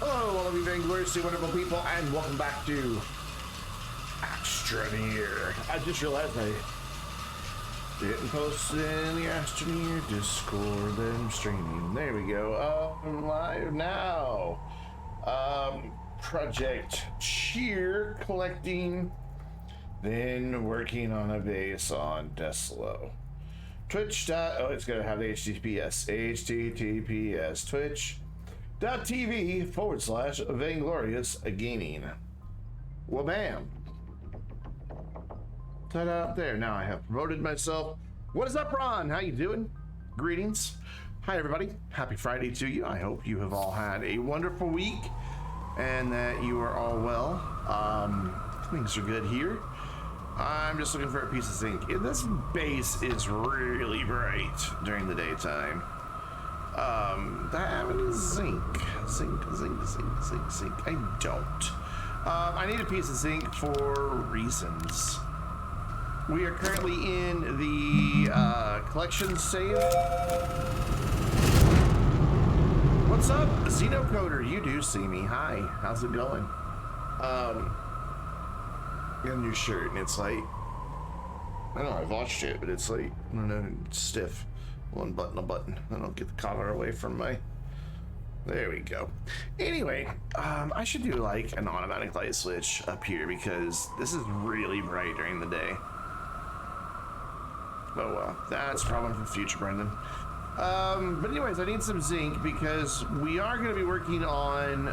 Hello, all of you vaingloriously wonderful people, and welcome back to Astroneer. I just realized I didn't post in the Astroneer Discord that I'm streaming. There we go. I'm live now. Project Cheer collecting, then working on a base on Desolo. Twitch. Oh, it's gonna have the https twitch.tv/vainglorious gaming. Well, bam. That up there. Now I have promoted myself. What is up, Ron? How you doing? Greetings. Hi, everybody. Happy Friday to you. I hope you have all had a wonderful week and that you are all well. Things are good here. I'm just looking for a piece of zinc. This base is really bright during the daytime. That have any zinc? Zinc. I don't. I need a piece of zinc for reasons. We are currently in the collection save. What's up, Xenocoder? You do see me. Hi, how's it going? Got a new shirt, and it's like, I don't know, I've watched it, but it's like, I don't know, it's stiff. One button, a button. I don't get the collar away from my, there we go. Anyway, I should do like an automatic light switch up here because this is really bright during the day. Oh well, that's a problem for the future, Brendan. But anyways, I need some zinc because we are going to be working on,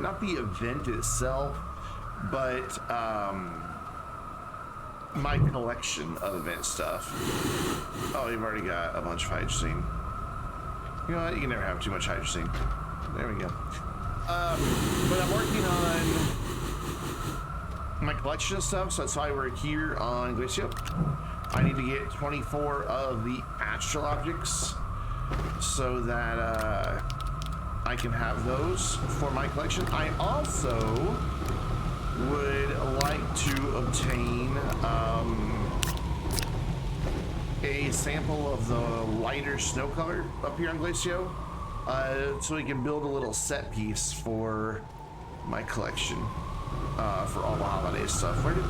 not the event itself, but my collection of event stuff. Oh, you've already got a bunch of hydrazine. You know what? You can never have too much hydrazine. There we go. But I'm working on my collection of stuff, so that's why we're here on Glacio. I need to get 24 of the astral objects so that I can have those for my collection. I also would like to obtain a sample of the lighter snow color up here on Glacio, so we can build a little set piece for my collection for all the holiday stuff. Where did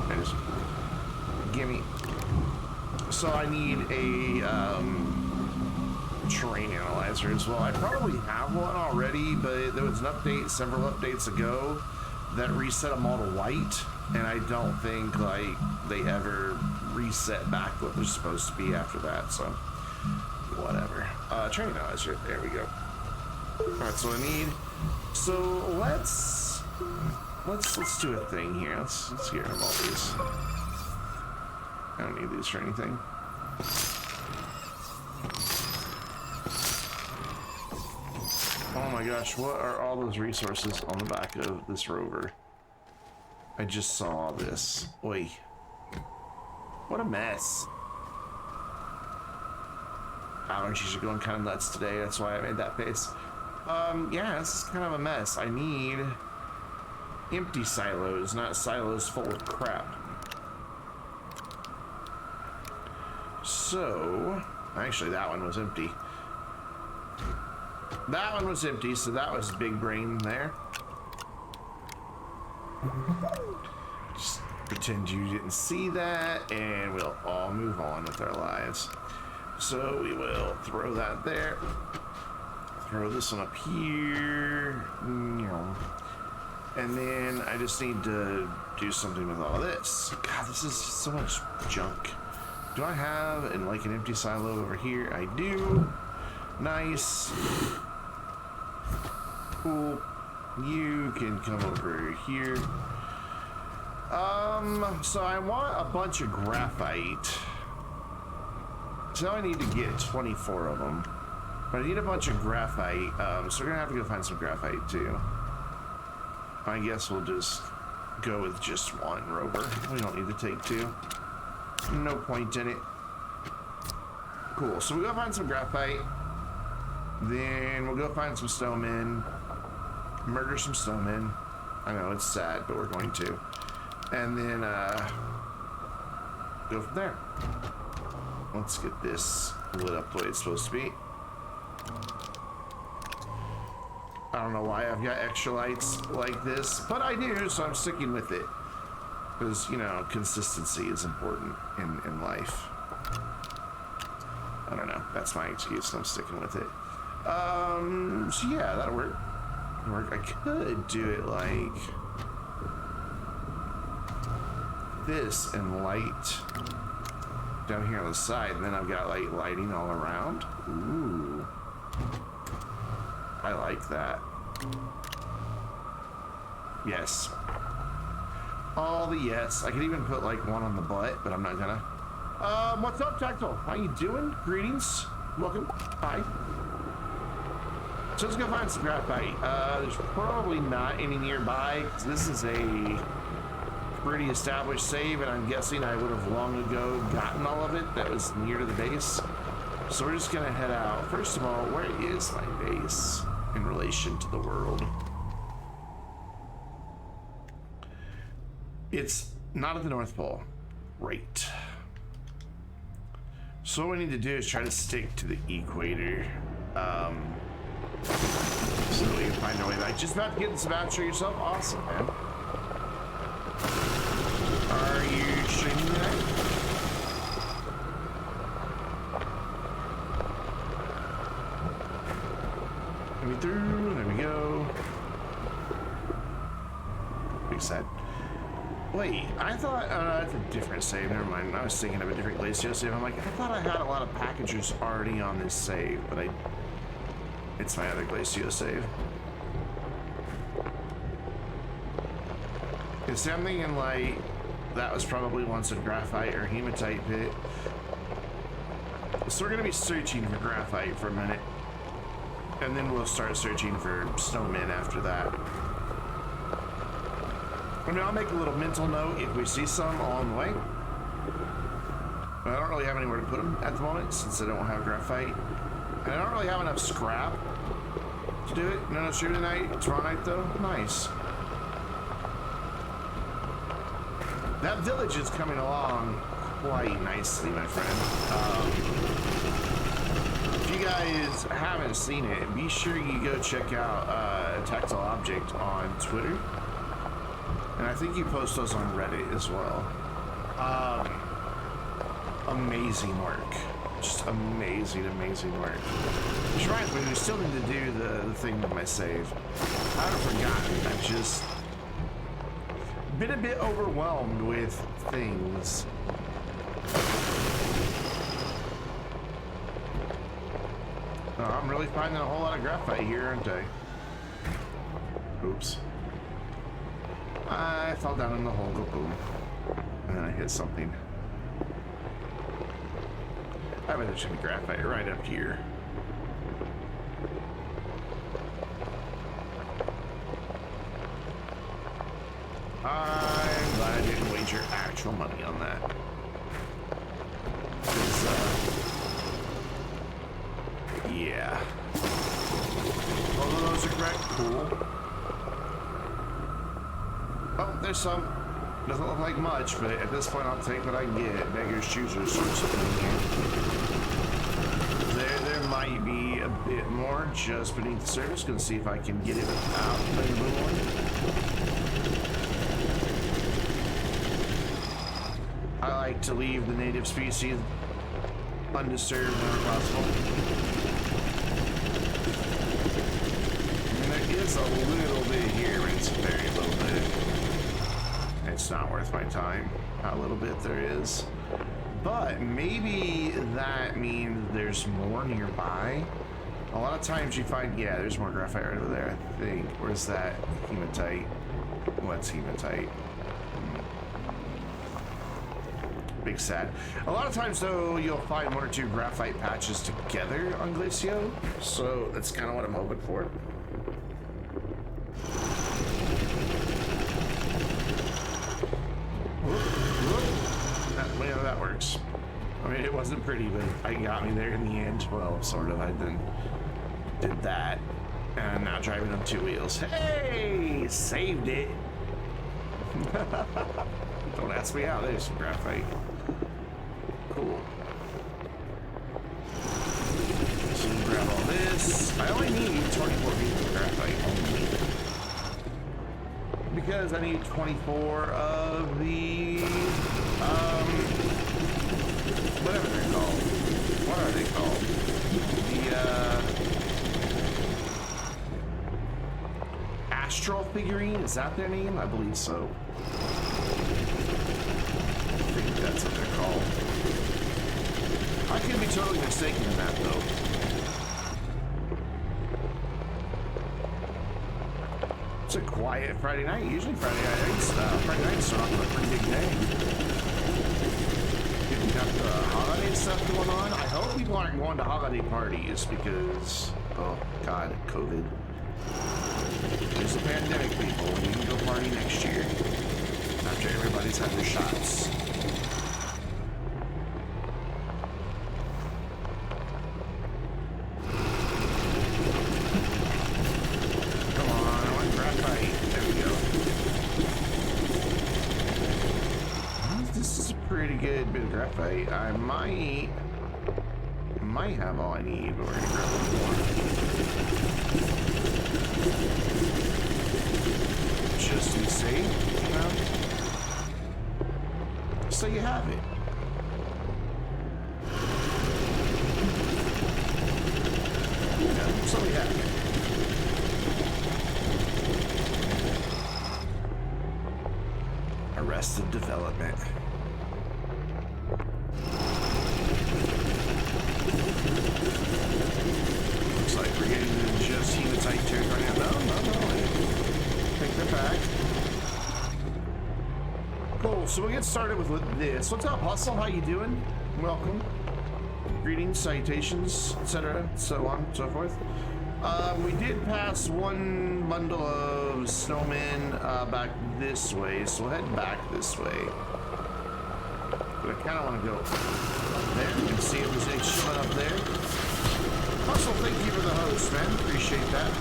I just gimme? So I need a terrain analyzer as well. I probably have one already, but there was an update several updates ago that reset them all to white, and I don't think like they ever reset back what they're supposed to be after that, so whatever. Terrain analyzer, there we go. Alright, so I need, so let's do a thing here. Let's get rid of all these. I don't need these for anything. Oh my gosh, what are all those resources on the back of this rover? I just saw this. Oi. What a mess. Allergies are going kind of nuts today, that's why I made that face. Yeah, this is kind of a mess. I need empty silos, not silos full of crap. So, actually that one was empty. That one was empty, so that was big brain there. Just pretend you didn't see that, and we'll all move on with our lives. So we will throw that there. Throw this one up here. And then I just need to do something with all this. God, this is so much junk. Do I have like an empty silo over here? I do. Nice. Cool. You can come over here. So I want a bunch of graphite. So I need to get 24 of them. But I need a bunch of graphite. So we're gonna have to go find some graphite too. I guess we'll just go with just one rover. We don't need to take two. No point in it. Cool, so we'll go find some graphite. Then we'll go find some snowmen. Murder some snowmen. I know, it's sad, but we're going to. And then, go from there. Let's get this lit up the way it's supposed to be. I don't know why I've got extra lights like this, but I do, so I'm sticking with it. Because, you know, consistency is important in life. I don't know. That's my excuse, and I'm sticking with it. So yeah, that'll work. I could do it like this and light down here on the side, and then I've got like lighting all around. Ooh. I like that. Yes. All the yes. I could even put like one on the butt, but I'm not gonna. What's up, Tactile? How you doing? Greetings. Welcome. Hi. So let's go find some graphite. There's probably not any nearby, because this is a pretty established save, and I'm guessing I would have long ago gotten all of it that was near to the base. So we're just gonna head out. First of all, where is my base in relation to the world? It's not at the North Pole. Right. So what we need to do is try to stick to the equator. So we can find our way back. Just about to get some out, show yourself. Awesome, man. Are you streaming tonight? Let me through. There we go. Big set. Wait, I thought, that's a different save, never mind. I was thinking of a different Glacio save. I'm like, I thought I had a lot of packages already on this save, but it's my other Glacio save. It's something in like, that was probably once a graphite or hematite pit. So we're gonna be searching for graphite for a minute, and then we'll start searching for snowmen after that. I mean, I'll make a little mental note if we see some along the way. But I don't really have anywhere to put them at the moment since I don't have graphite. And I don't really have enough scrap to do it. No stream tonight. Tomorrow night, though. Nice. That village is coming along quite nicely, my friend. If you guys haven't seen it, be sure you go check out Tactile Object on Twitter. And I think you post those on Reddit as well. Amazing work. Just amazing, amazing work. Which reminds me, we still need to do the thing with my save. I haven't forgotten. I've just been a bit overwhelmed with things. Oh, I'm really finding a whole lot of graphite here, aren't I? Oops. I fell down in the hole, go boom. And then I hit something. I bet there should be graphite right up here. I'm glad I didn't wager actual money on that. Yeah. Both of those are correct. Cool. Oh, there's some. Doesn't look like much, but at this point, I'll take what I can get. Beggar's choosers or something here. There might be a bit more just beneath the surface. Gonna see if I can get it without putting blue on. I like to leave the native species undisturbed whenever possible. And there is a little bit here, but it's very little bit. It's not worth my time. How little bit there is. But maybe that means there's more nearby. A lot of times you find, yeah, there's more graphite right over there, I think. Where's that hematite? What's hematite? Big sad. A lot of times, though, you'll find one or two graphite patches together on Glacio. So that's kind of what I'm hoping for. Yeah, that works. I mean, it wasn't pretty, but it got me there in the end. Well, sort of. I then did that, and I'm now driving on two wheels. Hey, saved it. Don't ask me how. There's some graphite. Cool. So grab all this. I only need 24 feet of graphite. graphite only. Because I need 24 of the, whatever they're called. What are they called? The, Astral figurine? Is that their name? I believe so. I think that's what they're called. I could be totally mistaken in that, though. It's a quiet Friday night. Usually Friday nights start off with a pretty big day. You've got the holiday stuff going on. I hope people aren't going to holiday parties because, oh God, COVID. There's a pandemic, people. We need to go party next year after everybody's had their shots. Good bit of graphite. I might have all I need, but we're gonna grab one more. Just to be safe, you know? So you have it. Yeah, so we have it. Arrested Development. Looks like we're getting into just hematite territory now. No. Take that back. Cool, so we'll get started with this. What's up, Hustle? How you doing? Welcome. Greetings, salutations, etc., so on and so forth. We did pass one bundle of snowmen back this way, so we'll head back this way. But I kind of want to go up there and see if there's any showing up there. Hustle, thank you for the host, man. Appreciate that.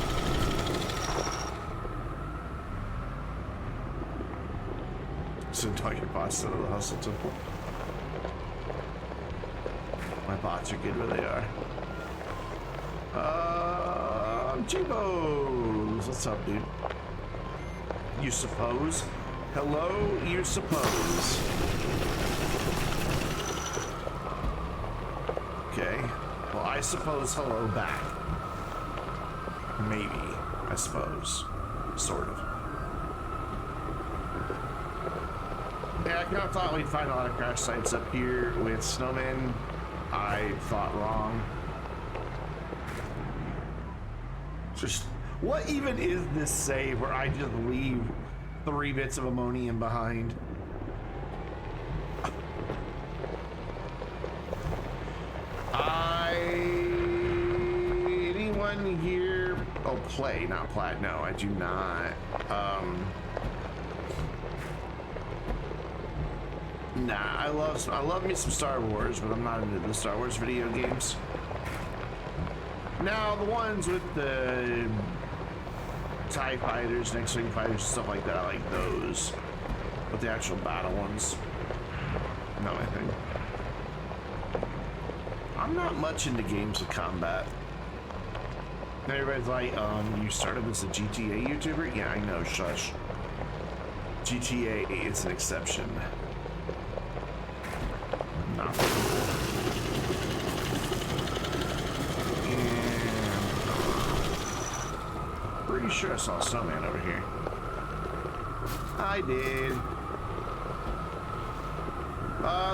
So talk your bots out of the Hustle temple. My bots are good where they are. Jibos! What's up, dude? You suppose? Hello, you suppose? Okay. Well, I suppose hello back. Maybe. I suppose. Sort of. Yeah, I kind of thought we'd find a lot of crash sites up here with snowmen. I thought wrong. Just, what even is this save where I just leave 3 bits of ammonium behind? Anyone here? Oh, play, not plat. No, I do not. Nah, I love me some Star Wars, but I'm not into the Star Wars video games. Now, the ones with the TIE fighters, X-Wing fighters, stuff like that, I like those. But the actual battle ones, no, I think. I'm not much into games with combat. Everybody's like, you started as a GTA YouTuber? Yeah, I know, shush. GTA is an exception. Not cool. Pretty sure I saw a snowman over here. I did.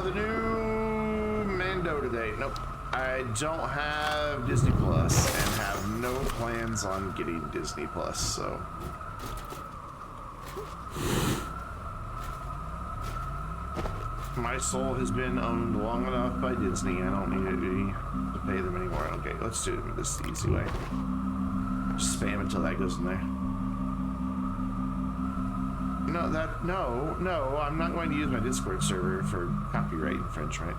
The new Mando today. Nope. I don't have Disney Plus and have no plans on getting Disney Plus, so. My soul has been owned long enough by Disney. I don't need to pay them anymore. Okay, let's do it this easy way. Spam until that goes in there. No, I'm not going to use my Discord server for copyright infringement.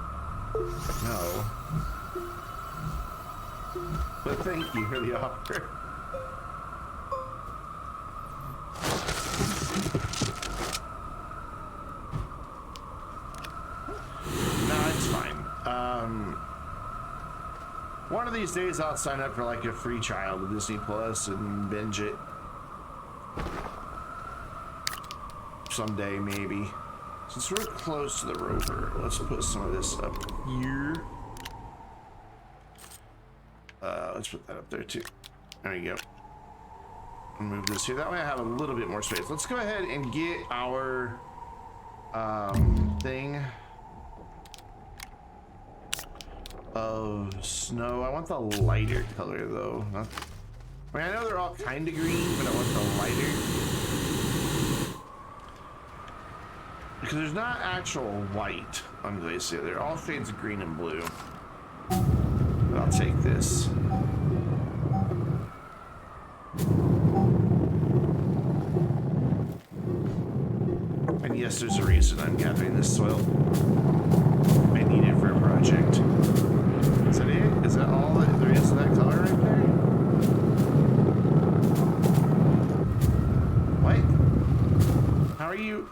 No. But thank you for the offer. one of these days I'll sign up for like a free trial to Disney Plus and binge it. Someday, maybe. Since we're close to the rover, let's put some of this up here. Let's put that up there too. There you go. Move this here. That way I have a little bit more space. Let's go ahead and get our thing of snow. I want the lighter color though. I mean, I know they're all kind of green, but I want the lighter. Because there's not actual white on Glacier. They're all shades of green and blue. But I'll take this. And yes, there's a reason I'm gathering this soil. I need it for a project. Is that it? Is that all that there is to that color right there? What? How are you?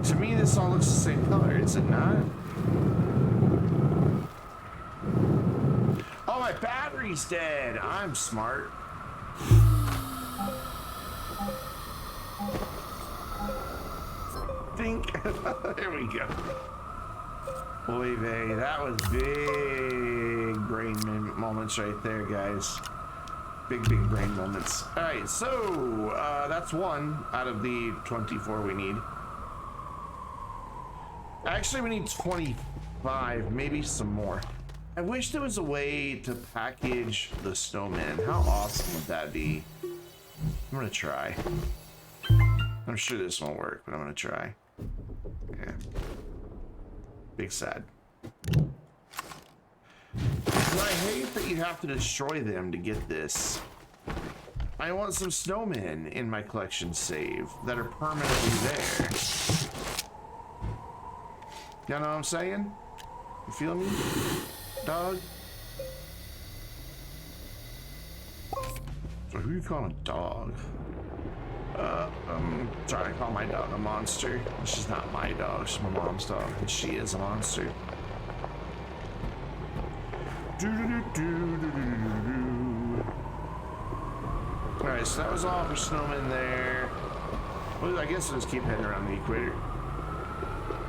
To me, this all looks the same color, is it not? Oh, my battery's dead. I'm smart. Think. There we go. Boy, vey, that was big brain moments right there, guys. Big brain moments. All right, so that's one out of the 24 we need. Actually, we need 25, maybe some more. I wish there was a way to package the snowman. How awesome would that be? I'm gonna try. I'm sure this won't work, but I'm gonna try. Yeah. Big sad. I hate that you have to destroy them to get this. I want some snowmen in my collection save that are permanently there. You know what I'm saying? You feel me, dog? So who you calling a dog? Trying to call my dog a monster. She's not my dog, she's my mom's dog, and she is a monster. Alright, so that was all for snowmen there. Well, I guess I'll just keep heading around the equator.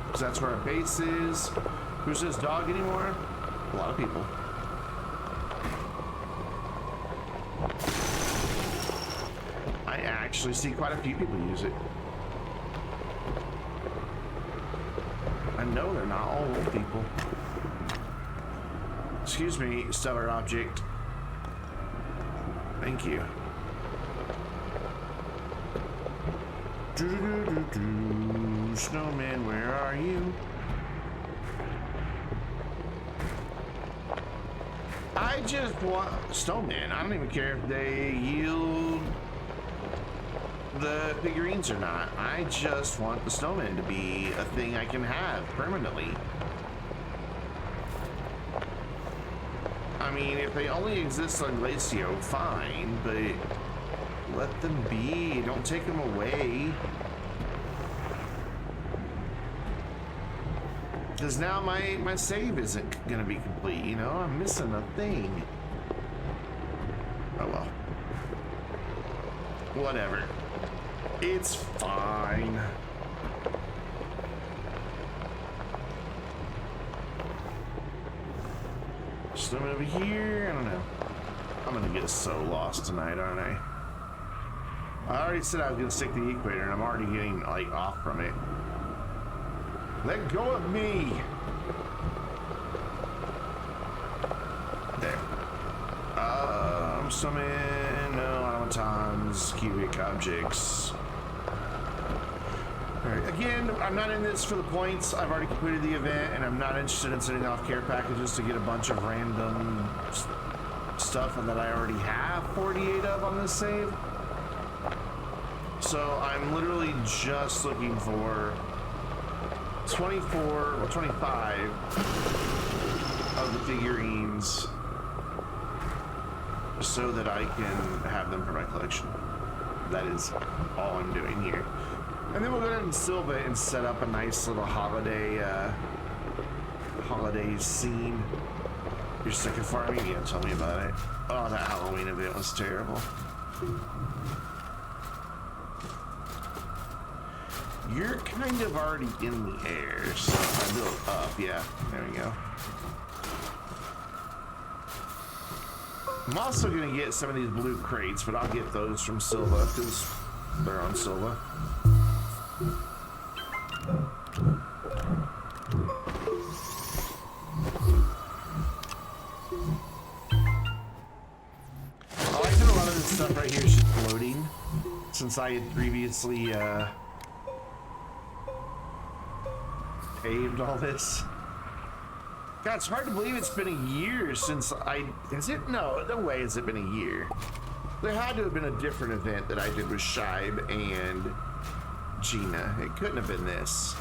Because that's where our base is. Who says dog anymore? A lot of people. I actually see quite a few people use it. I know they're not all old people. Excuse me, stellar object. Thank you. Snowman, where are you? I just want snowman. I don't even care if they yield the figurines or not. I just want the snowman to be a thing I can have permanently. I mean, if they only exist on Glacio, fine, but let them be. Don't take them away. Because now my save isn't gonna be complete, you know? I'm missing a thing. Oh well. Whatever. It's fine. Swimming over here? I don't know. I'm gonna get so lost tonight, aren't I? I already said I was gonna stick to the equator, and I'm already getting like off from it. Let go of me! There. Summon, no, automatons, cubic objects. Alright, again, I'm not in this for the points. I've already completed the event, and I'm not interested in sending off care packages to get a bunch of random stuff that I already have 48 of on this save. So I'm literally just looking for 24 or 25 of the figurines so that I can have them for my collection. That is all I'm doing here. And then we'll go ahead and silver it and set up a nice little holiday scene. You're sick of farming? Yeah, tell me about it. Oh, that Halloween event was terrible. You're kind of already in the air, so if I build up, yeah, there we go. I'm also gonna get some of these blue crates, but I'll get those from Silva because they're on Silva. I like that a lot of this stuff right here is just floating, since I had previously paved all this. God, it's hard to believe it's been a year since has it? No way has it been a year. There had to have been a different event that I did with Shibe and Gina. It couldn't have been this.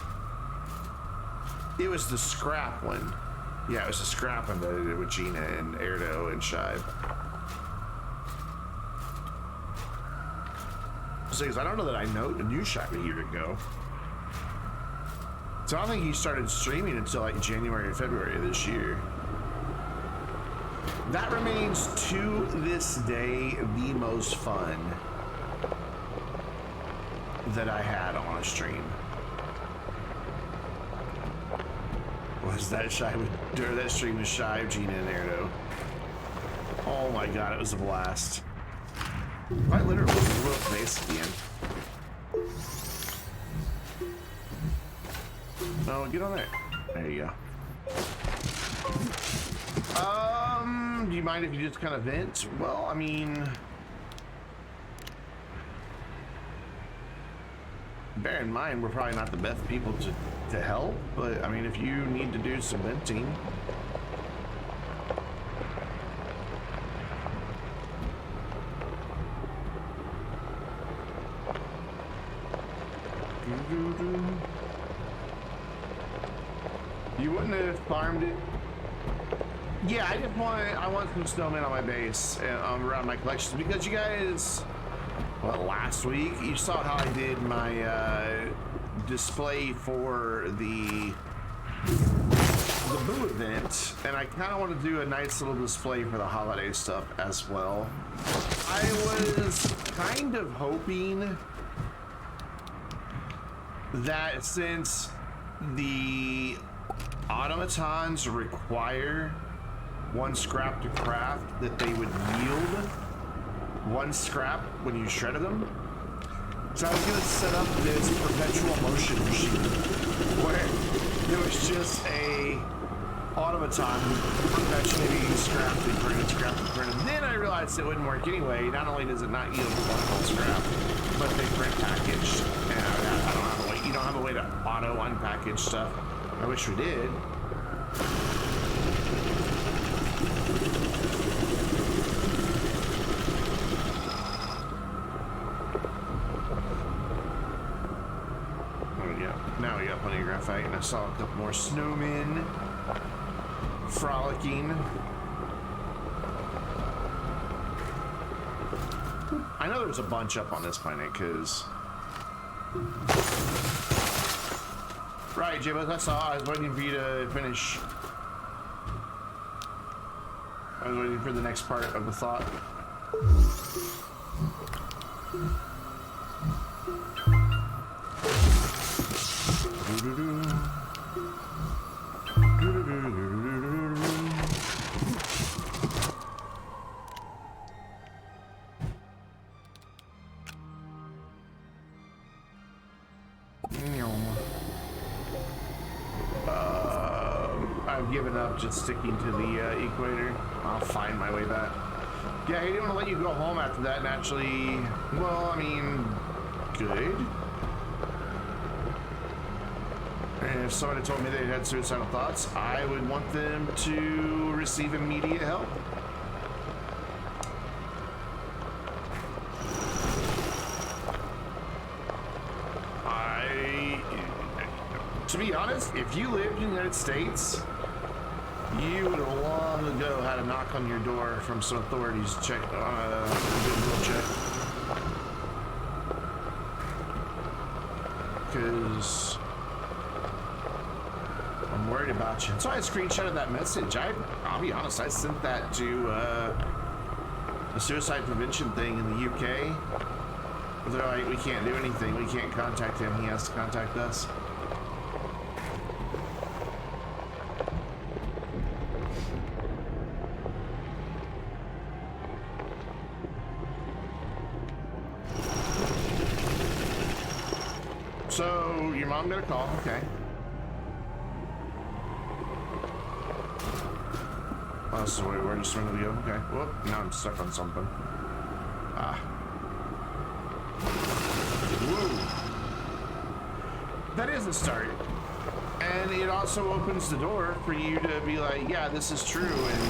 It was the scrap one. Yeah, it was the scrap one that I did with Gina and Erdo and Shibe. So, I don't know that I knew Shibe a year ago. So I don't think he started streaming until like January or February of this year. That remains to this day the most fun that I had on a stream. Was that Shibe during that stream with Shibe, Gina, and Erdo? Oh my god, it was a blast. I literally blew up base again. Oh, get on there. There you go. Do you mind if you just kind of vent? Well, I mean, bear in mind, we're probably not the best people to help, but I mean, if you need to do some venting. You wouldn't have farmed it. Yeah, I want some snowmen on my base and around my collections because you guys, well, last week you saw how I did my display for the Boo event, and I kind of want to do a nice little display for the holiday stuff as well. I was kind of hoping that since the automatons require 1 scrap to craft, that they would yield 1 scrap when you shredded them. So I was going to set up this perpetual motion machine where there was just a automaton perpetually being scrapped and printed. Then I realized it wouldn't work anyway. Not only does it not yield 1 whole scrap, but they print packaged, and I don't have a way. You don't have a way to auto unpackage stuff. I wish we did. Oh yeah, now we got plenty of graphite, and I saw a couple more snowmen frolicking. I know there's a bunch up on this planet, because... Right, Jibba, that's all. I was waiting for you to finish. I was waiting for the next part of the thought. I've given up just sticking to the equator. I'll find my way back. Yeah, he didn't want to let you go home after that, and actually, well, I mean, good. And if somebody told me they had suicidal thoughts, I would want them to receive immediate help. To be honest, if you lived in the United States, you would have long ago had a knock on your door from some authorities to check on a goodwill check. Because I'm worried about you. So I screenshotted that message. I'll be honest, I sent that to the suicide prevention thing in the UK. They're like, we can't do anything. We can't contact him. He has to contact us. So your mom got a call. Okay. Oh, so we're just going to go. Okay. Whoop. Now I'm stuck on something. Ah. Woo. That is a start. And it also opens the door for you to be like, yeah, this is true. And,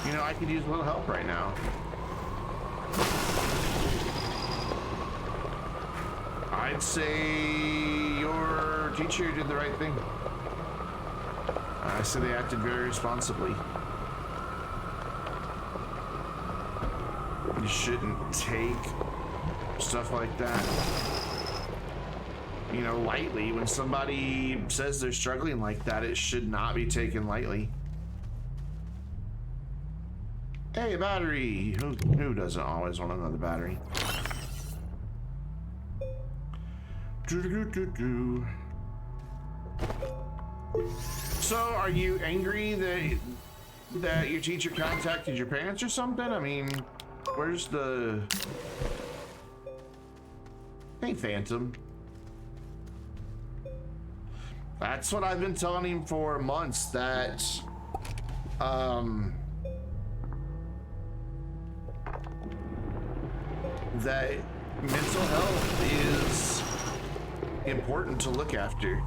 you know, I could use a little help right now. I'd say your teacher did the right thing. I said they acted very responsibly. You shouldn't take stuff like that, you know, lightly. When somebody says they're struggling like that, it should not be taken lightly. Hey, a battery. Who doesn't always want another battery? So, are you angry that your teacher contacted your parents or something? I mean, where's the... Hey, Phantom. That's what I've been telling him for months, that that mental health is important to look after.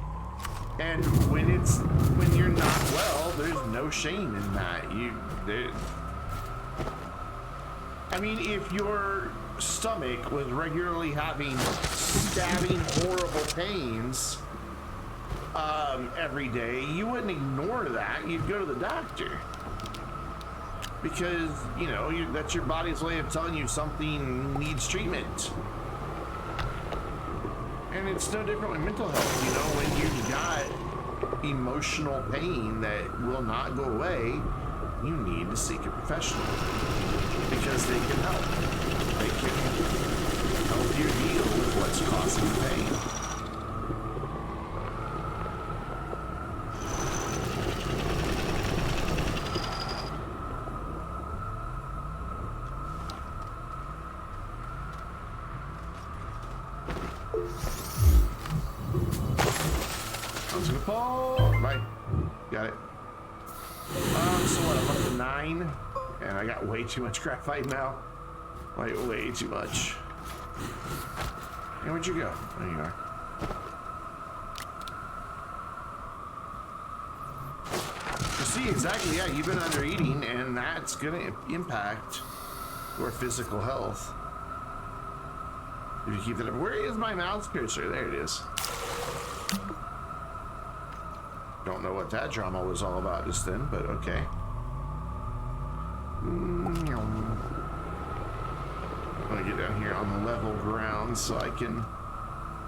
And when you're not well, there's no shame in that. I mean, if your stomach was regularly having stabbing horrible pains every day, you wouldn't ignore that. You'd go to the doctor, because you know that's your body's way of telling you something needs treatment. And it's no different with mental health. You know, when you've got emotional pain that will not go away, you need to seek a professional, because they can help. They can help you deal with what's causing the pain. I was gonna fall. Right. Got it. So what, I'm up to 9, and I got way too much graphite now. Like, way too much. Hey, where'd you go? There you are. You see, exactly, yeah, you've been under eating, and that's gonna impact your physical health. If you keep it up. Where is my mouse cursor? There it is. Don't know what that drama was all about just then, but okay. I'm gonna get down here on the level ground so I can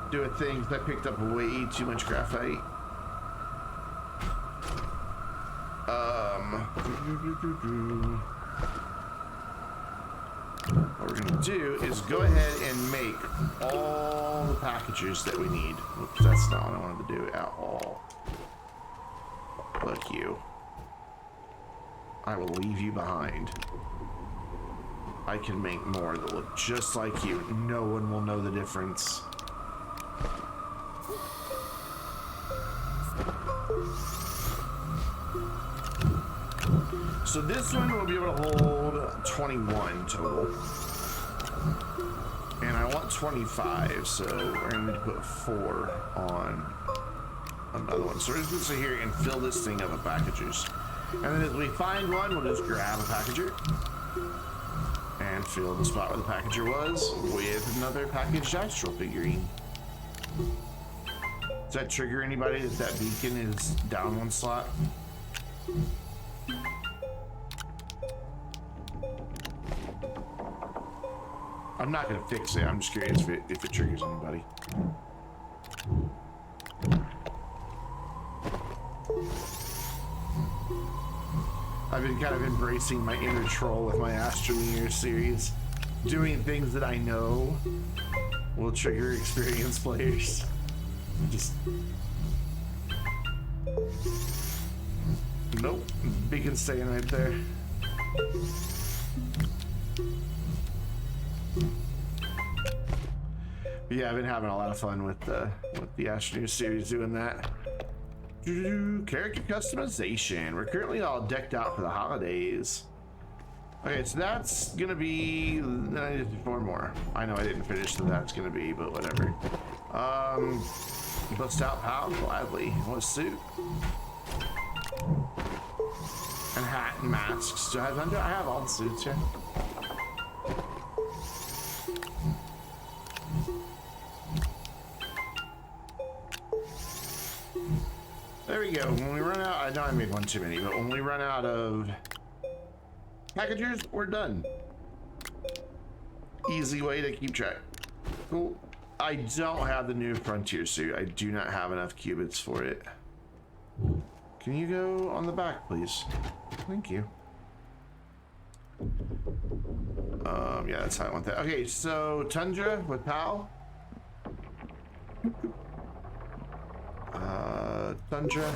do a thing. I picked up way too much graphite. What we're gonna do is go ahead and make all the packages that we need. Oops, that's not what I wanted to do at all. Look, you. I will leave you behind. I can make more that look just like you. No one will know the difference. So this one will be able to hold 21 total. And I want 25, so we're going to need to put 4 on another one. So we're just going to sit here and fill this thing up with packages. And then as we find one, we'll just grab a packager and fill the spot where the packager was with another packaged astral figurine. Does that trigger anybody that that beacon is down one slot? I'm not going to fix it. I'm just curious if it triggers anybody. I've been kind of embracing my inner troll with my Astroneer series, doing things that I know will trigger experienced players. Just nope, beacon staying right there. But yeah, I've been having a lot of fun with the Astroneer series doing that. Character customization. We're currently all decked out for the holidays. Okay, so that's gonna be. Then I need to do 4 more. I know I didn't finish the that's gonna be, but whatever. Bust out pal gladly. What a suit. And hat and masks. Do I have all the suits here? There we go. When we run out, I know I made one too many, but when we run out of packagers, we're done. Easy way to keep track. Cool. I don't have the new Frontier suit. I do not have enough qubits for it. Can you go on the back, please? Thank you. Yeah, that's how I want that. Okay, so Tundra with Pal. Tundra.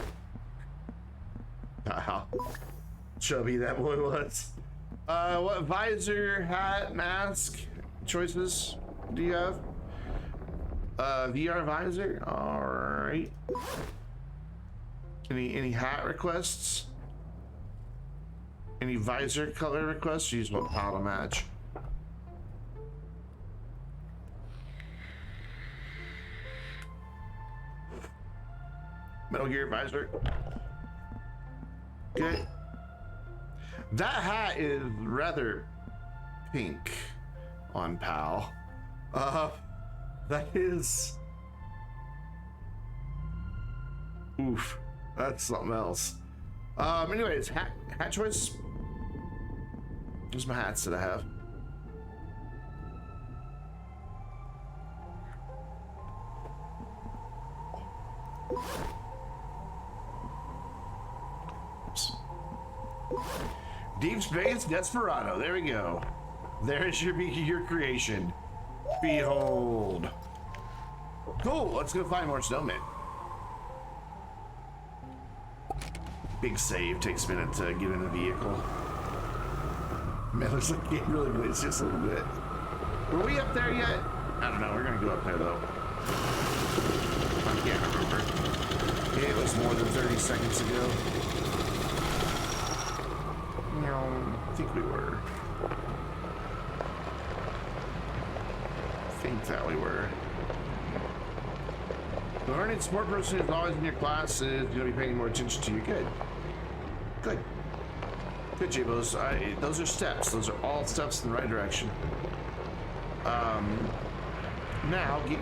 How chubby that boy was. What visor, hat, mask choices do you have? VR visor. All right. Any hat requests? Any visor color requests? You just want Pal to match. Metal Gear visor. Okay. That hat is rather pink on Pal. That is. Oof. That's something else. Anyways, hat choice. Here's my hats that I have. Oops. Deep Space Desperado. There we go. There's your creation. Behold. Cool. Let's go find more snowmen. Big save. Takes a minute to get in the vehicle. Man, looks like it really glitched just a little bit. Were we up there yet? I don't know. We're gonna go up there though. I can't remember. It was more than 30 seconds ago. No, I think we were. I think that we were. The learning support person who's always in your class is going to be paying more attention to you. Good. Good. Good, J-Bos. Those are steps. Those are all steps in the right direction. Now, get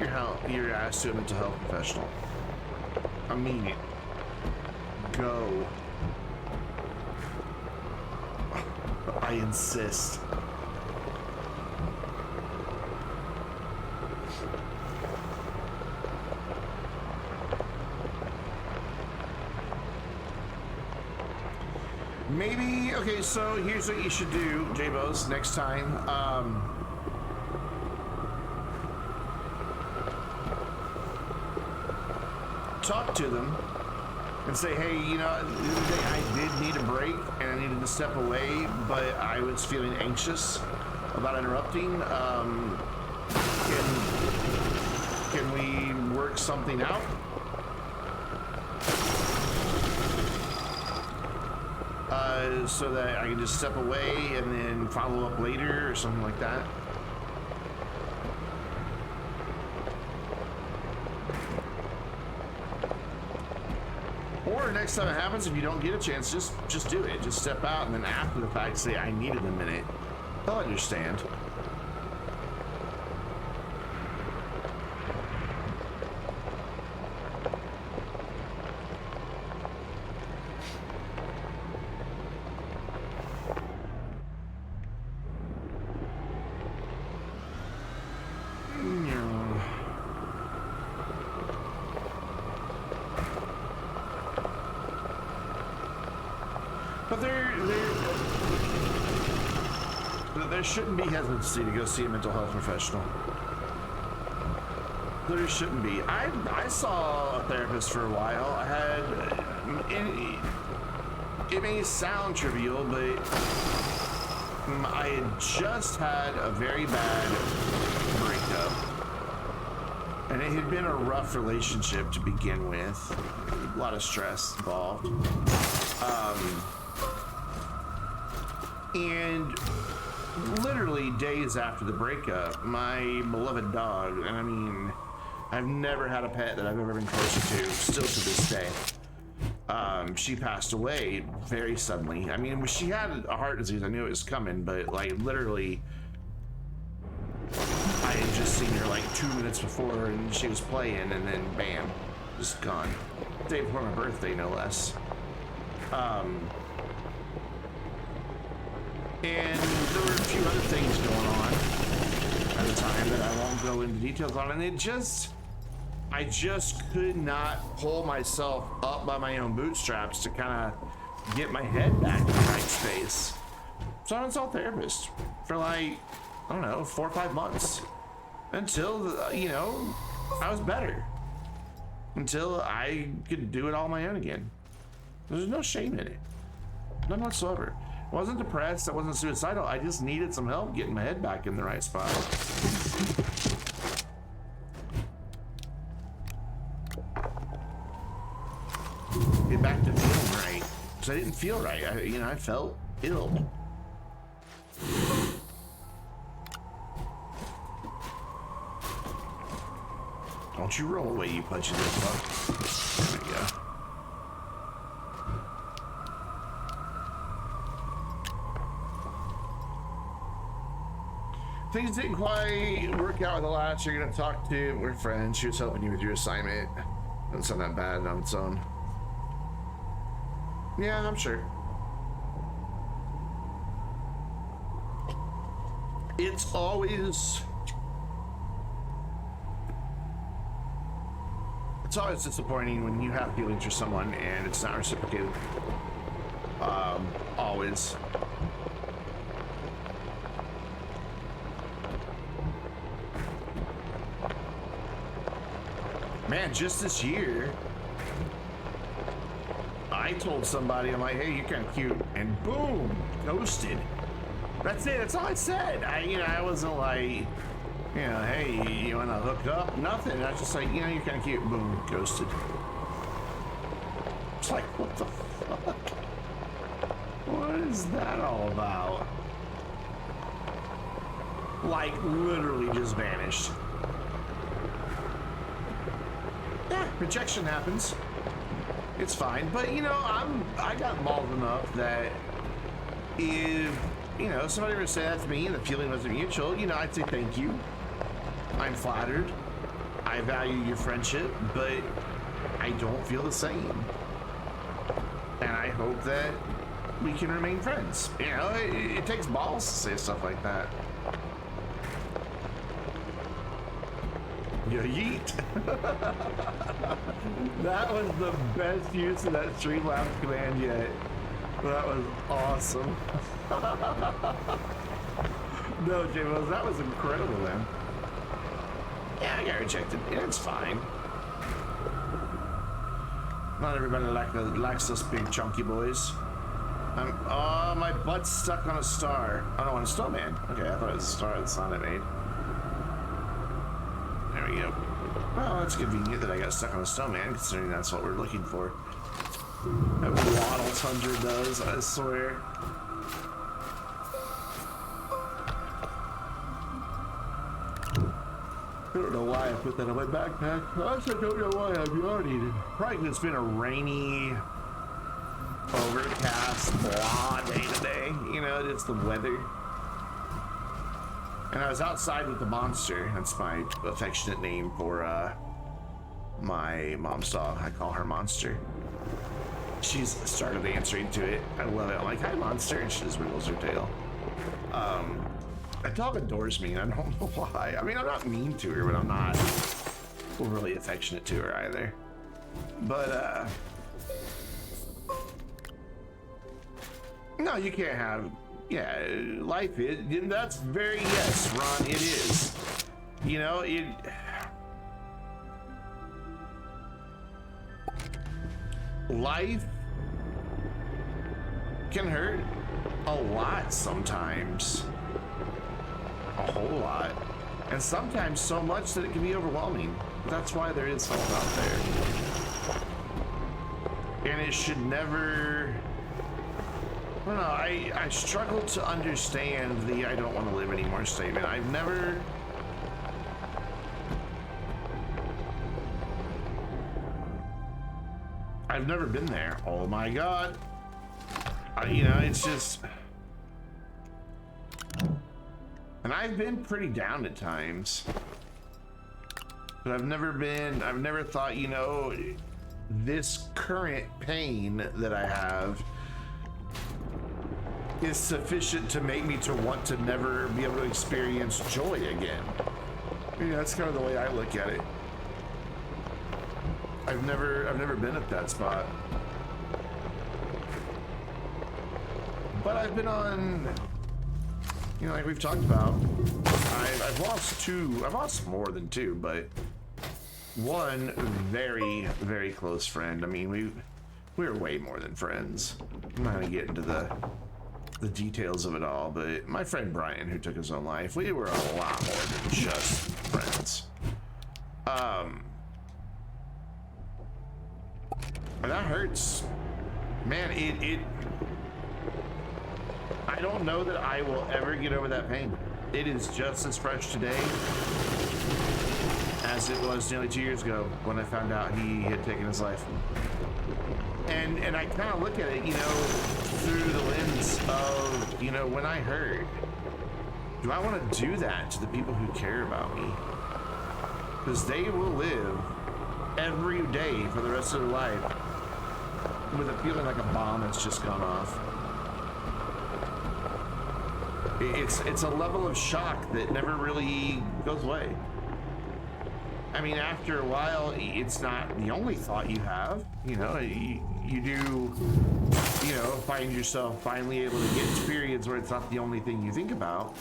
your ass to a mental health professional. I mean it. Go. I insist. Maybe, okay, so here's what you should do, J-Bos, next time. Talk to them and say, hey, you know, the other day I did need a break and I needed to step away, but I was feeling anxious about interrupting. Can we work something out? So that I can just step away and then follow up later or something like that. Or next time it happens, if you don't get a chance, just do it. Just step out and then after the fact say, I needed a minute. They'll understand. But there shouldn't be hesitancy to go see a mental health professional. There shouldn't be. I saw a therapist for a while. I had, it may sound trivial, but I had just had a very bad breakup. And it had been a rough relationship to begin with. A lot of stress involved. And literally days after the breakup, my beloved dog, and I mean, I've never had a pet that I've ever been closer to, still to this day. She passed away very suddenly. I mean, she had a heart disease. I knew it was coming, but like literally, I had just seen her like 2 minutes before and she was playing, and then bam, just gone. Day before my birthday, no less. And there were a few other things going on at the time that I won't go into details on, and I just could not pull myself up by my own bootstraps to kind of get my head back in the right space. So I saw a therapist for like, I don't know, 4 or 5 months until, you know, I was better. Until I could do it all on my own again. There's no shame in it. None whatsoever. I wasn't depressed, I wasn't suicidal, I just needed some help getting my head back in the right spot. Get back to feeling right. Because I didn't feel right. I felt ill. Don't you roll away, you punchy little fuck. There we go. Things didn't quite work out with the last you're gonna talk to. We're friends. She was helping you with your assignment. Doesn't sound that bad on its own. Yeah, I'm sure. It's always disappointing when you have feelings for someone and it's not reciprocated. Always. Man, just this year, I told somebody, I'm like, hey, you're kind of cute, and boom, ghosted. That's it. That's all I said. I wasn't like, hey, you want to hook up? Nothing. I was just like, you're kind of cute. Boom, ghosted. It's like, what the fuck? What is that all about? Like, literally just vanished. Yeah, rejection happens. It's fine, but I got mauled enough that if somebody were to say that to me and the feeling wasn't mutual, I'd say thank you. I'm flattered. I value your friendship, but I don't feel the same. And I hope that we can remain friends. It takes balls to say stuff like that. Yeah, yeet. That was the best use of that Streamlabs command yet. That was awesome. No, J-Mos, that was incredible, man. Yeah, I got rejected. Yeah, it's fine. Not everybody likes those big chunky boys. Oh, my butt's stuck on a star. Oh, no, on a snowman. Okay, I thought it was a star that Sonic made. There we go. Well, it's convenient that I got stuck on a snowman, considering that's what we're looking for. That Waddle Tundra does, I swear. I don't know why I put that on my backpack. I also don't know why I'm yawning. Probably because it's been a rainy, overcast, blah day today. It's the weather. And I was outside with the monster. That's my affectionate name for my mom's dog. I call her Monster. She's started answering to it. I love it. I'm like, hi, Monster. And she just wiggles her tail. That dog adores me. I don't know why. I mean, I'm not mean to her, but I'm not really affectionate to her either. But, No, you can't have. Yeah, life is. That's very yes, Ron. It is. You know it. Life can hurt a lot sometimes. A whole lot. And sometimes so much that it can be overwhelming. That's why there is help out there. And it should never... I don't know, I struggle to understand the I don't want to live anymore statement. I've never been there. Oh my God. You know, it's just... And I've been pretty down at times. But I've never thought, you know, this current pain that I have is sufficient to make me to want to never be able to experience joy again. I mean, that's kind of the way I look at it. I've never been at that spot. But I've been on, you know, like we've talked about, I've lost more than two, but one very, very close friend. I mean, we were way more than friends. I'm not gonna get into the details of it all, but my friend Brian, who took his own life, we were a lot more than just friends. And that hurts. Man, I don't know that I will ever get over that pain. It is just as fresh today as it was nearly 2 years ago when I found out he had taken his life. And I kind of look at it, you know, through the lens of, you know, when I hurt, do I want to do that to the people who care about me? Because they will live every day for the rest of their life with a feeling like a bomb has just gone off. It's a level of shock that never really goes away. I mean, after a while, it's not the only thought you have. You know, you do, you know, find yourself finally able to get to periods where it's not the only thing you think about.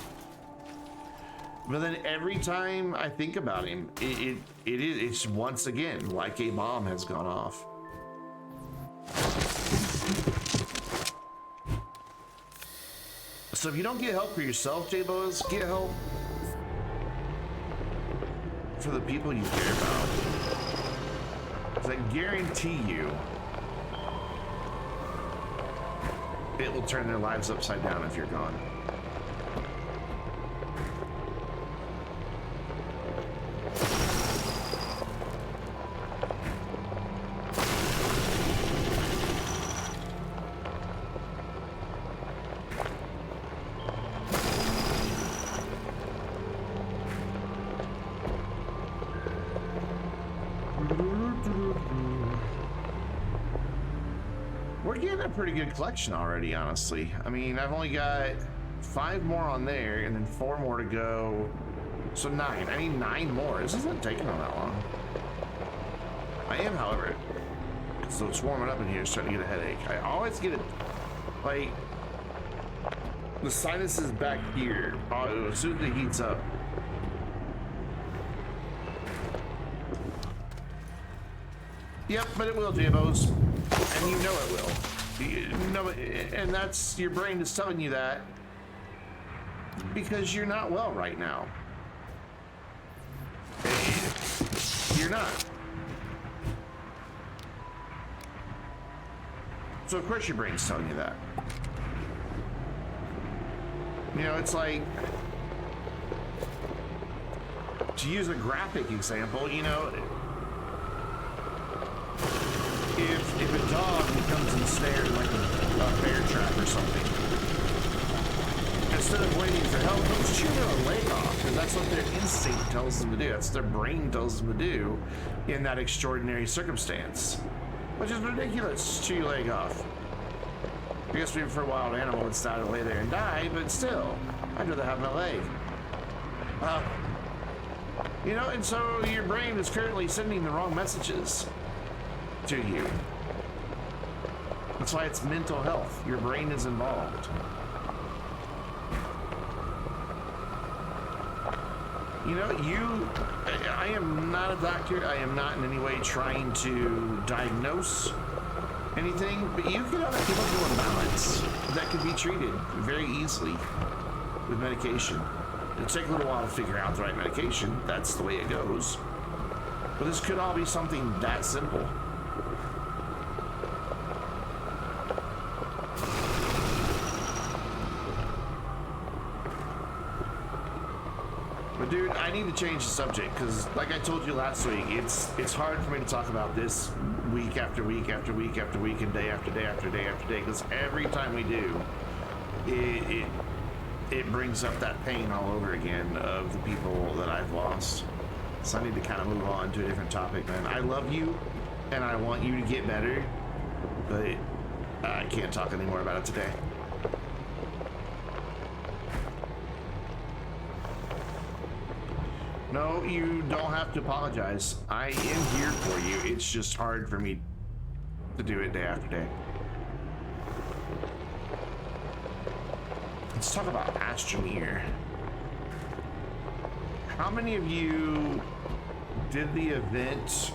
But then every time I think about him, it's once again like a bomb has gone off. So if you don't get help for yourself, J-Boas, get help for the people you care about. Because I guarantee you, it will turn their lives upside down if you're gone. We're getting a pretty good collection already, honestly. I mean, I've only got 5 more on there and then 4 more to go. So 9. I need 9 more. This isn't taking on that long. I am, however, so it's warming up in here, starting to get a headache. I always get it, like, the sinuses back here, as soon as it heats up. Yep, but it will, J-Bo's. And you know it will. You know, and that's your brain is telling you that because you're not well right now. You're not. So of course your brain's telling you that. You know, it's like, to use a graphic example, you know, if a dog becomes ensnared like a bear trap or something, instead of waiting for help, they'll chew their leg off, because that's what their instinct tells them to do. That's what their brain tells them to do in that extraordinary circumstance. Which is ridiculous, chew your leg off. I guess maybe for a wild animal it's not to lay there and die, but still, I'd rather have my leg. You know, and so your brain is currently sending the wrong messages to you. That's why it's mental health. Your brain is involved. You know, I am not a doctor. I am not in any way trying to diagnose anything, but you can have a chemical imbalance that can be treated very easily with medication. It'll take a little while to figure out the right medication. That's the way it goes. But this could all be something that simple. But dude, I need to change the subject because, like I told you last week, it's hard for me to talk about this week after week after week after week and day after day after day after day, because every time we do, it brings up that pain all over again of the people that I've lost. So I need to kind of move on to a different topic, man. I love you and I want you to get better, but I can't talk anymore about it today. No, you don't have to apologize. I am here for you. It's just hard for me to do it day after day. Let's talk about Astroneer. How many of you did the event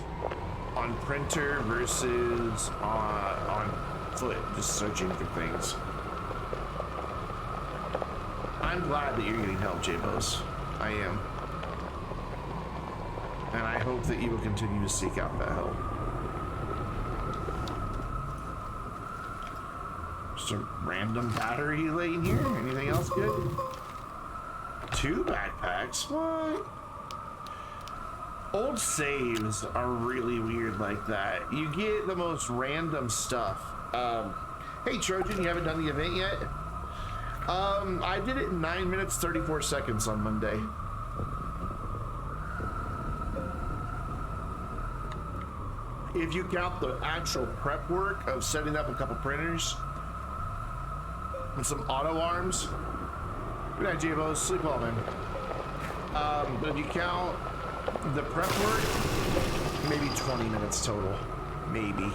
on printer versus on foot, just searching for things? I'm glad that you're getting help, J-Bos. I am. And I hope that you will continue to seek out that help. Just a random battery laying here. Anything else good? 2 backpacks? What? Old saves are really weird like that. You get the most random stuff. Hey Trojan, you haven't done the event yet? I did it in 9 minutes 34 seconds on Monday. If you count the actual prep work of setting up a couple printers and some auto arms. Good night, J-Bos. Sleep well, man. But if you count the prep work, maybe 20 minutes total. Maybe.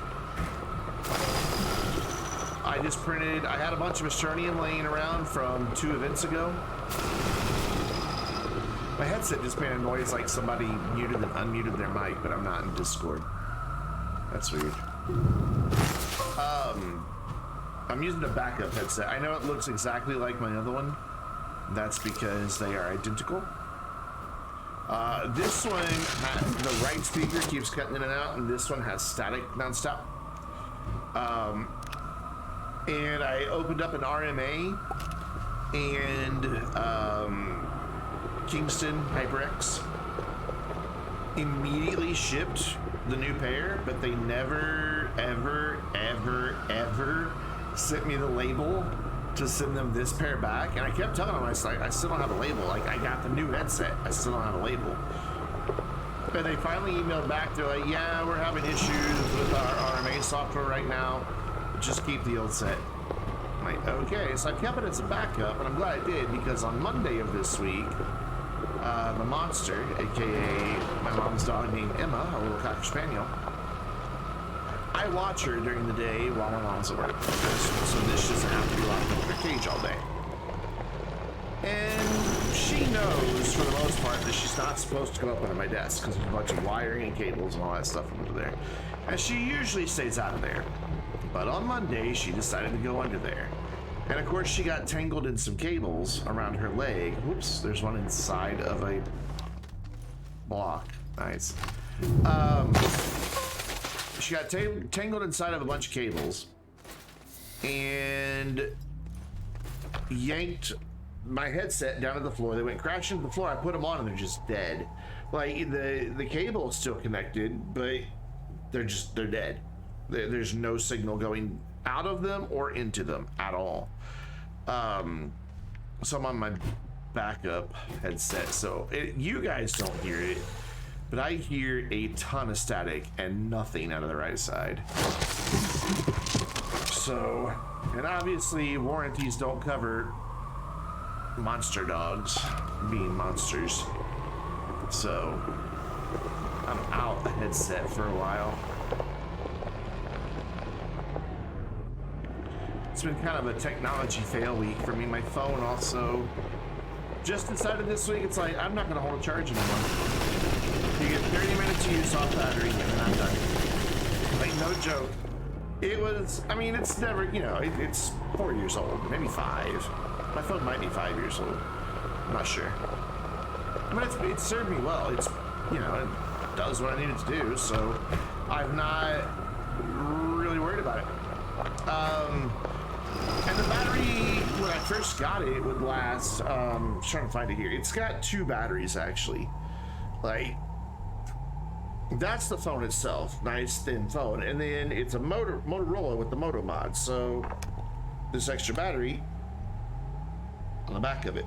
I just printed, I had a bunch of Astroneer laying around from 2 events ago. My headset just made a noise like somebody muted and unmuted their mic, but I'm not in Discord. That's weird. I'm using a backup headset. I know it looks exactly like my other one. That's because they are identical. This one, the right speaker keeps cutting in and out, and this one has static nonstop. And I opened up an RMA and Kingston HyperX. Immediately shipped the new pair, but they never, ever, ever, ever sent me the label to send them this pair back. And I kept telling them, I still don't have a label. Like, I got the new headset, I still don't have a label. And they finally emailed back, they're like, yeah, we're having issues with our RMA software right now. Just keep the old set. I'm like, okay, so I kept it as a backup, and I'm glad I did, because on Monday of this week, the monster, aka my mom's dog named Emma, a little Cocker Spaniel, I watch her during the day while my mom's at work, so this doesn't have to be locked up in her cage all day. And she knows, for the most part, that she's not supposed to go up under my desk because there's a bunch of wiring and cables and all that stuff under there. And she usually stays out of there. But on Monday, she decided to go under there. And of course, she got tangled in some cables around her leg. Whoops, there's one inside of a block. Nice. She got tangled inside of a bunch of cables and yanked my headset down to the floor. They went crashing to the floor. I put them on and they're just dead. Like, the cable is still connected, but they're dead. There's no signal going out of them or into them at all. So I'm on my backup headset, so you guys don't hear it, but I hear a ton of static and nothing out of the right side. So, and obviously warranties don't cover monster dogs being monsters. So I'm out a headset for a while. It's been kind of a technology fail week for me. My phone also just decided this week, it's like, I'm not going to hold a charge anymore. You get 30 minutes use off battery, and then I'm done. Like, no joke. It was, I mean, it's never, you know, it's 4 years old, maybe 5. My phone might be 5 years old. I'm not sure. But it's served me well. It's, you know, it does what I need it to do, so I'm not really worried about it. And the battery, when I first got it, would last, I'm trying to find it here. It's got 2 batteries, actually. Like, that's the phone itself. Nice, thin phone. And then it's a Motorola with the Moto mod. So, this extra battery on the back of it.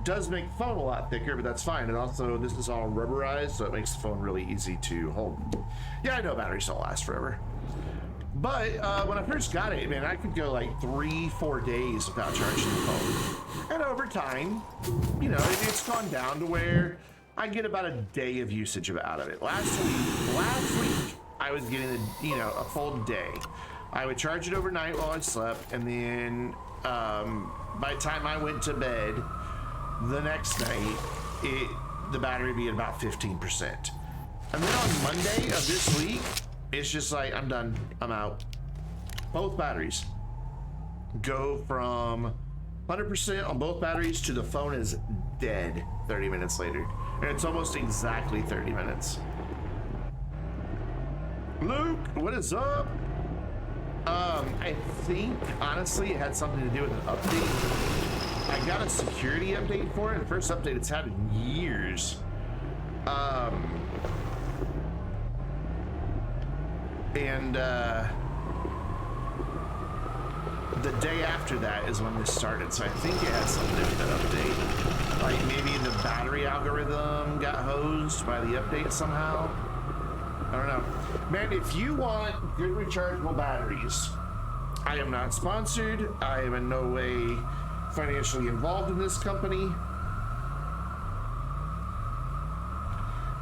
Does make the phone a lot thicker, but that's fine. And also, this is all rubberized, so it makes the phone really easy to hold. Yeah, I know batteries don't last forever. But when I first got it, man, I could go like 3-4 days without charging the phone. And over time, you know, it's gone down to where I get about a day of usage out of it. Last week, I was getting a full day. I would charge it overnight while I slept, and then by the time I went to bed the next night, the battery would be at about 15%. And then on Monday of this week, it's just like, I'm done, I'm out. Both batteries go from 100% on both batteries to the phone is dead 30 minutes later. And it's almost exactly 30 minutes. Luke, what is up? I think, honestly, it had something to do with an update. I got a security update for it. The first update it's had in years. The day after that is when this started, so I think it has something to do with that update. Like maybe the battery algorithm got hosed by the update somehow. I don't know. Man, if you want good rechargeable batteries, I am not sponsored. I am in no way financially involved in this company.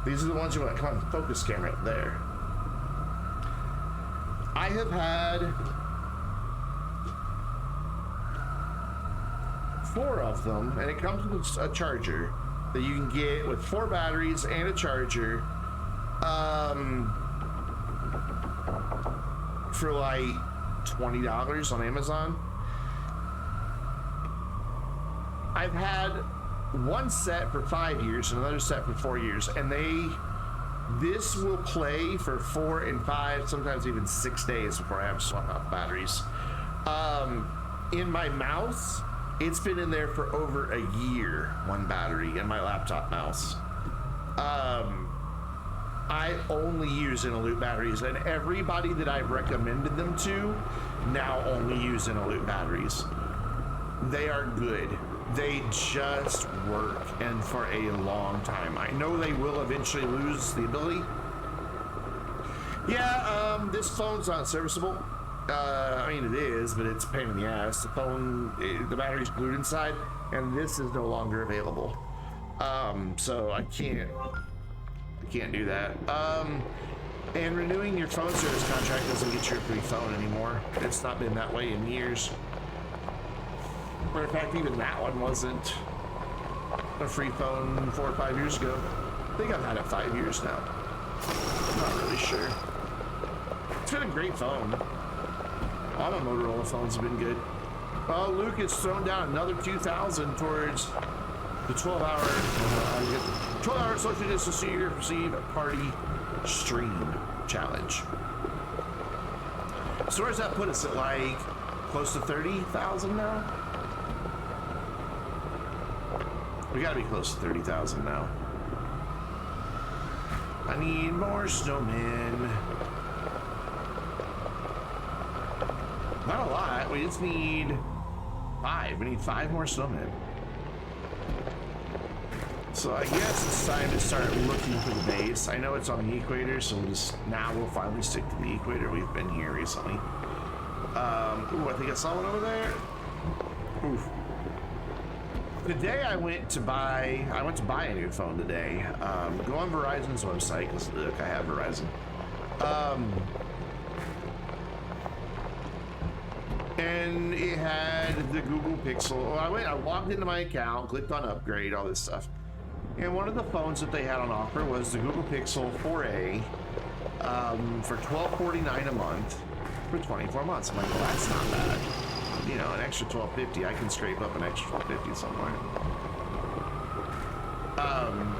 These are the ones you want. Come on, focus camera up there. I have had 4 of them, and it comes with a charger that you can get with 4 batteries and a charger for like $20 on Amazon. I've had one set for 5 years and another set for 4 years, and this will play for 4 and 5, sometimes even 6 days before I have to swap out batteries. In my mouse, it's been in there for over a year, one battery, in my laptop mouse. I only use Inaloop batteries, and everybody that I've recommended them to now only use Inaloop batteries. They are good. They just work, and for a long time. I know they will eventually lose the ability. Yeah, this phone's not serviceable. I mean, it is, but it's a pain in the ass. The phone, the battery's glued inside, and this is no longer available. So I can't do that. And renewing your phone service contract doesn't get you a free phone anymore. It's not been that way in years. Matter of fact, even that one wasn't a free phone 4 or 5 years ago. I think I've had it 5 years now. I'm not really sure. It's been a great phone. All my Motorola phones have been good. Oh, Luke has thrown down another 2,000 towards the 12-hour social distancing receive party stream challenge. So where's that put us at, like close to 30,000 now? We gotta be close to 30,000 now. I need more snowmen. Not a lot. We just need 5. We need 5 more snowmen. So I guess it's time to start looking for the base. I know it's on the equator, so we'll finally stick to the equator. We've been here recently. Ooh, I think I saw one over there. Oof. Today I went to buy a new phone today. Go on Verizon's website, because look, I have Verizon. and it had the Google Pixel. I logged into my account, clicked on upgrade, all this stuff. And one of the phones that they had on offer was the Google Pixel 4a for $12.49 a month for 24 months. I'm like, well, that's not bad. You know, an extra $12.50, I can scrape up an extra $12.50 somewhere.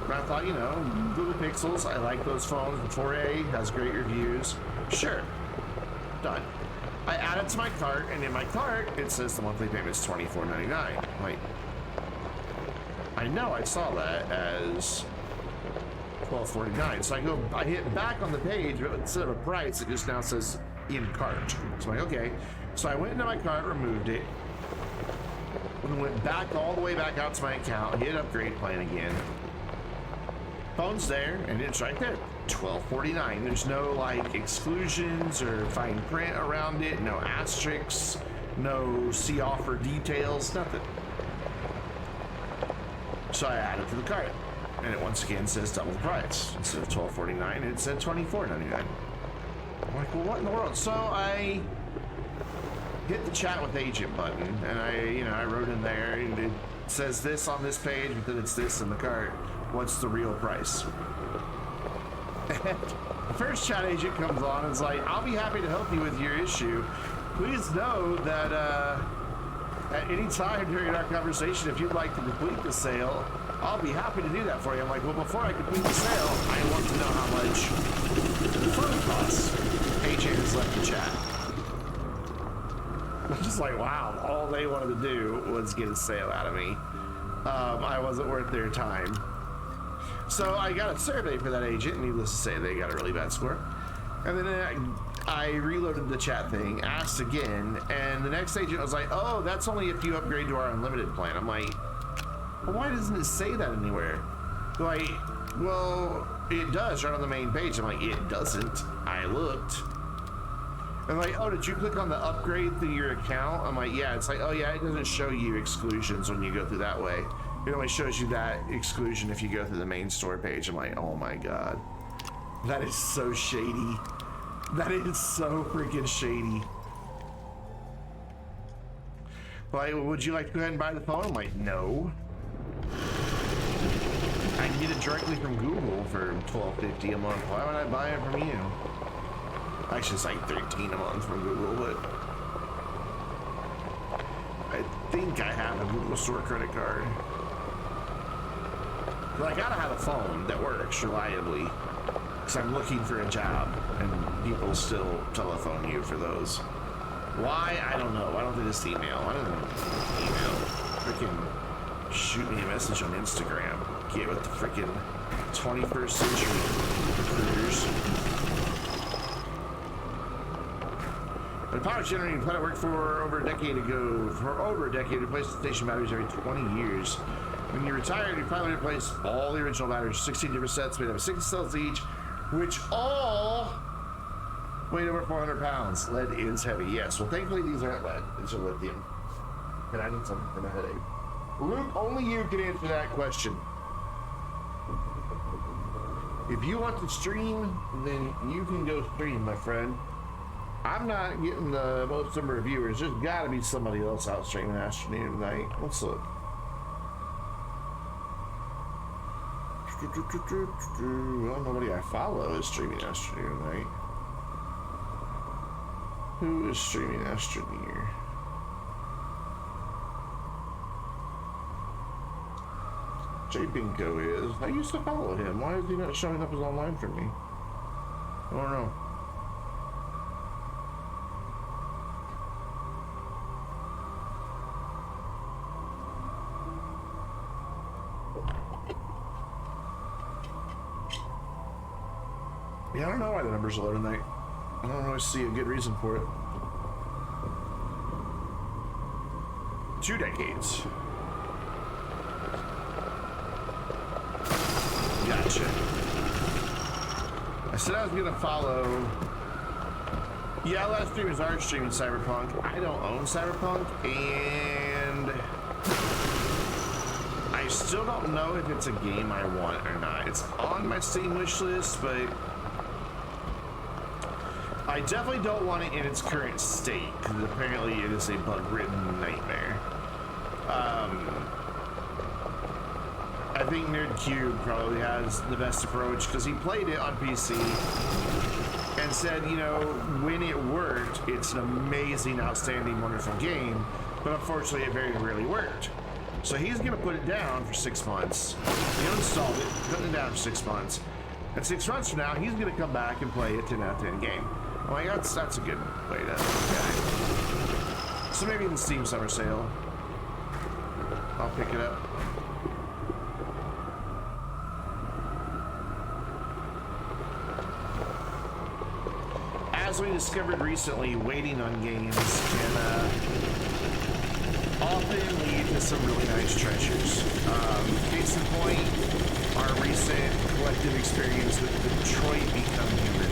But I thought, you know, Google Pixels, I like those phones. The 4a has great reviews. Sure, done. I add it to my cart, and in my cart, it says the monthly payment is $24.99. Like, I know I saw that as $12.49. So I hit back on the page, but instead of a price, it just now says in cart. So I'm like, okay. So I went into my cart, removed it, and went back all the way back out to my account, hit upgrade plan again. Phone's there, and it's right there. $12.49. There's no like exclusions or fine print around it, no asterisks, no see offer details, nothing. So I added to the cart, and it once again says double the price. Instead of $12.49, it said $24.99. I'm like, well, what in the world? So I hit the chat with agent button, and I wrote in there, and it says this on this page, but then it's this in the cart. What's the real price? The first chat agent comes on and is like, I'll be happy to help you with your issue. Please know that at any time during our conversation, if you'd like to complete the sale, I'll be happy to do that for you. I'm like, well, before I complete the sale, I want to know how much the phone costs. Agent has left the chat. I'm just like, wow, all they wanted to do was get a sale out of me. I wasn't worth their time. So I got a survey for that agent, and needless to say, they got a really bad score. And then I reloaded the chat thing, asked again, and the next agent was like, oh, that's only if you upgrade to our unlimited plan. I'm like, well, why doesn't it say that anywhere? They're like, well, it does right on the main page. I'm like, it doesn't. I looked. And like, oh, did you click on the upgrade through your account? I'm like, yeah. It's like, oh yeah, it doesn't show you exclusions when you go through that way. It only shows you that exclusion if you go through the main store page. I'm like, oh my God. That is so shady. That is so freaking shady. Like, would you like to go ahead and buy the phone? I'm like, no. I can get it directly from Google for $12.50 a month. Why would I buy it from you? Actually, it's like $13 a month from Google, but I think I have a Google Store credit card. But I gotta have a phone that works reliably, because I'm looking for a job, and people still telephone you for those. Why? I don't know. Why don't they just email? I don't know. Email. Freaking shoot me a message on Instagram. Get with the freaking 21st century recruiters. The power generating plant worked for over a decade ago. For over a decade, replaced station batteries every 20 years. When you retired, you finally replaced all the original batteries, 16 different sets made up of 60 cells each, which all weighed over 400 pounds. Lead is heavy. Yes. Well, thankfully these aren't lead. These are lithium. And I need something for my headache. Luke, only you can answer that question. If you want to stream, then you can go stream, my friend. I'm not getting the most number of viewers. There's got to be somebody else out streaming Astroneer tonight. Let's look. Well, nobody I follow is streaming Astroneer tonight. Who is streaming Astroneer? Jay Binko is. I used to follow him. Why is he not showing up as online for me? I don't know. Yeah, I don't know why the numbers are low tonight. I don't really see a good reason for it. 2 decades. Gotcha. I said I was gonna follow. Yeah, last stream is our streaming Cyberpunk. I don't own Cyberpunk, and I still don't know if it's a game I want or not. It's on my Steam wish list, but I definitely don't want it in its current state, because apparently it is a bug-ridden nightmare. I think NerdCube probably has the best approach, because he played it on PC and said, you know, when it worked, it's an amazing, outstanding, wonderful game, but unfortunately it very rarely worked. So he's going to put it down for 6 months. He uninstalled it, putting it down for 6 months. And 6 months from now, he's going to come back and play a 10 out of 10 game. I'm like, that's a good way to look at it. So maybe in the Steam Summer Sale, I'll pick it up. As we discovered recently, waiting on games can often lead to some really nice treasures. Case in point, our recent collective experience with Detroit Become Human.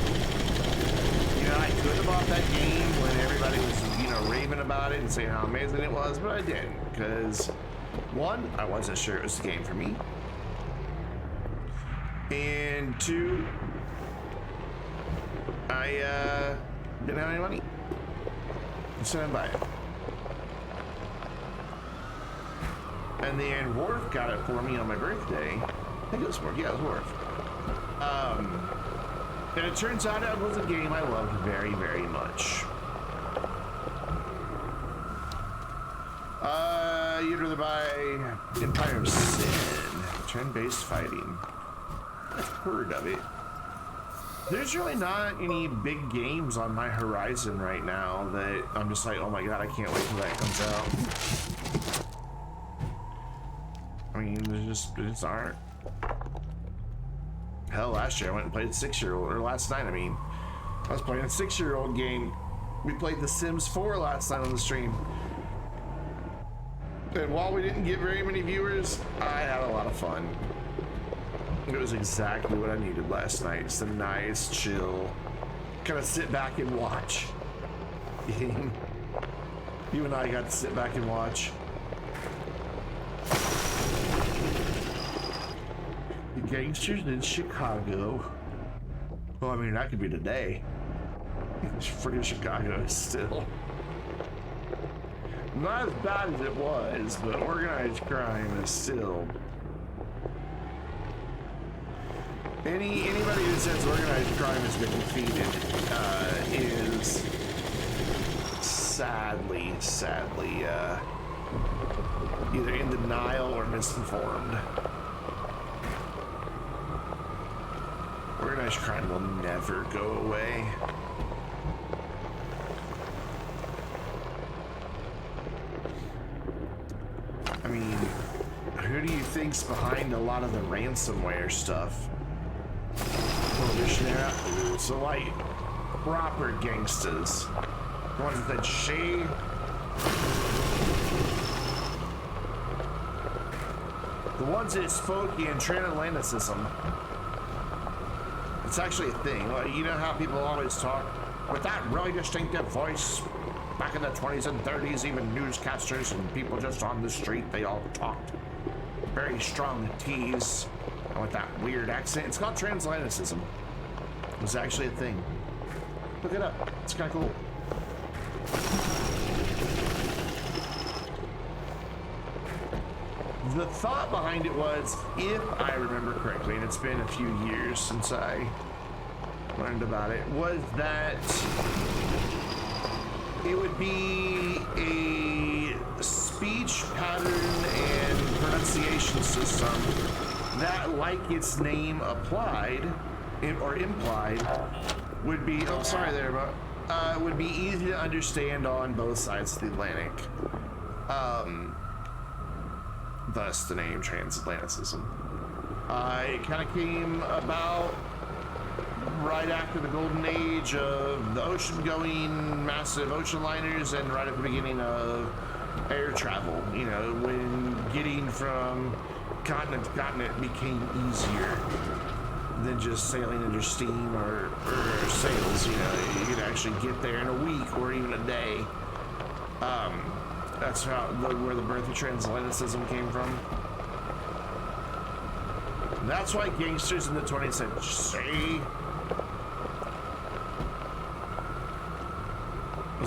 You know, I could have bought that game when everybody was, you know, raving about it and saying how amazing it was, but I didn't, because one, I wasn't sure it was the game for me, and two, I didn't have any money, so I didn't buy it. And then Worf got it for me on my birthday. I think it was Worf. Yeah, it was Worf. And it turns out it was a game I loved very, very much. You'd rather buy Empire of Sin, turn-based fighting. I've heard of it. There's really not any big games on my horizon right now that I'm just like, oh my god, I can't wait till that comes out. I mean, there just aren't. Hell, last year I went and played a 6-year-old, or last night, I mean. I was playing a 6-year-old game. We played The Sims 4 last night on the stream. And while we didn't get very many viewers, I had a lot of fun. It was exactly what I needed last night. Just a nice, chill, kind of sit back and watch game. You and I got to sit back and watch. The gangsters in Chicago. Well, I mean, that could be today. Freaking Chicago is still not as bad as it was, but organized crime is still. Anybody who says organized crime has been defeated is sadly either in denial or misinformed. Organized crime will never go away. I mean, who do you think's behind a lot of the ransomware stuff? Prohibition era? Ooh, so like proper gangsters. The ones that shave. The ones that spoke in transatlanticism. It's actually a thing. Like, you know how people always talk with that really distinctive voice? Back in the 20s and 30s, even newscasters and people just on the street, they all talked very strong T's and with that weird accent. It's called transatlanticism. It was actually a thing. Look it up. It's kind of cool. The thought behind it was, if I remember correctly, and it's been a few years since I learned about it, was that it would be a speech pattern and pronunciation system that, like its name applied or implied, would be, oh sorry there, but would be easy to understand on both sides of the Atlantic. Thus the name transatlanticism. It kind of came about right after the golden age of the ocean-going massive ocean liners and right at the beginning of air travel. You know, when getting from continent to continent became easier than just sailing under steam or sails. You know, you could actually get there in a week or even a day. That's where the birth of transatlanticism came from. That's why gangsters in the 20th century,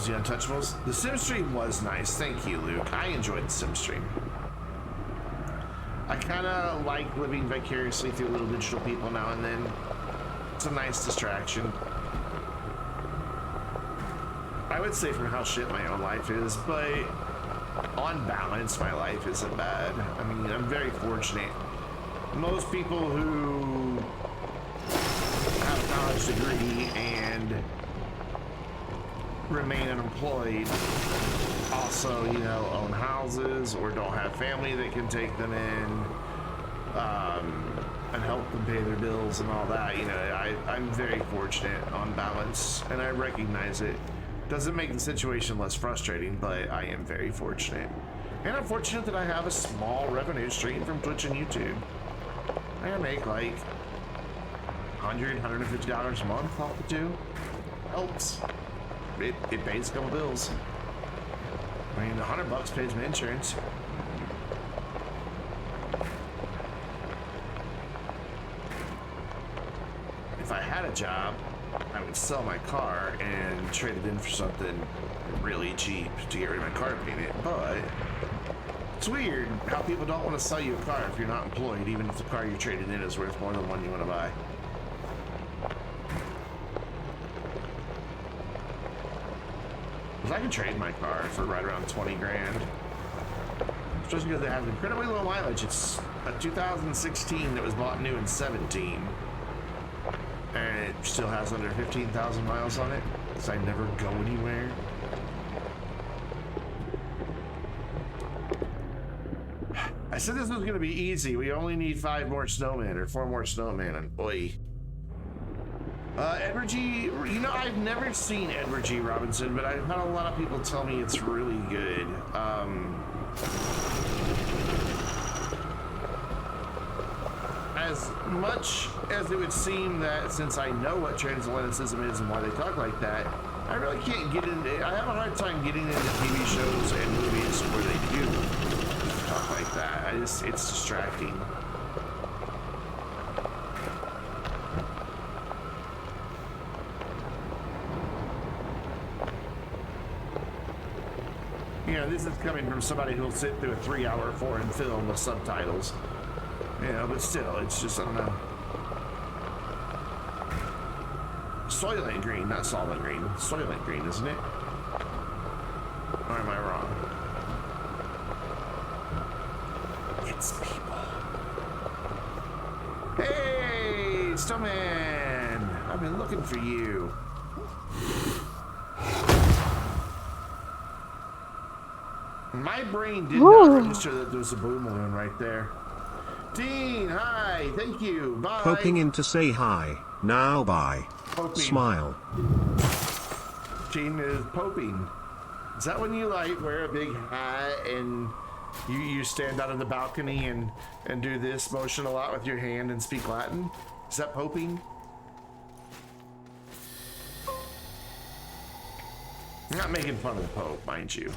was the Untouchables. The sim stream was nice. Thank you, Luke. I enjoyed the sim stream. I kind of like living vicariously through little digital people now and then. It's a nice distraction. I would say from how shit my own life is, but on balance, my life isn't bad. I mean, I'm very fortunate. Most people who have a college degree and remain unemployed also, you know, own houses or don't have family that can take them in and help them pay their bills and all that. You know, I'm very fortunate on balance, and I recognize it. Doesn't make the situation less frustrating, but I am very fortunate. And I'm fortunate that I have a small revenue stream from Twitch and YouTube. I make like $100, $150 a month off the two. Helps. It pays a couple bills. I mean, $100 pays my insurance. If I had a job, I would sell my car and trade it in for something really cheap to get rid of my car payment. But it's weird how people don't want to sell you a car if you're not employed, even if the car you're trading in is worth more than one you want to buy. Because I can trade my car for right around 20 grand. Especially because it has incredibly low mileage. It's a 2016 that was bought new in 17. And it still has under 15,000 miles on it, because I never go anywhere. I said this was going to be easy. We only need 5 more snowmen, or 4 more snowmen, and oi. Edward G, you know, I've never seen Edward G. Robinson, but I've had a lot of people tell me it's really good. As much as it would seem that since I know what transatlanticism is and why they talk like that, I really can't get into. I have a hard time getting into TV shows and movies where they do talk like that. It's distracting. You know, this is coming from somebody who'll sit through a 3-hour foreign film with subtitles. You know, but still, it's just, I don't know. Soylent Green, not Solid Green. Soylent Green, isn't it? Or am I wrong? It's people. Hey, Snowman! I've been looking for you. My brain did not register that there was a blue balloon right there. Dean, hi, thank you, bye. Poking in to say hi, now bye. Poping. Smile. Dean is poping. Is that when you like wear a big hat and you stand out on the balcony and do this motion a lot with your hand and speak Latin? Is that poping? I'm not making fun of the Pope, mind you.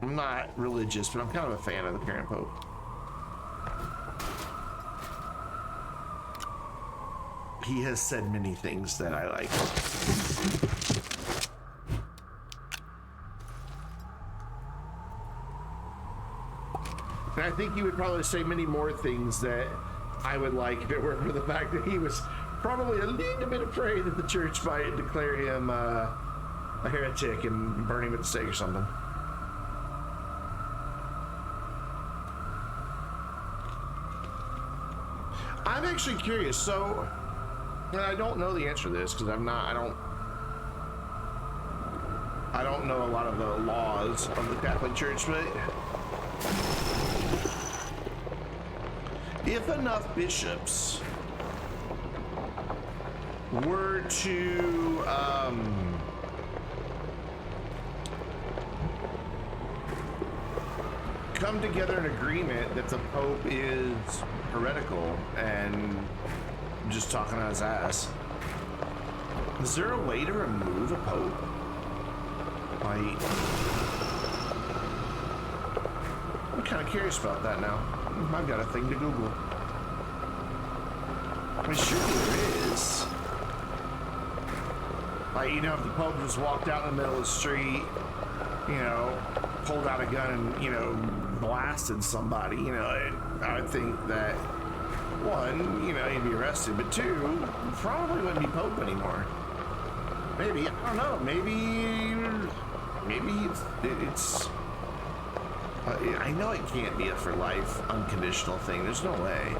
I'm not religious, but I'm kind of a fan of the current Pope. He has said many things that I like. And I think he would probably say many more things that I would like if it weren't for the fact that he was probably a little bit afraid that the church might declare him a heretic and burn him at the stake or something. I'm actually curious, so, and I don't know the answer to this because I don't know a lot of the laws of the Catholic Church, but if enough bishops were to come together in agreement that the Pope is heretical and just talking on his ass, is there a way to remove a Pope? Like, I'm kind of curious about that now. I've got a thing to Google. I mean, surely there is. Like, you know, if the Pope just walked out in the middle of the street, you know, pulled out a gun and, you know, blasted somebody, you know, I would think that, one, you know, he'd be arrested, but two, probably wouldn't be Pope anymore. Maybe, I don't know, maybe it's I know it can't be a for life unconditional thing. There's no way.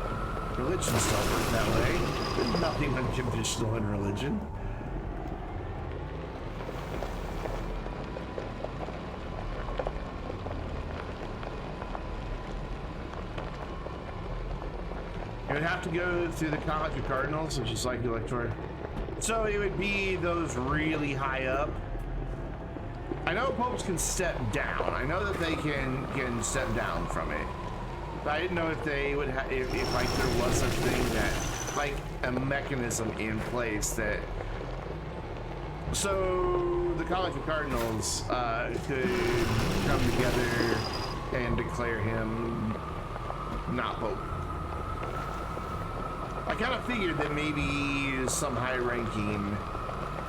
Religions don't work that way. There's nothing unconditional in religion. You would have to go through the College of Cardinals, which is like the electoral. So it would be those really high up. I know popes can step down. I know that they can step down from it. But I didn't know if they would have, if like there was a thing that, like a mechanism in place that. So the College of Cardinals could come together and declare him not pope. I kind of figured that maybe some high-ranking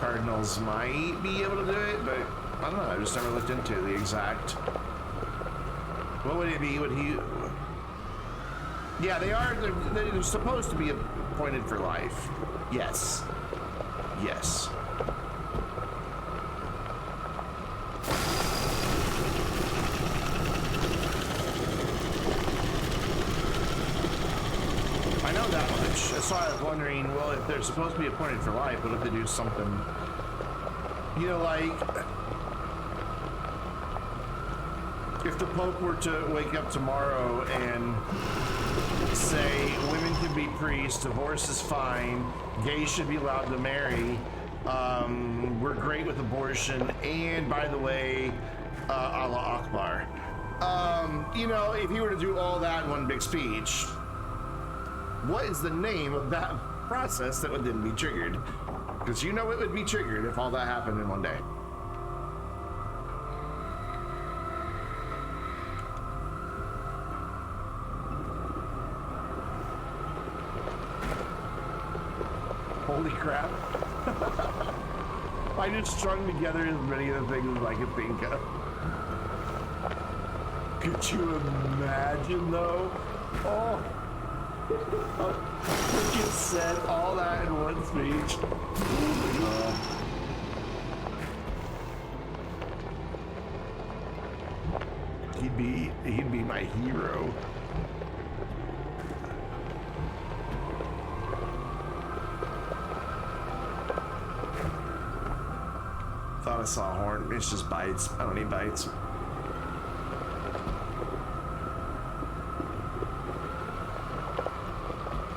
cardinals might be able to do it, but I don't know. I just never looked into the exact. What would it be? Would he? Yeah, they are. They're supposed to be appointed for life. Yes. Yes. I know that much. So I was wondering, well, if they're supposed to be appointed for life, what if they do something, you know, like if the Pope were to wake up tomorrow and say women can be priests, divorce is fine, gays should be allowed to marry, we're great with abortion, and by the way, Allah Akbar. You know, if he were to do all that in one big speech, what is the name of that process that would then be triggered? Because you know it would be triggered if all that happened in one day. Holy crap. I just strung together as many of the things as I could think of. Could you imagine though? Oh. He just said all that in one speech. He'd be my hero. Thought I saw a horn. It's just bites. I don't need bites.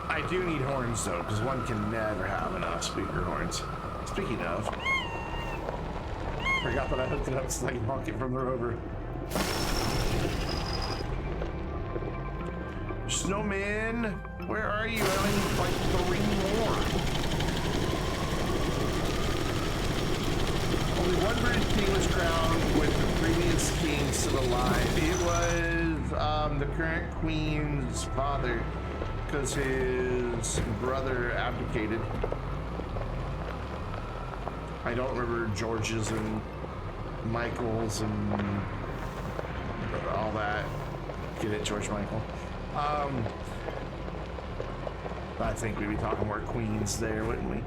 I do need horns though, because one can never have enough speaker horns. Speaking of, forgot that I hooked it up so I can honk it from the rover. Snowman, where are you? I only need like 3 more. Only one British king was crowned with the previous king still alive. It was the current queen's father, because his brother abdicated. I don't remember George's and Michael's and all that. Get it, George Michael. I think we'd be talking more queens there, wouldn't we?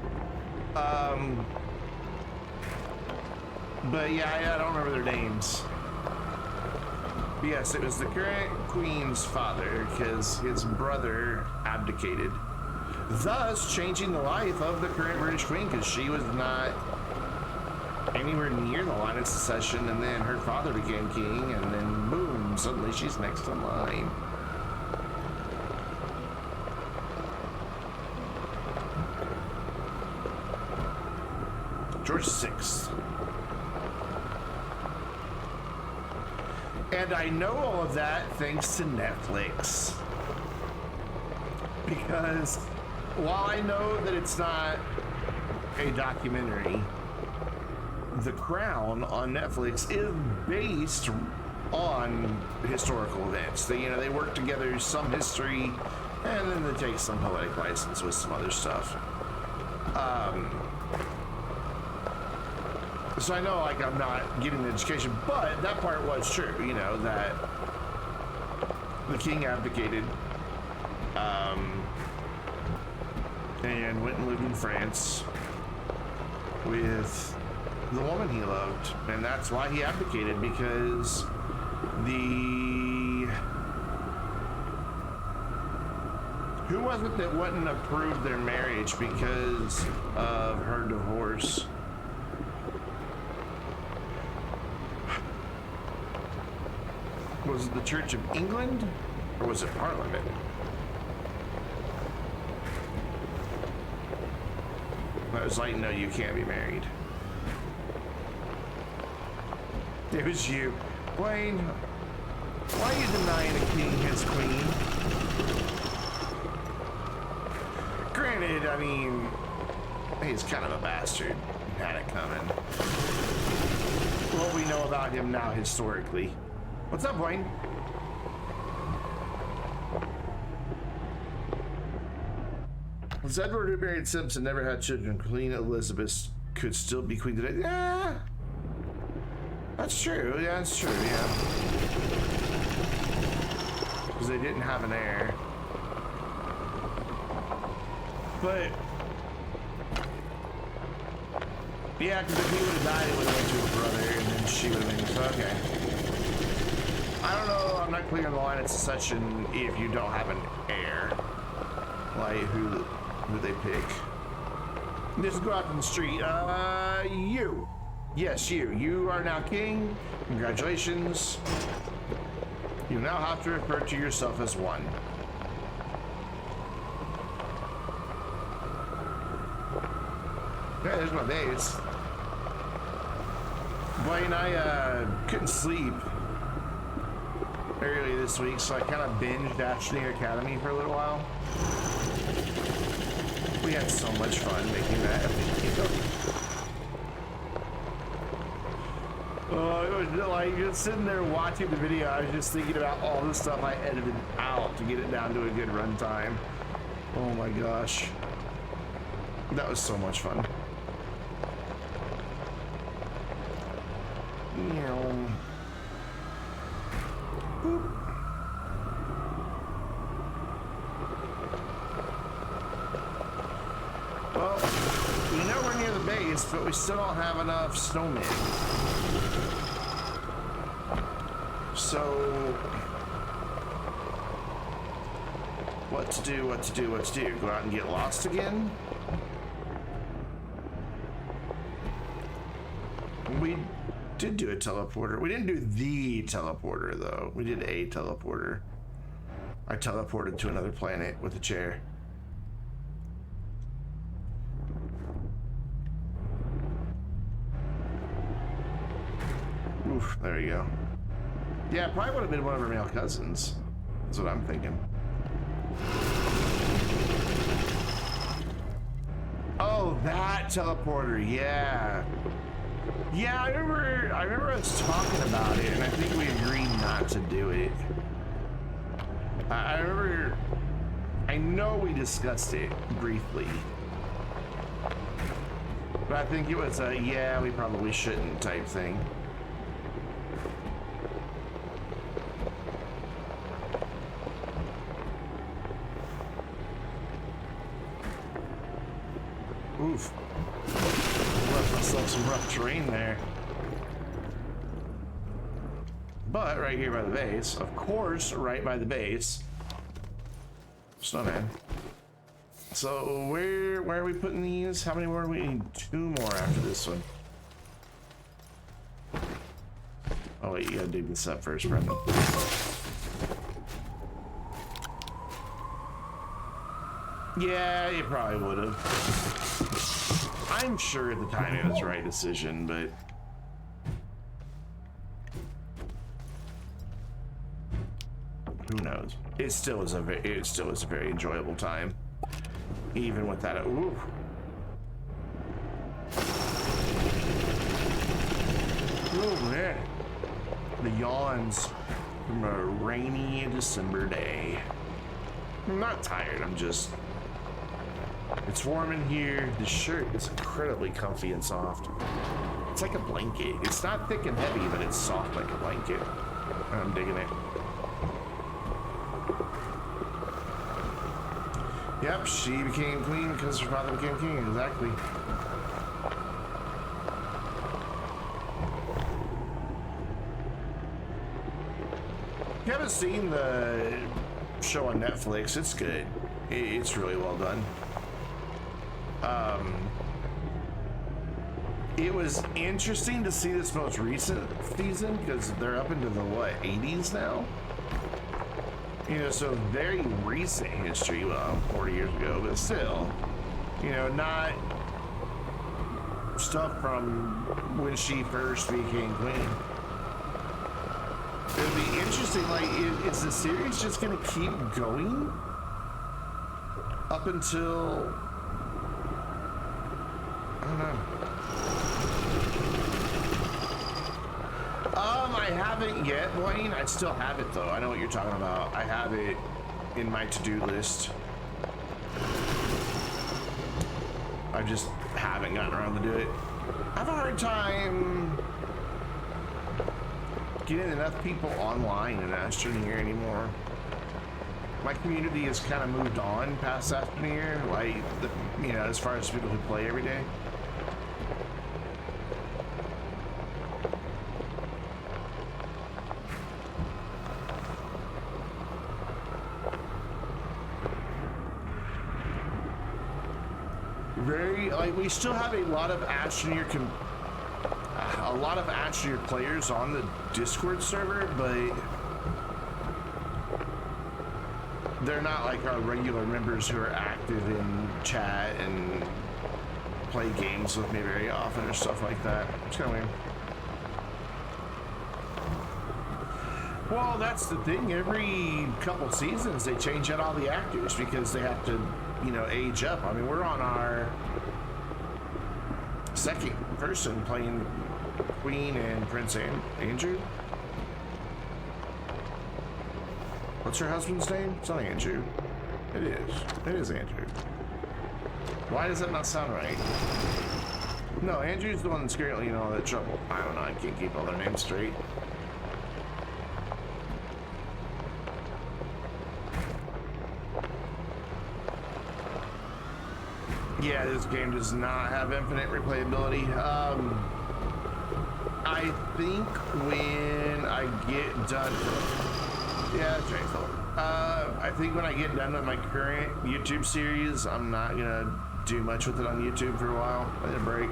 But yeah, I don't remember their names. But yes, it was the current queen's father, because his brother abdicated, thus changing the life of the current British queen, because she was not anywhere near the line of succession, and then her father became king, and then boom, suddenly she's next in line. George VI. And I know all of that thanks to Netflix. Because while I know that it's not a documentary, The Crown on Netflix is based on historical events. They work together some history, and then they take some poetic license with some other stuff. So I know, like, I'm not getting the education, but that part was true, you know, that the king abdicated, and went and lived in France with the woman he loved, and that's why he abdicated, because who was it that wouldn't approve their marriage because of her divorce? Was it the Church of England, or was it Parliament? It was like, no, you can't be married. It was you. Wayne, why are you denying a king his queen? Granted, I mean, he's kind of a bastard. Had it coming. What we know about him now historically. What's up, Wayne? Since Edward who married Simpson never had children, Queen Elizabeth could still be queen today. Yeah, that's true. Yeah, that's true. Yeah, because they didn't have an heir. But yeah, because if he would have died, it would have went to her brother, and then she would have been. So, okay. I don't know. I'm not clear on the line of succession if you don't have an heir, like who they pick. Just go out in the street. You. Yes, you. You are now king. Congratulations. You now have to refer to yourself as one. Yeah, there's my base. Blaine, I couldn't sleep early this week, so I kind of binged Astroneer Academy for a little while. We had so much fun making that video. Oh, it was like just sitting there watching the video. I was just thinking about all the stuff I edited out to get it down to a good runtime. Oh my gosh, that was so much fun. Boop. Well, we know we're near the base, but we still don't have enough snowmen. So, what to do? Go out and get lost again? We did do a teleporter. We didn't do the teleporter, though. We did a teleporter. I teleported to another planet with a chair. Oof, there you go. Yeah, probably would have been one of her male cousins. That's what I'm thinking. Oh, that teleporter, yeah. Yeah, I remember us talking about it, and I think we agreed not to do it. I know we discussed it briefly. But I think it was a, yeah, we probably shouldn't type thing. Oof. Left myself some rough terrain there. But right here by the base, of course, right by the base, snowman. So where are we putting these? How many more? We need 2 more after this one. Oh wait, you gotta dig this up first, Brendan. Yeah, you probably would have. I'm sure at the time it was the right decision, but who knows? It still was a very enjoyable time, even with that. Ooh. Oh man, the yawns from a rainy December day. I'm not tired. I'm just. It's warm in here. The shirt is incredibly comfy and soft. It's like a blanket. It's not thick and heavy, but it's soft like a blanket. And I'm digging it. Yep, she became queen because her father became king. Exactly. If you haven't seen the show on Netflix, it's good. It's really well done. It was interesting to see this most recent season because they're up into the, what, 80s now? You know, so very recent history, well, 40 years ago, but still, you know, not stuff from when she first became queen. It'll be interesting, like, is the series just gonna keep going up until, I don't know. I haven't yet, Wayne. I still have it though. I know what you're talking about. I have it in my to-do list. I just haven't gotten around to do it. I have a hard time getting enough people online in Astroneer anymore. My community has kind of moved on past Astroneer, like, you know, as far as people who play every day. We still have a lot of Astroneer players on the Discord server, but they're not like our regular members who are active in chat and play games with me very often or stuff like that. It's kind of weird. Well, that's the thing. Every couple seasons they change out all the actors because they have to, you know, age up. I mean, we're on our second person playing Queen and Prince Andrew. What's her husband's name? It's not Andrew. It is. It is Andrew. Why does that not sound right? No, Andrew's the one that's currently in all that trouble. I don't know. I can't keep all their names straight. Yeah, this game does not have infinite replayability. I think when I get done, yeah, that's right. I think when I get done with my current YouTube series, I'm not gonna do much with it on YouTube for a while. I need a break.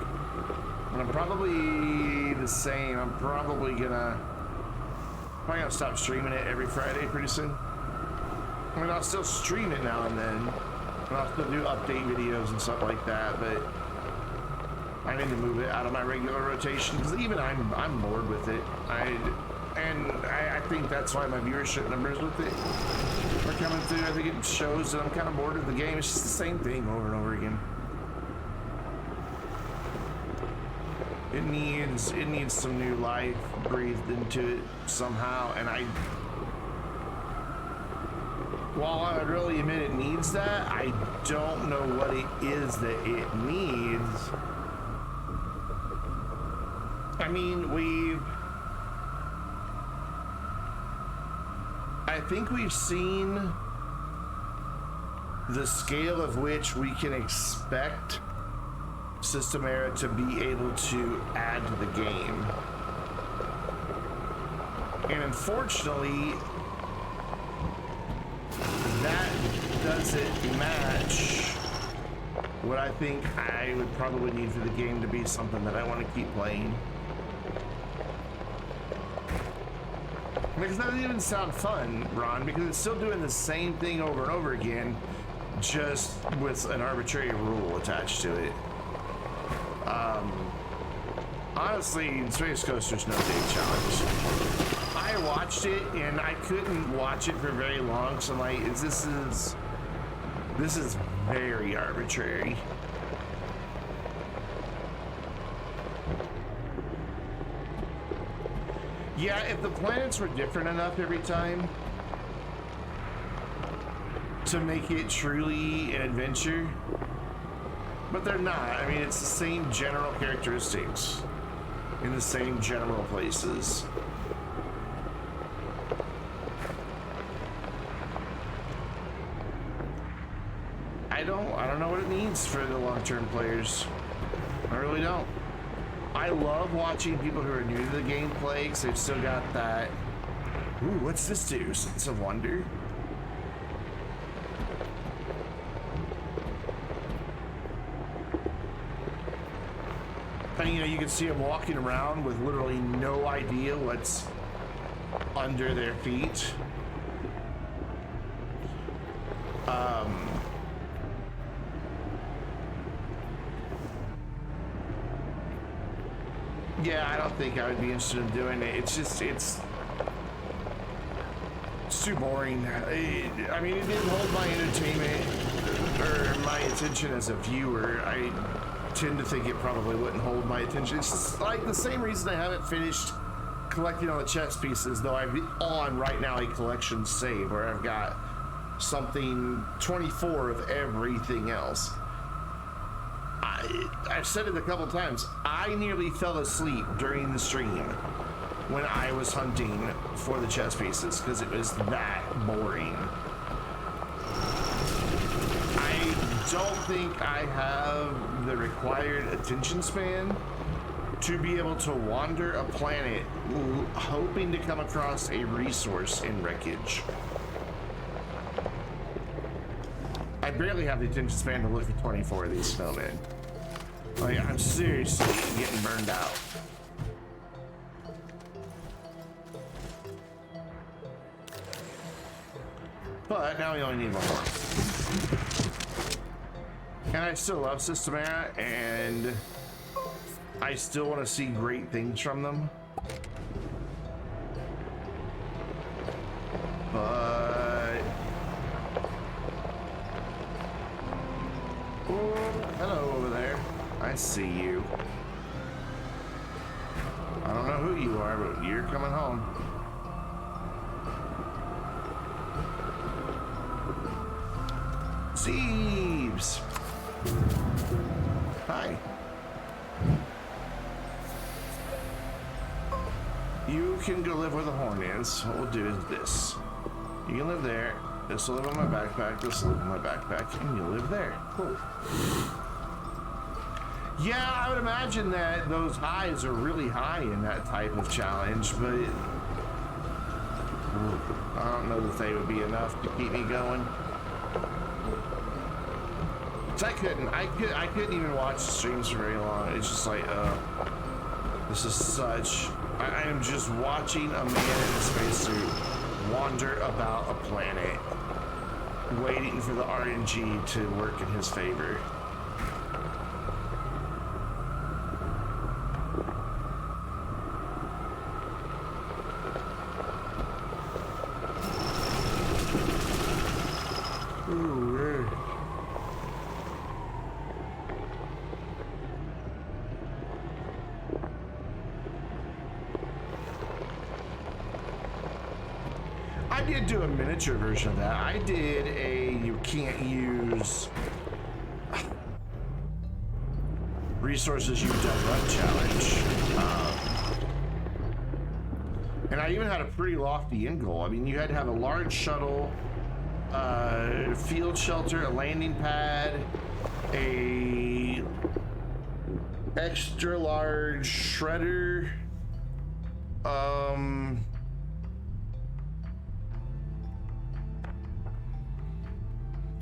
And I'm probably the same. I'm probably gonna stop streaming it every Friday pretty soon. I mean, I'll still stream it now and then. And I'll still do update videos and stuff like that, but I need to move it out of my regular rotation because even I'm bored with it. I think that's why my viewership numbers with it are coming through. I think it shows that I'm kind of bored with the game. It's just the same thing over and over again. It needs some new life breathed into it somehow, and while I would really admit it needs that, I don't know what it is that it needs. I mean, I think we've seen the scale of which we can expect System Era to be able to add to the game. And unfortunately, that doesn't match what I think I would probably need for the game to be something that I want to keep playing. Because that doesn't even sound fun, Ron, because it's still doing the same thing over and over again, just with an arbitrary rule attached to it. Honestly, Space Coaster's no big challenge. I watched it and I couldn't watch it for very long, so I'm like, this is very arbitrary. Yeah, if the planets were different enough every time to make it truly an adventure, but they're not. I mean, it's the same general characteristics. in the same general places. I don't know what it means for the long-term players. I really don't. I love watching people who are new to the gameplay because they've still got that. Ooh, what's this do? Sense of wonder. And you know, you can see them walking around with literally no idea what's under their feet. Yeah, I don't think I would be interested in doing it. It's just, it's too boring. I mean, it didn't hold my entertainment or my attention as a viewer. I tend to think it probably wouldn't hold my attention. It's just like the same reason I haven't finished collecting all the chess pieces, though I'm on right now a collection save where I've got something 24 of everything else. I've said it a couple times. I nearly fell asleep during the stream when I was hunting for the chess pieces because it was that boring. I don't think I have the required attention span to be able to wander a planet hoping to come across a resource in wreckage. I barely have the attention span to look for 24 of these snowmen. Like, I'm seriously getting burned out. But now we only need one more. And I still love Systemera, and I still want to see great things from them. But... oh, hello over there. I see you. I don't know who you are, but you're coming home. Zeebs! Hi. You can go live where the horn is. What we'll do is this. You can live there. This will live on my backpack. This will live on my backpack. And you'll live there. Cool. Yeah, I would imagine that those highs are really high in that type of challenge, but I don't know that they would be enough to keep me going. So I couldn't even watch the streams for very long. It's just like, this is such. I am just watching a man in a spacesuit wander about a planet, waiting for the RNG to work in his favor. I did do a miniature version of that. I did a you can't use resources you dug up challenge. And I even had a pretty lofty end goal. I mean, you had to have a large shuttle, field shelter, a landing pad, a extra large shredder,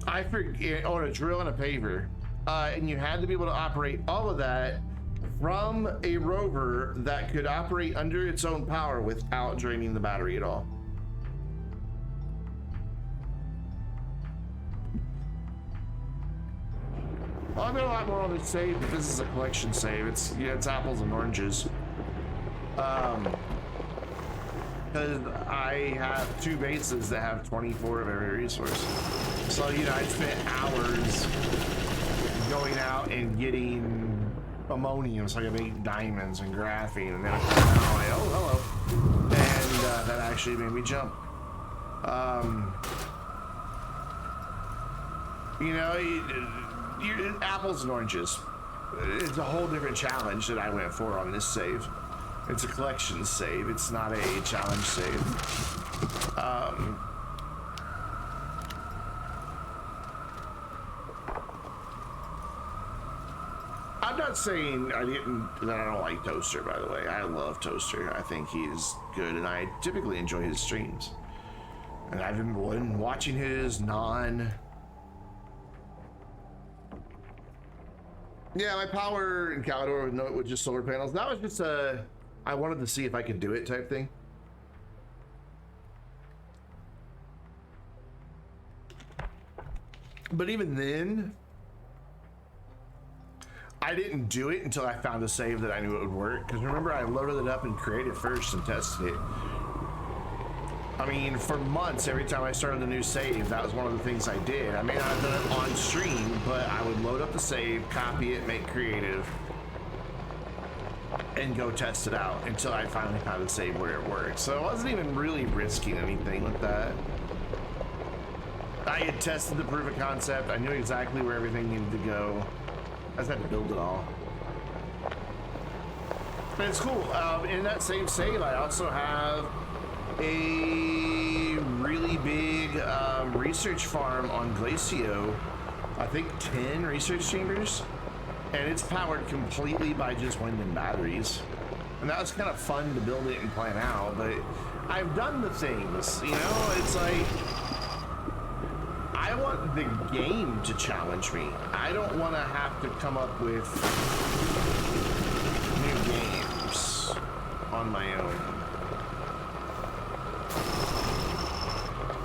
I forget, a drill and a paver. And you had to be able to operate all of that from a rover that could operate under its own power without draining the battery at all. I've got a lot more on this save, but this is a collection save. It's, yeah, it's apples and oranges. Because I have 2 bases that have 24 of every resource. So, you know, I spent hours going out and getting ammonium so I can make diamonds and graphene, and then I come out like, oh, hello. And that actually made me jump. You know, apples and oranges. It's a whole different challenge that I went for on this save. It's a collection save. It's not a challenge save. I'm not saying that I don't like Toaster, by the way. I love Toaster. I think he's good, and I typically enjoy his streams. And I've been watching his Yeah, my power in Calidor with just solar panels. That was just I wanted to see if I could do it type thing. But even then, I didn't do it until I found a save that I knew it would work. Because remember, I loaded it up in Creative first and tested it. I mean, for months, every time I started a new save, that was one of the things I did. I may not have done it on stream, but I would load up the save, copy it, make Creative, and go test it out until I finally found a save where it worked. So I wasn't even really risking anything with that. I had tested the proof of concept. I knew exactly where everything needed to go. I just had to build it all. But it's cool. In that same save, I also have a really big research farm on Glacio. I think 10 research chambers. And it's powered completely by just wind and batteries. And that was kind of fun to build it and plan out. But I've done the things, you know? It's like, I want the game to challenge me. I don't want to have to come up with new games on my own.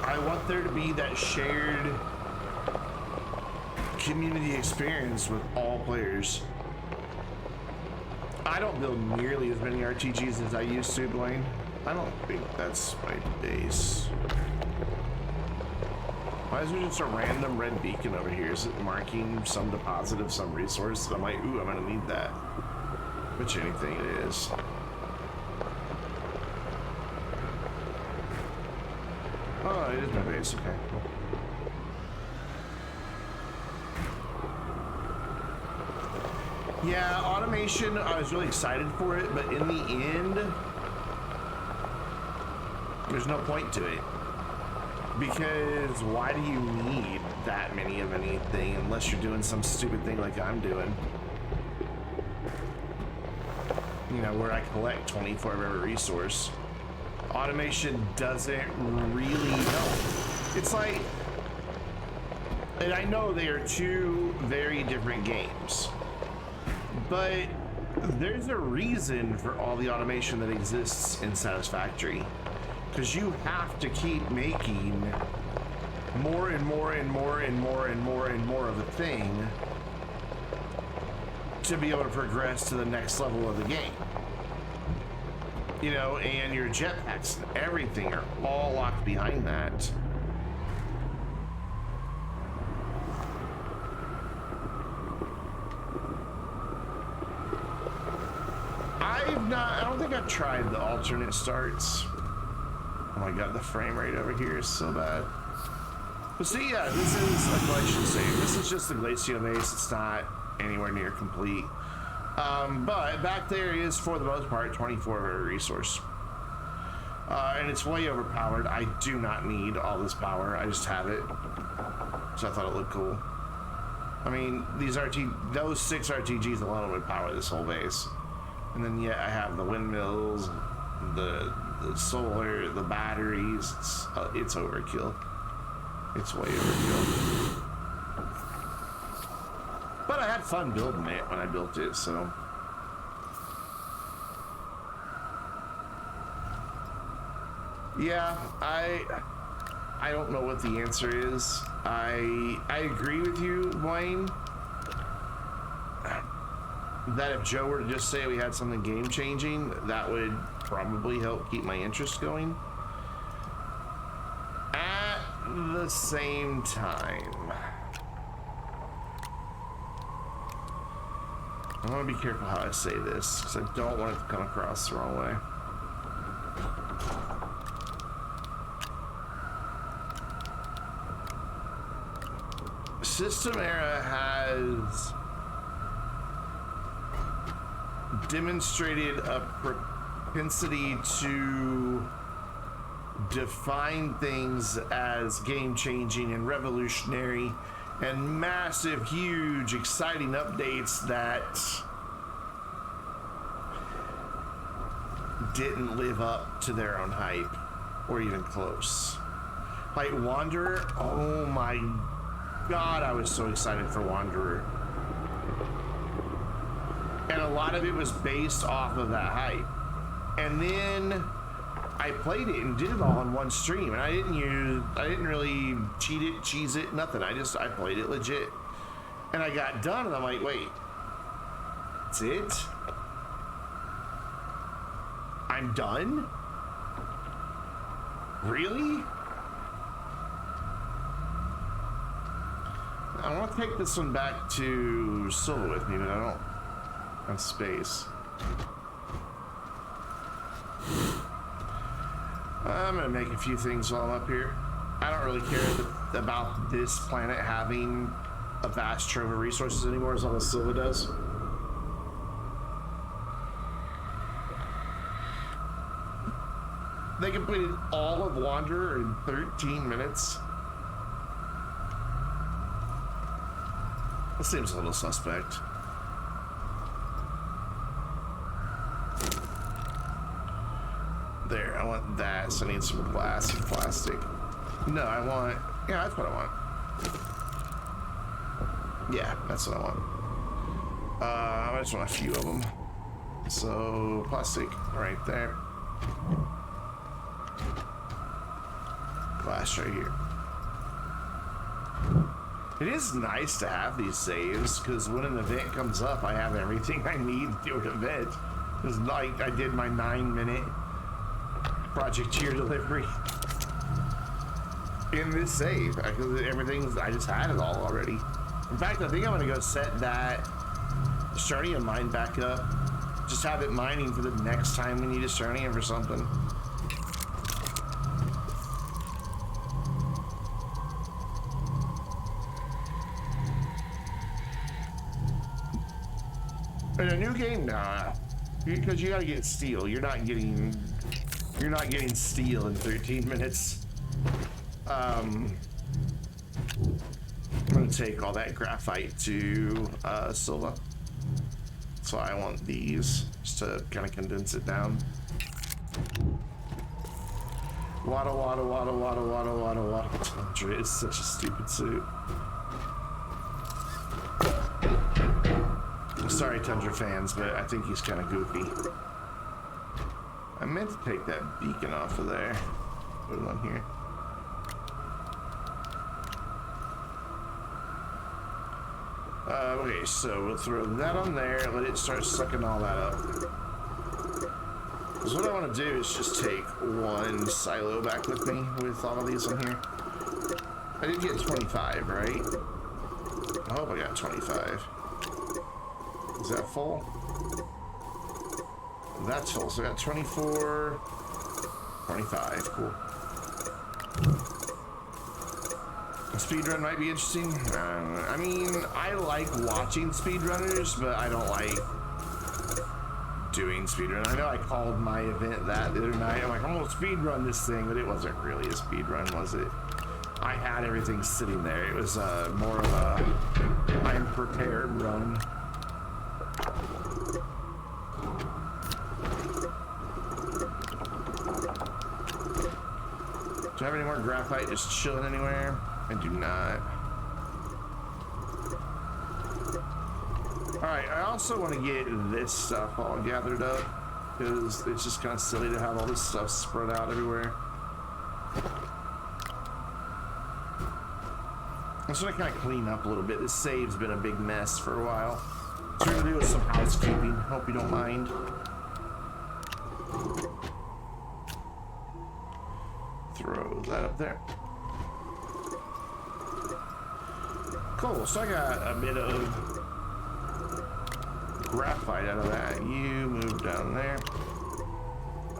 I want there to be that shared community experience with all players. I don't build nearly as many RTGs as I used to, Blaine. I don't think that's my base. Why is there just a random red beacon over here? Is it marking some deposit of some resource? I'm like, ooh, I'm gonna need that. Which anything it is. Oh, it is my base. Okay, cool. Yeah, automation, I was really excited for it, but in the end, there's no point to it. Because why do you need that many of anything unless you're doing some stupid thing like I'm doing? You know, where I collect 24 of every resource. Automation doesn't really help. It's like, and I know they are two very different games, but there's a reason for all the automation that exists in Satisfactory. Because you have to keep making more and more and more and more and more and more of a thing to be able to progress to the next level of the game. You know, and your jetpacks and everything are all locked behind that. I don't think I've tried the alternate starts. Oh my god, the frame rate over here is so bad. But see, yeah, this is a collection save. This is just the Glacio base. It's not anywhere near complete. But back there is, for the most part, 24 of every resource. And it's way overpowered. I do not need all this power. I just have it. So I thought it looked cool. I mean, those 6 RTGs alone would power this whole base. And then, yeah, I have the windmills, the solar, the batteries. It's overkill. It's way overkill. But I had fun building it when I built it, so. Yeah, I don't know what the answer is. I agree with you, Wayne, that if Joe were to just say we had something game-changing, that would probably help keep my interest going. At the same time, I want to be careful how I say this, because I don't want it to come across the wrong way. System Era has demonstrated a propensity to define things as game-changing and revolutionary and massive, huge, exciting updates that didn't live up to their own hype or even close. Like Wanderer, oh my god, I was so excited for Wanderer. And a lot of it was based off of that hype. And then I played it and did it all in one stream, and I didn't really cheat it, cheese it, nothing. I played it legit. And I got done and I'm like, wait, that's it? I'm done? Really? I want to take this one back to Desolo with me, but I don't have space. I'm gonna make a few things while I'm up here. I don't really care about this planet having a vast trove of resources anymore, as long as Silva does. They completed all of Wanderer in 13 minutes. That seems a little suspect. There, I want that, so I need some glass and plastic. No, I want, yeah, that's what I want. Yeah, that's what I want. I just want a few of them. So, plastic right there. Glass right here. It is nice to have these saves, because when an event comes up, I have everything I need to do an event. It's like I did my 9-minute project tier delivery in this save, because I just had it all already. In fact, I think I'm gonna go set that Astroneer mine back up. Just have it mining for the next time we need Astroneer for something. In a new game, nah, because you gotta get steel. You're not getting steel in 13 minutes. I'm gonna take all that graphite to Silva. So I want these just to kind of condense it down. Wada wada wada wada wada wada wada. Tundra is such a stupid suit. Sorry, Tundra fans, but I think he's kind of goofy. I meant to take that beacon off of there. Put it on here. Okay, so we'll throw that on there and let it start sucking all that up. Because what I want to do is just take one silo back with me with all of these on here. I did get 25, right? I hope I got 25. Is that full? That's full, so I got 24, 25, cool. A speedrun might be interesting. I mean, I like watching speedrunners, but I don't like doing speedrun. I know I called my event that the other night. I'm like, I'm gonna speedrun this thing, but it wasn't really a speedrun, was it? I had everything sitting there. It was more of a I'm prepared run. Do I have any more graphite just chilling anywhere? I do not. Alright, I also want to get this stuff all gathered up, because it's just kind of silly to have all this stuff spread out everywhere. I'm just going to kind of clean up a little bit. This save's been a big mess for a while. So we're going to do some housekeeping. Hope you don't mind. Throw that up there. Cool, so I got a bit of graphite out of that. You move down there.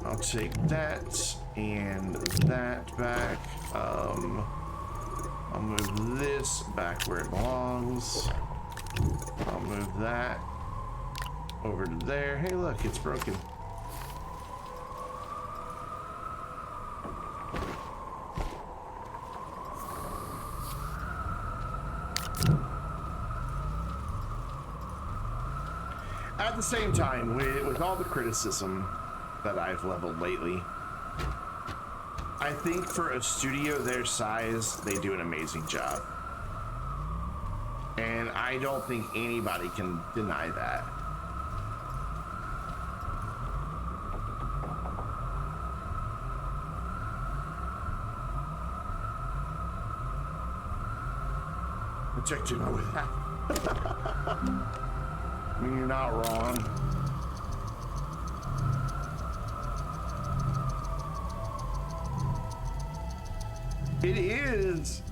I'll take that and that back. I'll move this back where it belongs. I'll move that over to there. Hey, look, it's broken. At the same time, with all the criticism that I've leveled lately, I think for a studio their size, they do an amazing job. And I don't think anybody can deny that. Protecting her with that. I mean, you're not wrong. It is.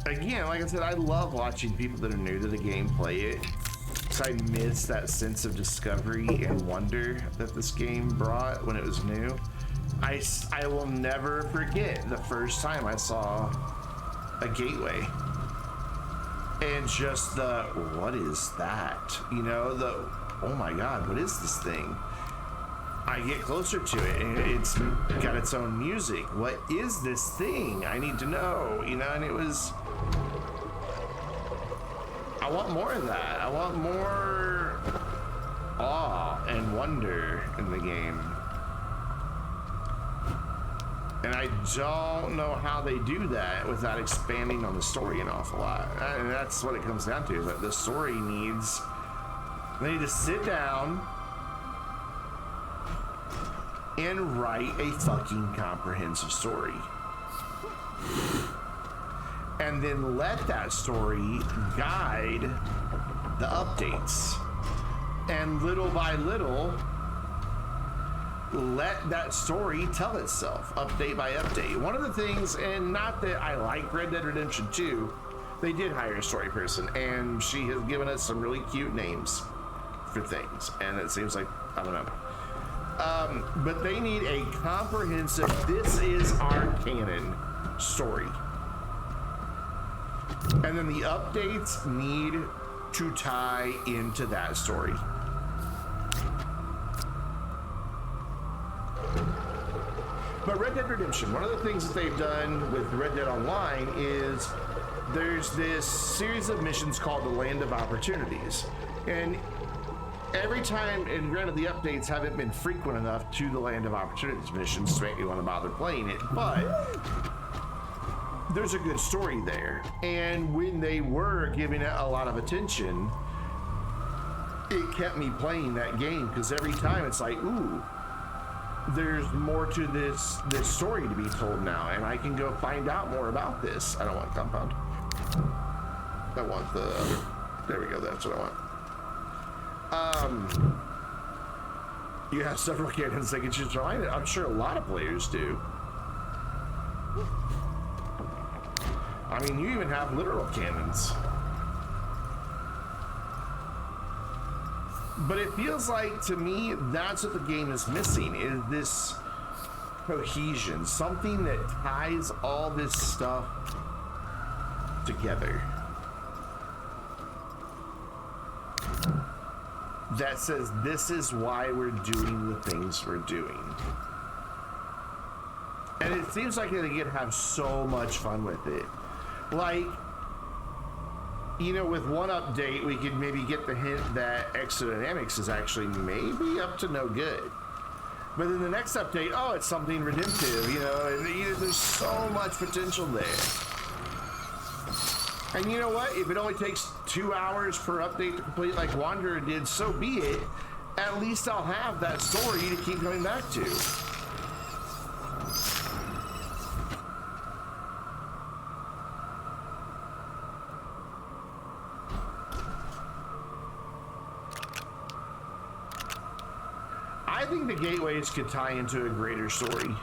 Again, like I said, I love watching people that are new to the game play it. Because I miss that sense of discovery and wonder that this game brought when it was new. I will never forget the first time I saw a gateway. And just the, what is that? You know, the, oh my God, what is this thing? I get closer to it and it's got its own music. What is this thing? I need to know, you know, and it was, I want more of that. I want more awe and wonder in the game. And I don't know how they do that without expanding on the story an awful lot. And that's what it comes down to, is that the story needs, they need to sit down and write a fucking comprehensive story. And then let that story guide the updates. And little by little, let that story tell itself, update by update. One of the things, and not that I like Red Dead Redemption 2, they did hire a story person, and she has given us some really cute names for things, and it seems like, I don't know. But they need a comprehensive, this is our canon story. And then the updates need to tie into that story. But Red Dead Redemption, one of the things that they've done with Red Dead Online is there's this series of missions called the Land of Opportunities. And every time, and granted the updates haven't been frequent enough to the Land of Opportunities missions to make me want to bother playing it, but there's a good story there. And when they were giving it a lot of attention, it kept me playing that game, because every time it's like, ooh, there's more to this story to be told now, and I can go find out more about this. I don't want compound. I want the other. There we go. That's what I want. You have several cannons that can choose to line it. I'm sure a lot of players do. I mean, you even have literal cannons. But it feels like, to me, that's what the game is missing, is this cohesion, something that ties all this stuff together. That says, this is why we're doing the things we're doing. And it seems like they get to have so much fun with it. Like, you know, with one update, we could maybe get the hint that exodynamics is actually maybe up to no good. But in the next update, oh, it's something redemptive, you know, and there's so much potential there. And you know what? If it only takes 2 hours per update to complete like Wanderer did, so be it. At least I'll have that story to keep coming back to. I think the gateways could tie into a greater story.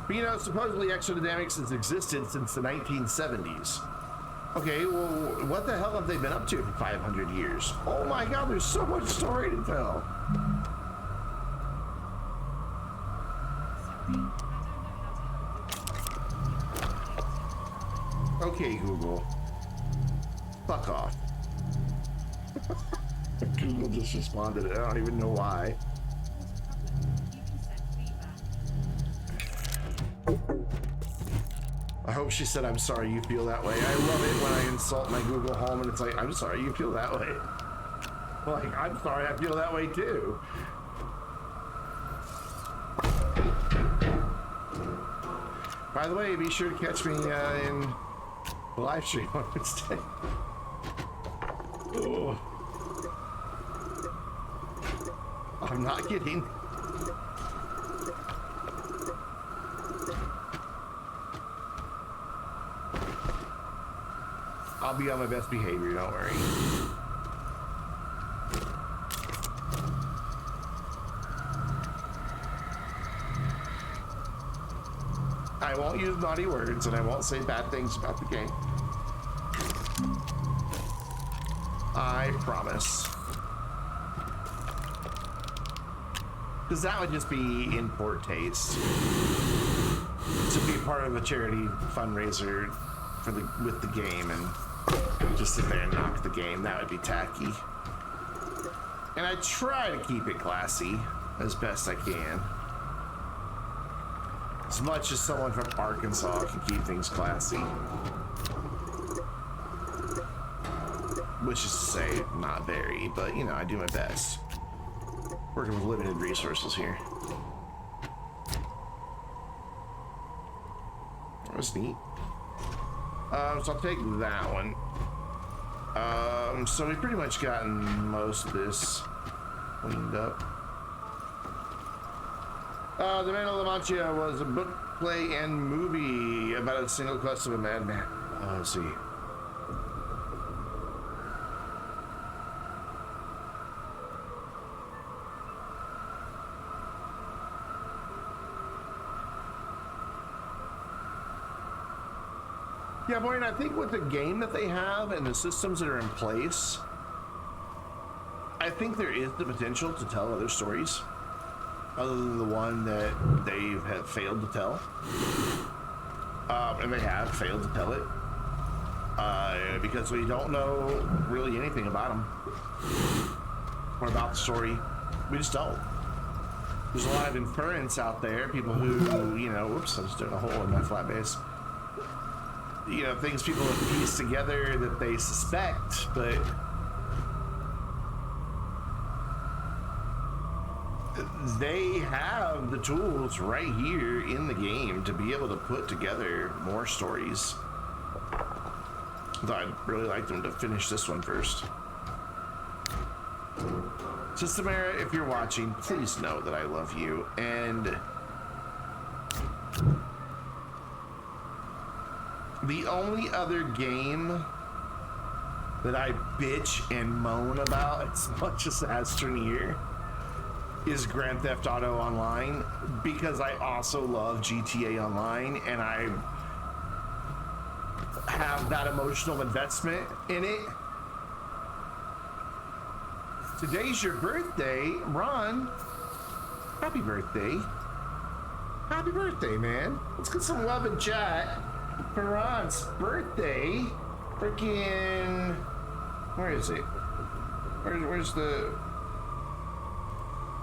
But you know, supposedly exodynamics has existed since the 1970s. Okay, well, what the hell have they been up to for 500 years? Oh my God, there's so much story to tell. Okay, Google. Fuck off. Google just responded. I don't even know why. I hope she said, I'm sorry you feel that way. I love it when I insult my Google Home and it's like, I'm sorry you feel that way. Like, I'm sorry I feel that way too. By the way, be sure to catch me in the live stream on Wednesday. Oh. I'm not kidding. I'll be on my best behavior, don't worry. I won't use naughty words and I won't say bad things about the game. I promise. Because that would just be in poor taste. To be part of a charity fundraiser for with the game and just sit there and knock the game, that would be tacky. And I try to keep it classy as best I can. As much as someone from Arkansas can keep things classy. Which is to say, not very, but you know, I do my best. Working with limited resources here. That was neat. So I'll take that one. So we've pretty much gotten most of this cleaned up. The Man of La Mancha was a book, play, and movie about a single quest of a madman. Let's see. Yeah, Maureen, I think with the game that they have and the systems that are in place, I think there is the potential to tell other stories other than the one that they have failed to tell. And they have failed to tell it because we don't know really anything about them or about the story. We just don't. There's a lot of inference out there, people who, you know, whoops, I just did a hole in my flat base. You know, things people have pieced together that they suspect, but they have the tools right here in the game to be able to put together more stories. Though I'd really like them to finish this one first. So Samara, if you're watching, please know that I love you, and the only other game that I bitch and moan about as much as Astroneer is Grand Theft Auto Online, because I also love GTA Online and I have that emotional investment in it. Today's your birthday, Ron. Happy birthday. Happy birthday, man. Let's get some love in chat for Ron's birthday. Freaking, where is it? Where's the?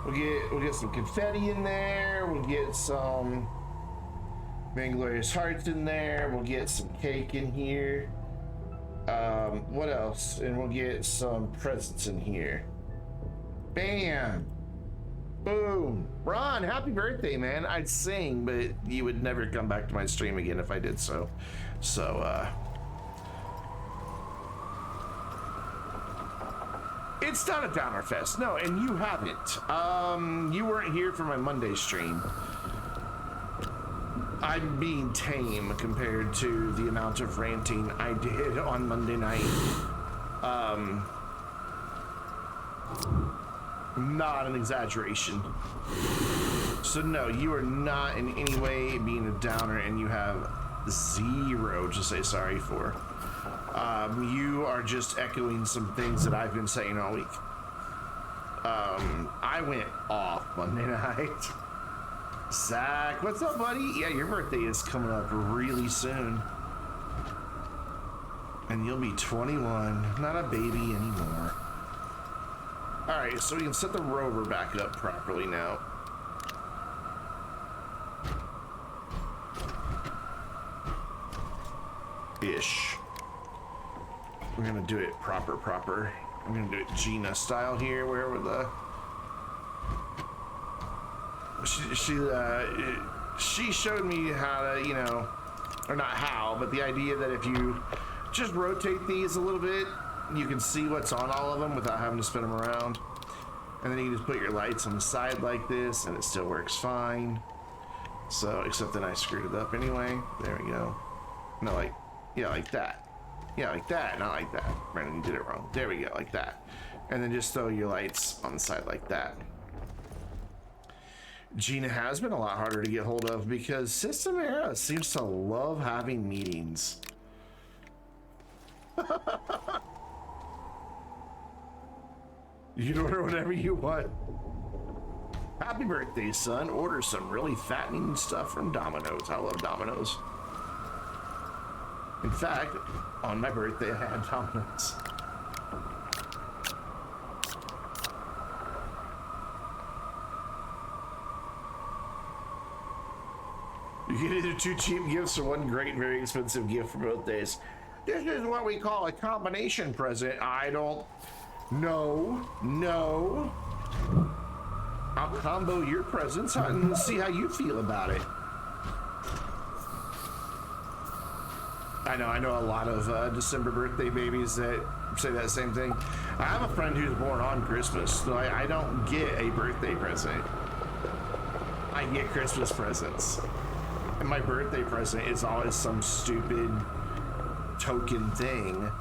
We'll get some confetti in there. We'll get some Manglorious Hearts in there. We'll get some cake in here. What else? And we'll get some presents in here. Bam. Boom. Ron, happy birthday, man. I'd sing, but you would never come back to my stream again if I did so. It's not a downer fest. No, and you haven't. You weren't here for my Monday stream. I'm being tame compared to the amount of ranting I did on Monday night. Not an exaggeration. So no, you are not in any way being a downer, and you have zero to say sorry for. You are just echoing some things that I've been saying all week. I went off Monday night. Zach, what's up, buddy? Yeah, your birthday is coming up really soon. And you'll be 21, not a baby anymore. All right, so we can set the rover back up properly now. Ish. We're gonna do it proper. I'm gonna do it Gina style here, where with the she showed me how to, you know, or not how, but the idea that if you just rotate these a little bit, you can see what's on all of them without having to spin them around. And then you can just put your lights on the side like this and it still works fine. So, except that I screwed it up anyway. There we go. No, like, yeah, like that. Yeah, like that, not like that. Brandon, you did it wrong. There we go, like that. And then just throw your lights on the side like that. Gina has been a lot harder to get hold of because System Era seems to love having meetings. You can order whatever you want. Happy birthday, son. Order some really fattening stuff from Domino's. I love Domino's. In fact, on my birthday, I had Domino's. You get either 2 cheap gifts or 1 great, very expensive gift for both days. This is what we call a combination present. I don't... No. I'll combo your presents and see how you feel about it. I know a lot of December birthday babies that say that same thing. I have a friend who's born on Christmas, so I don't get a birthday present. I get Christmas presents. And my birthday present is always some stupid token thing.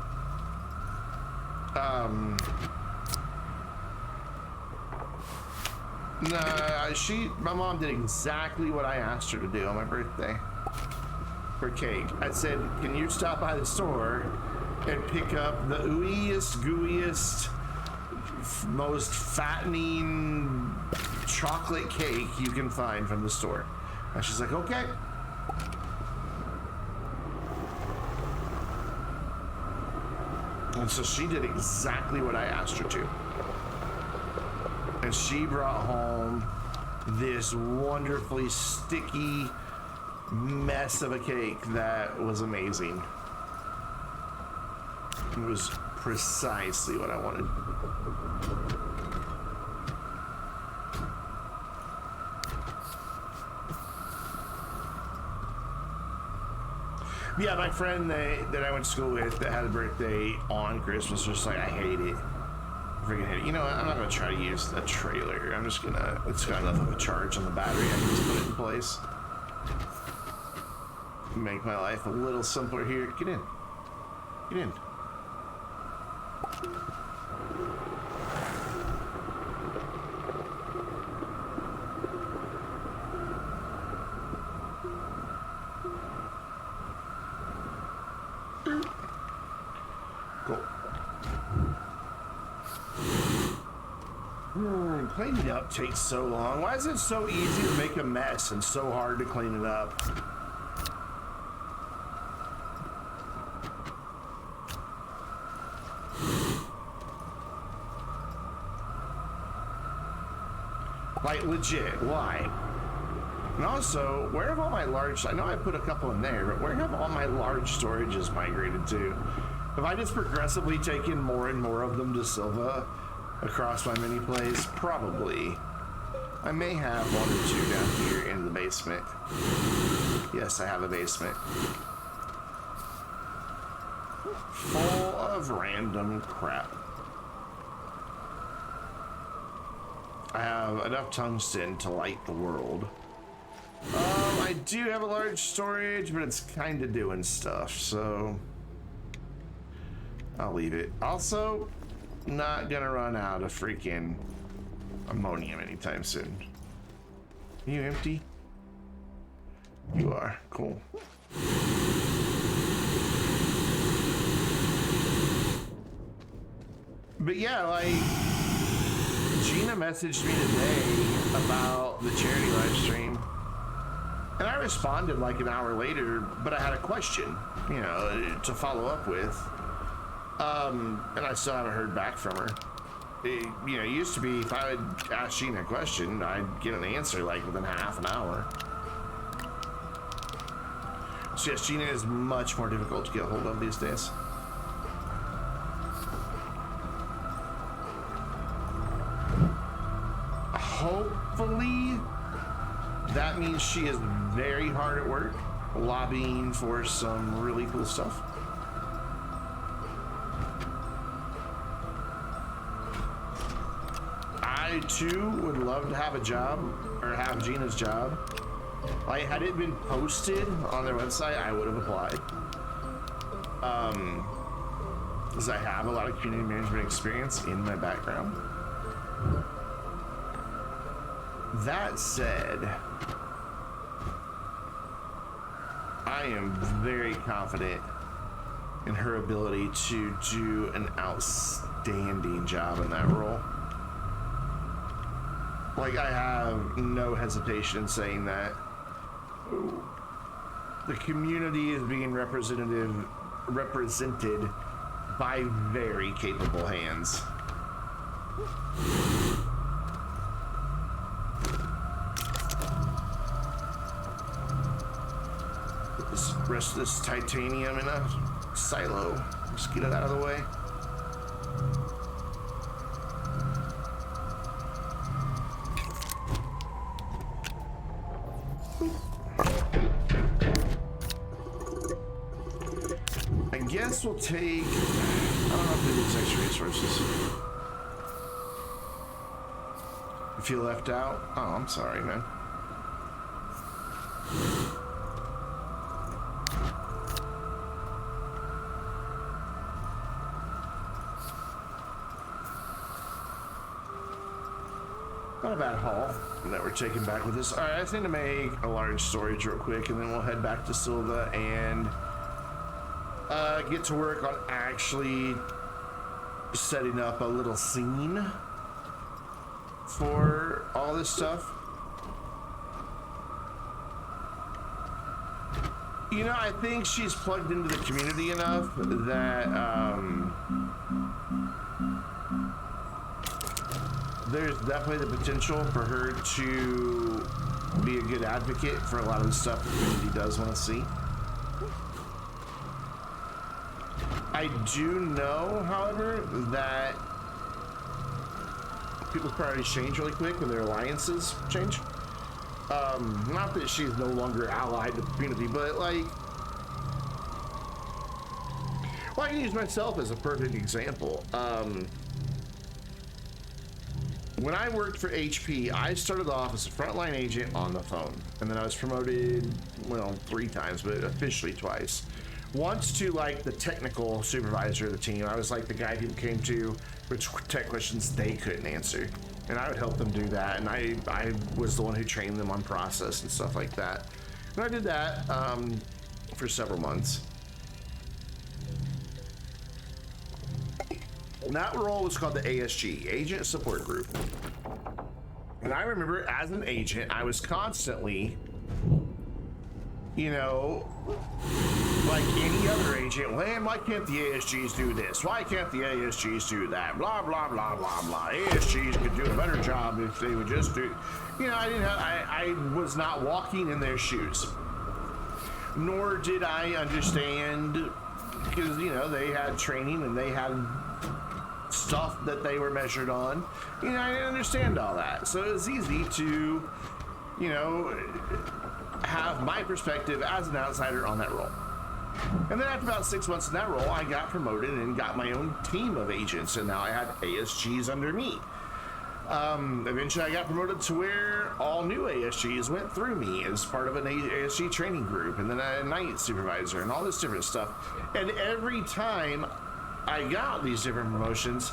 My mom did exactly what I asked her to do on my birthday. For cake. I said, can you stop by the store and pick up the ooeyest, gooeyest, most fattening chocolate cake you can find from the store? And she's like, okay. And so she did exactly what I asked her to. And she brought home this wonderfully sticky mess of a cake that was amazing. It was precisely what I wanted. Yeah, my friend that I went to school with that had a birthday on Christmas was just like, I hate it. I freaking hate it. You know what? I'm not going to try to use a trailer. I'm just going to, it's got enough of a charge on the battery. I can just put it in place. Make my life a little simpler here. Get in. Get in. Cool. Cleaning up takes so long. Why is it so easy to make a mess and so hard to clean it up? Like, legit, why? And also, where have all my large... I know I put a couple in there, but where have all my large storages migrated to? Have I just progressively taken more and more of them to Silva across my mini plays? Probably. I may have 1 or 2 down here in the basement. Yes, I have a basement. Full of random crap. I have enough tungsten to light the world. I do have a large storage, but it's kind of doing stuff, so I'll leave it. Also, not gonna run out of freaking ammonium anytime soon. Are you empty? You are. Cool. But yeah, like, Gina messaged me today about the charity live stream, and I responded like an hour later, but I had a question, you know, to follow up with, and I still haven't heard back from her. you know, it used to be if I would ask Gina a question, I'd get an answer like within half an hour. So yes, Gina is much more difficult to get a hold of these days. Hopefully, that means she is very hard at work, lobbying for some really cool stuff. I too would love to have a job, or have Gina's job. Like, had it been posted on their website, I would have applied. Because I have a lot of community management experience in my background. That said, I am very confident in her ability to do an outstanding job in that role. Like, I have no hesitation in saying that the community is being represented by very capable hands. Put this rest of this titanium in a silo. Just get it out of the way. I guess we'll take, I don't know if we lose extra resources. You feel left out? Oh, I'm sorry, man. Not a bad haul that we're taking back with us. All right, I just need to make a large storage real quick, and then we'll head back to Silva and get to work on actually setting up a little scene for all this stuff. You know, I think she's plugged into the community enough that there's definitely the potential for her to be a good advocate for a lot of the stuff the community does want to see. I do know, however, that people's priorities change really quick when their alliances change. Not that she's no longer allied to the community, but like, well, I can use myself as a perfect example. When I worked for HP, I started off as a frontline agent on the phone, and then I was promoted, well, 3 times, but officially twice. Once to like the technical supervisor of the team. I was like the guy people came to with tech questions they couldn't answer, and I would help them do that. And I was the one who trained them on process and stuff like that. And I did that for several months. And that role was called the ASG, Agent Support Group. And I remember as an agent, I was constantly, you know, like any other agent, man, why can't the ASGs do this? Why can't the ASGs do that? Blah, blah, blah, blah, blah. ASGs could do a better job if they would just do, you know, I was not walking in their shoes. Nor did I understand, because, you know, they had training and they had stuff that they were measured on. You know, I didn't understand all that. So it was easy to, you know, have my perspective as an outsider on that role. And then after about 6 months in that role, I got promoted and got my own team of agents, and now I had ASGs under me. Eventually I got promoted to where all new ASGs went through me as part of an ASG training group, and then a night supervisor and all this different stuff. And every time I got these different promotions,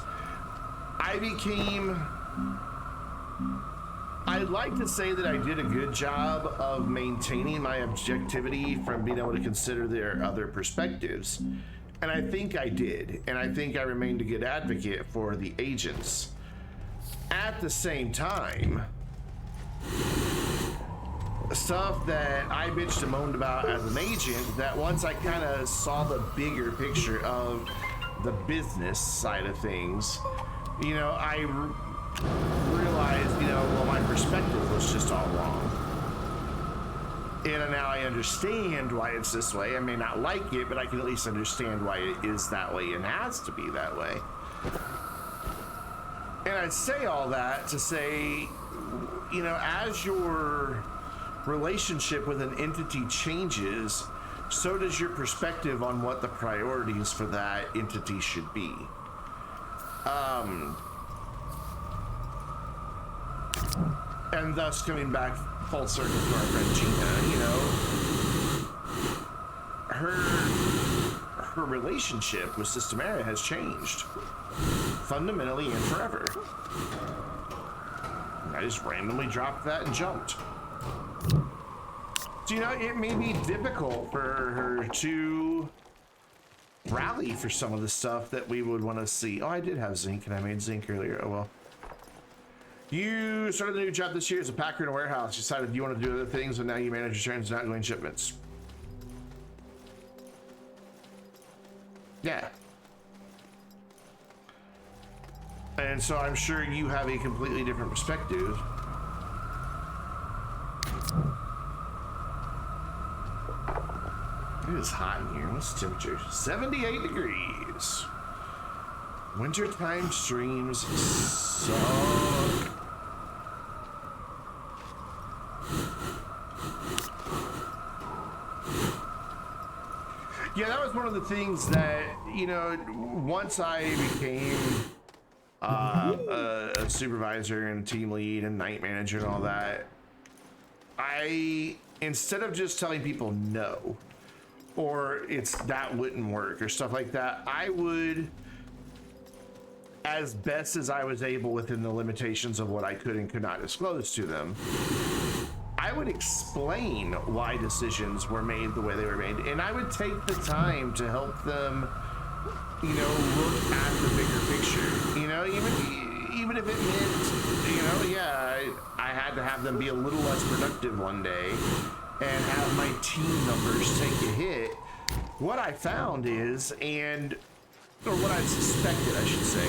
I'd like to say that I did a good job of maintaining my objectivity from being able to consider their other perspectives. And I think I did. And I think I remained a good advocate for the agents. At the same time, stuff that I bitched and moaned about as an agent, that once I kind of saw the bigger picture of the business side of things, you know, realized, you know, well, my perspective was just all wrong. And now I understand why it's this way. I may not like it, but I can at least understand why it is that way and has to be that way. And I say all that to say, you know, as your relationship with an entity changes, so does your perspective on what the priorities for that entity should be. And thus coming back full circle to our friend Gina, you know, her relationship with Systemaria has changed fundamentally and forever. I just randomly dropped that and jumped. So, you know, it may be difficult for her to rally for some of the stuff that we would want to see. Oh, I did have zinc and I made zinc earlier. Oh, well. You started a new job this year as a packer in a warehouse. You decided you want to do other things, and now you manage returns and outgoing shipments. Yeah. And so I'm sure you have a completely different perspective. It is hot in here. What's the temperature? 78 degrees. Wintertime streams suck. Yeah, that was one of the things that, you know, once I became a supervisor and team lead and night manager and all that, instead of just telling people no, or that wouldn't work or stuff like that, I would, as best as I was able within the limitations of what I could and could not disclose to them, I would explain why decisions were made the way they were made, and I would take the time to help them, you know, look at the bigger picture. You know, even if it meant, you know, yeah, I had to have them be a little less productive one day and have my team numbers take a hit. What I found is, or what I suspected, I should say,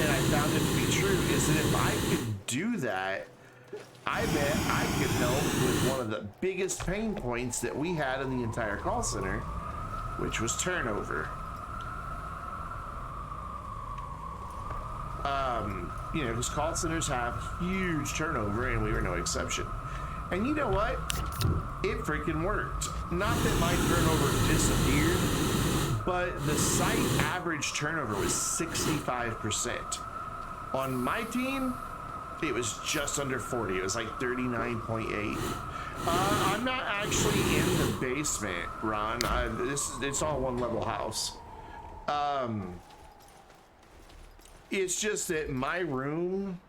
and I found it to be true, is that if I could do that, I bet I could help with one of the biggest pain points that we had in the entire call center, which was turnover. You know, because call centers have huge turnover, and we were no exception. And you know what? It freaking worked. Not that my turnover disappeared, but the site average turnover was 65%. On my team, it was just under 40. It was like 39.8. I'm not actually in the basement, Ron. It's all one level house. It's just that my room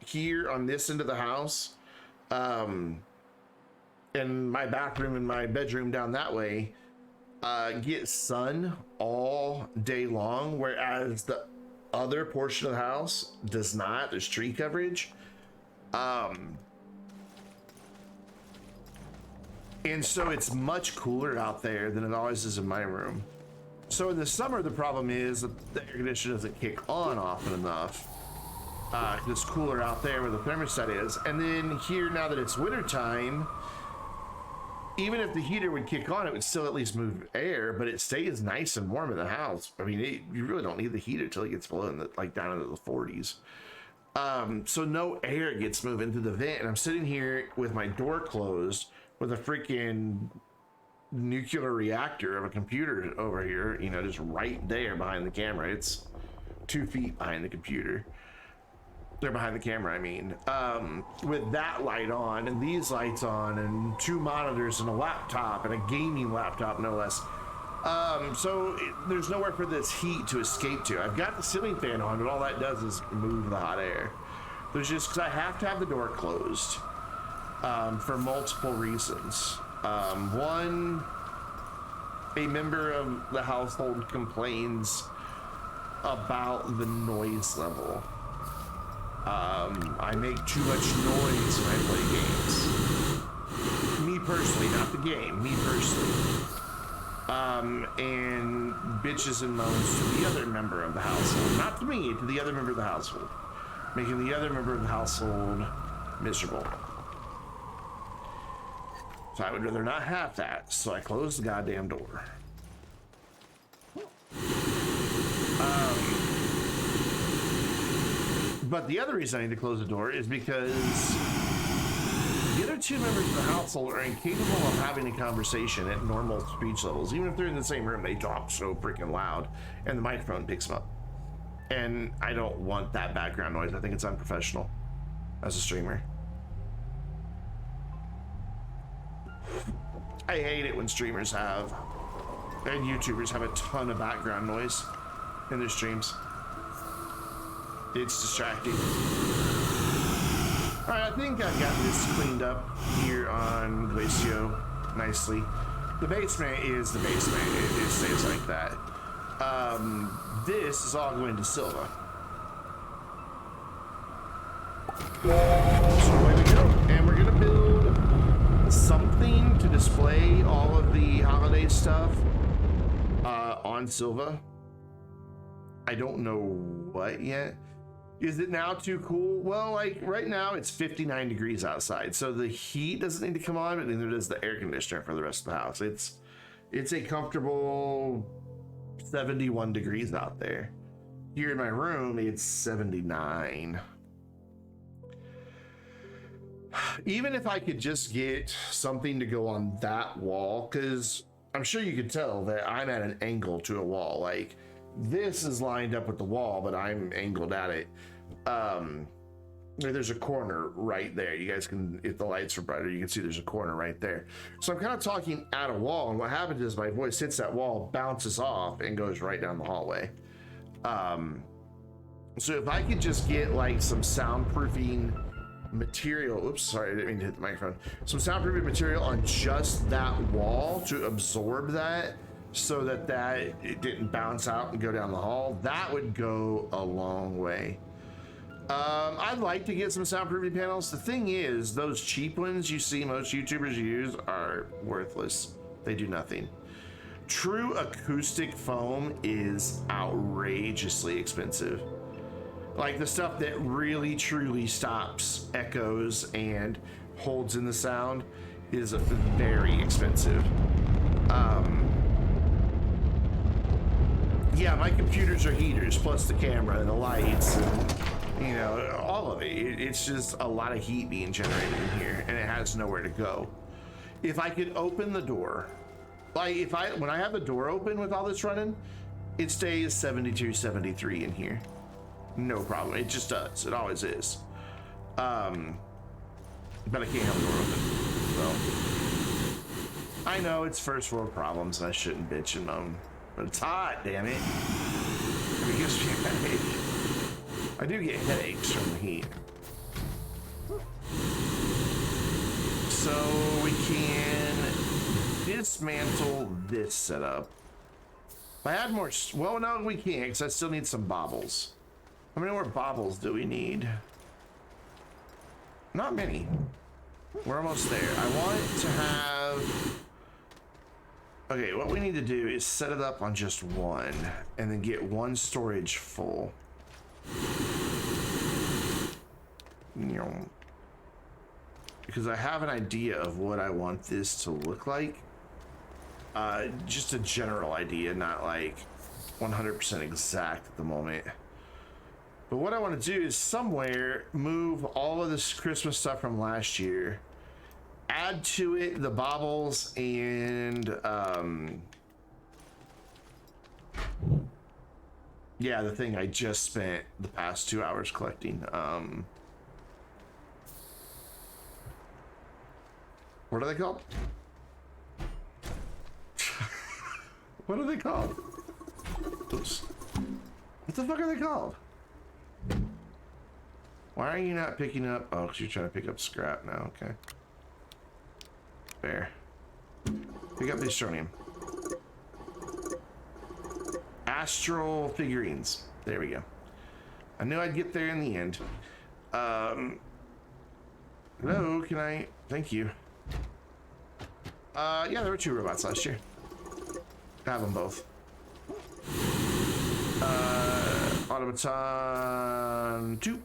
here on this end of the house, and my bathroom and my bedroom down that way, get sun all day long, whereas the other portion of the house does not. There's tree coverage. And so it's much cooler out there than it always is in my room. So in the summer, the problem is that the air conditioner doesn't kick on often enough. It's cooler out there where the thermostat is. And then here, now that it's wintertime, even if the heater would kick on, it would still at least move air, but it stays nice and warm in the house. I mean, you really don't need the heater till it gets below down into the 40s. So no air gets moving through the vent, and I'm sitting here with my door closed with a freaking nuclear reactor of a computer over here, you know, just right there behind the camera. It's 2 feet behind the computer. They're behind the camera, I mean. With that light on and these lights on and 2 monitors and a laptop and a gaming laptop, no less. So there's nowhere for this heat to escape to. I've got the ceiling fan on, but all that does is move the hot air. There's just, because I have to have the door closed for multiple reasons. One, a member of the household complains about the noise level. I make too much noise when I play games. Me personally, not the game, me personally. and bitches and moans to the other member of the household. Not to me, to the other member of the household. Making the other member of the household miserable. So I would rather not have that, so I closed the goddamn door. But the other reason I need to close the door is because the other two members of the household are incapable of having a conversation at normal speech levels. Even if they're in the same room, they talk so freaking loud, and the microphone picks them up. And I don't want that background noise. I think it's unprofessional as a streamer. I hate it when streamers have, and YouTubers have a ton of background noise in their streams. It's distracting. All right, I think I've got this cleaned up here on Glacio nicely. The basement is the basement. It stays like that. This is all going to Silva. So away we go. And we're gonna build something to display all of the holiday stuff on Silva. I don't know what yet. Is it now too cool? Well, like right now it's 59 degrees outside, so the heat doesn't need to come on, but neither does the air conditioner for the rest of the house. It's a comfortable 71 degrees out there. Here in my room, it's 79. Even if I could just get something to go on that wall, because I'm sure you could tell that I'm at an angle to a wall. Like this is lined up with the wall, but I'm angled at it. There's a corner right there. You guys can, if the lights are brighter, you can see there's a corner right there. So I'm kind of talking at a wall, and what happens is my voice hits that wall, bounces off, and goes right down the hallway. So if I could just get like some soundproofing material, oops, sorry, I didn't mean to hit the microphone. Some soundproofing material on just that wall to absorb that, so that it didn't bounce out and go down the hall, that would go a long way. I'd like to get some soundproofing panels. The thing is, those cheap ones you see most YouTubers use are worthless. They do nothing. True acoustic foam is outrageously expensive. Like the stuff that really truly stops echoes and holds in the sound is very expensive. Yeah, my computers are heaters, plus the camera and the lights, and, you know, all of it. It's just a lot of heat being generated in here, and it has nowhere to go. If I could open the door, like when I have the door open with all this running, it stays 72, 73 in here. No problem. It just does. It always is. But I can't have the door open. So I know it's first world problems, and I shouldn't bitch and moan. But it's hot, damn it. It gives me a headache. I do get headaches from the heat. So we can dismantle this setup. If I had more, well, no, we can't, because I still need some baubles. How many more baubles do we need? Not many. We're almost there. I want to have... Okay, what we need to do is set it up on just one, and then get one storage full. Because I have an idea of what I want this to look like. Just a general idea, not like 100% exact at the moment. But what I want to do is somewhere move all of this Christmas stuff from last year, add to it the baubles and yeah, the thing I just spent the past 2 hours collecting. What are they called? What are they called? Oops. What the fuck are they called? Why are you not picking up? Oh, because you're trying to pick up scrap now. Okay. Fair. Pick up the Astroneer. Astral figurines. There we go. I knew I'd get there in the end. Hello, can I? Thank you. Yeah, there were 2 robots last year. Have them both. Automaton 2.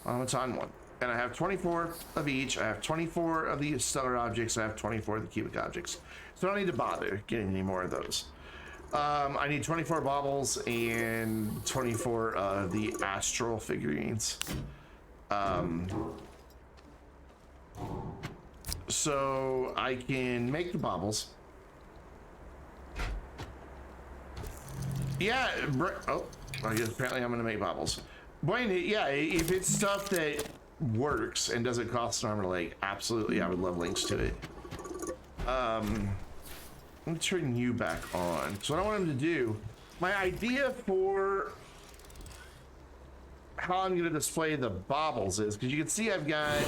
Automaton 1. And I have 24 of each. I have 24 of the stellar objects. I have 24 of the cubic objects. So I don't need to bother getting any more of those. I need 24 baubles and 24 of the astral figurines. So I can make the baubles. Yeah, oh, I guess apparently I'm gonna make baubles. Boy, yeah, if it's stuff that works and doesn't cost an arm and a leg, absolutely, I would love links to it. Let me turn you back on. So what I want him to do, my idea for how I'm gonna display the baubles is, because you can see I've got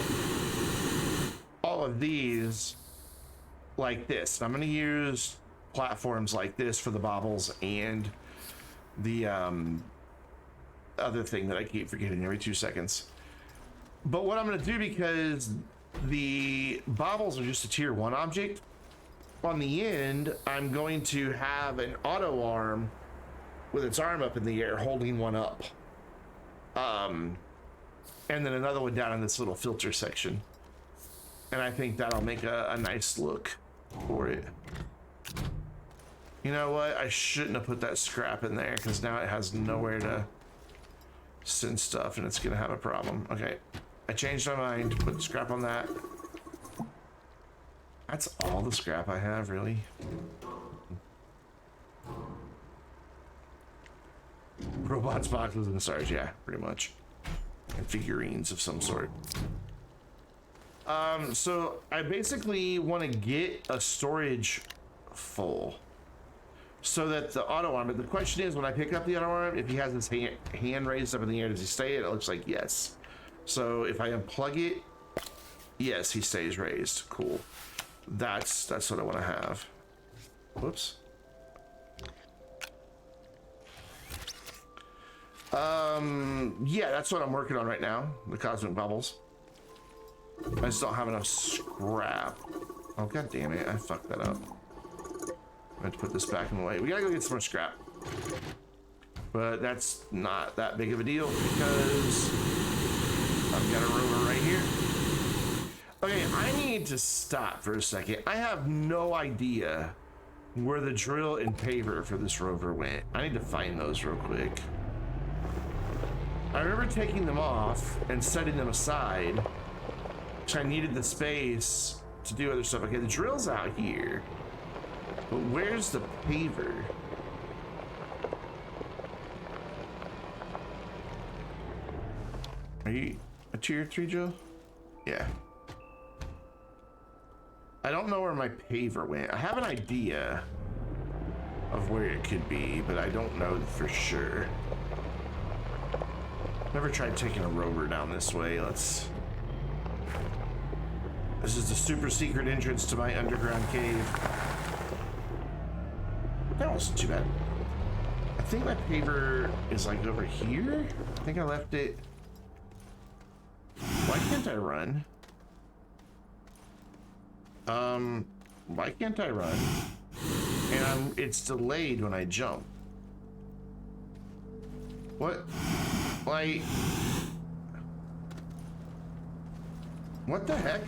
all of these like this. I'm gonna use platforms like this for the baubles and the other thing that I keep forgetting every 2 seconds. But what I'm gonna do, because the baubles are just a tier 1 object, on the end I'm going to have an auto arm with its arm up in the air holding one up, and then another one down in this little filter section, and I think that'll make a nice look for it. You know what, I shouldn't have put that scrap in there, because now it has nowhere to send stuff and it's gonna have a problem. Okay, I changed my mind, put scrap on that. That's all the scrap I have, really. Robots, boxes, and stars, yeah, pretty much. And figurines of some sort. So I basically want to get a storage full so that the auto arm, but the question is, when I pick up the auto arm, if he has his hand raised up in the air, does he stay? It looks like yes. So if I unplug it, yes, he stays raised. Cool. That's what I want to have. Whoops. Yeah, that's what I'm working on right now, the cosmic bubbles. I just don't have enough scrap. Oh, god damn it, I fucked that up. I have to put this back in the way. We gotta go get some more scrap. But that's not that big of a deal because I've got a rover right here. Okay, I need to stop for a second. I have no idea where the drill and paver for this rover went. I need to find those real quick. I remember taking them off and setting them aside because I needed the space to do other stuff. Okay, the drill's out here, but where's the paver? Are you a tier 3 drill? Yeah. I don't know where my paver went. I have an idea of where it could be, but I don't know for sure. Never tried taking a rover down this way. This is the super secret entrance to my underground cave. That wasn't too bad. I think my paver is like over here. I think I left it. Why can't I run? Why can't I run? And it's delayed when I jump. What? Like, what the heck?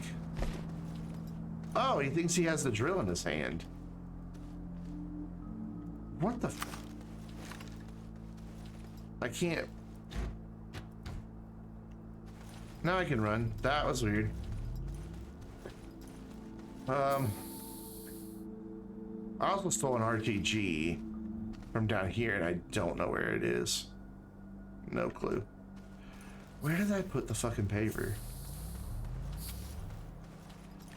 Oh, he thinks he has the drill in his hand. What the f— I can't. Now I can run. That was weird. I also stole an RTG from down here, and I don't know where it is. No clue. Where did I put the fucking paver?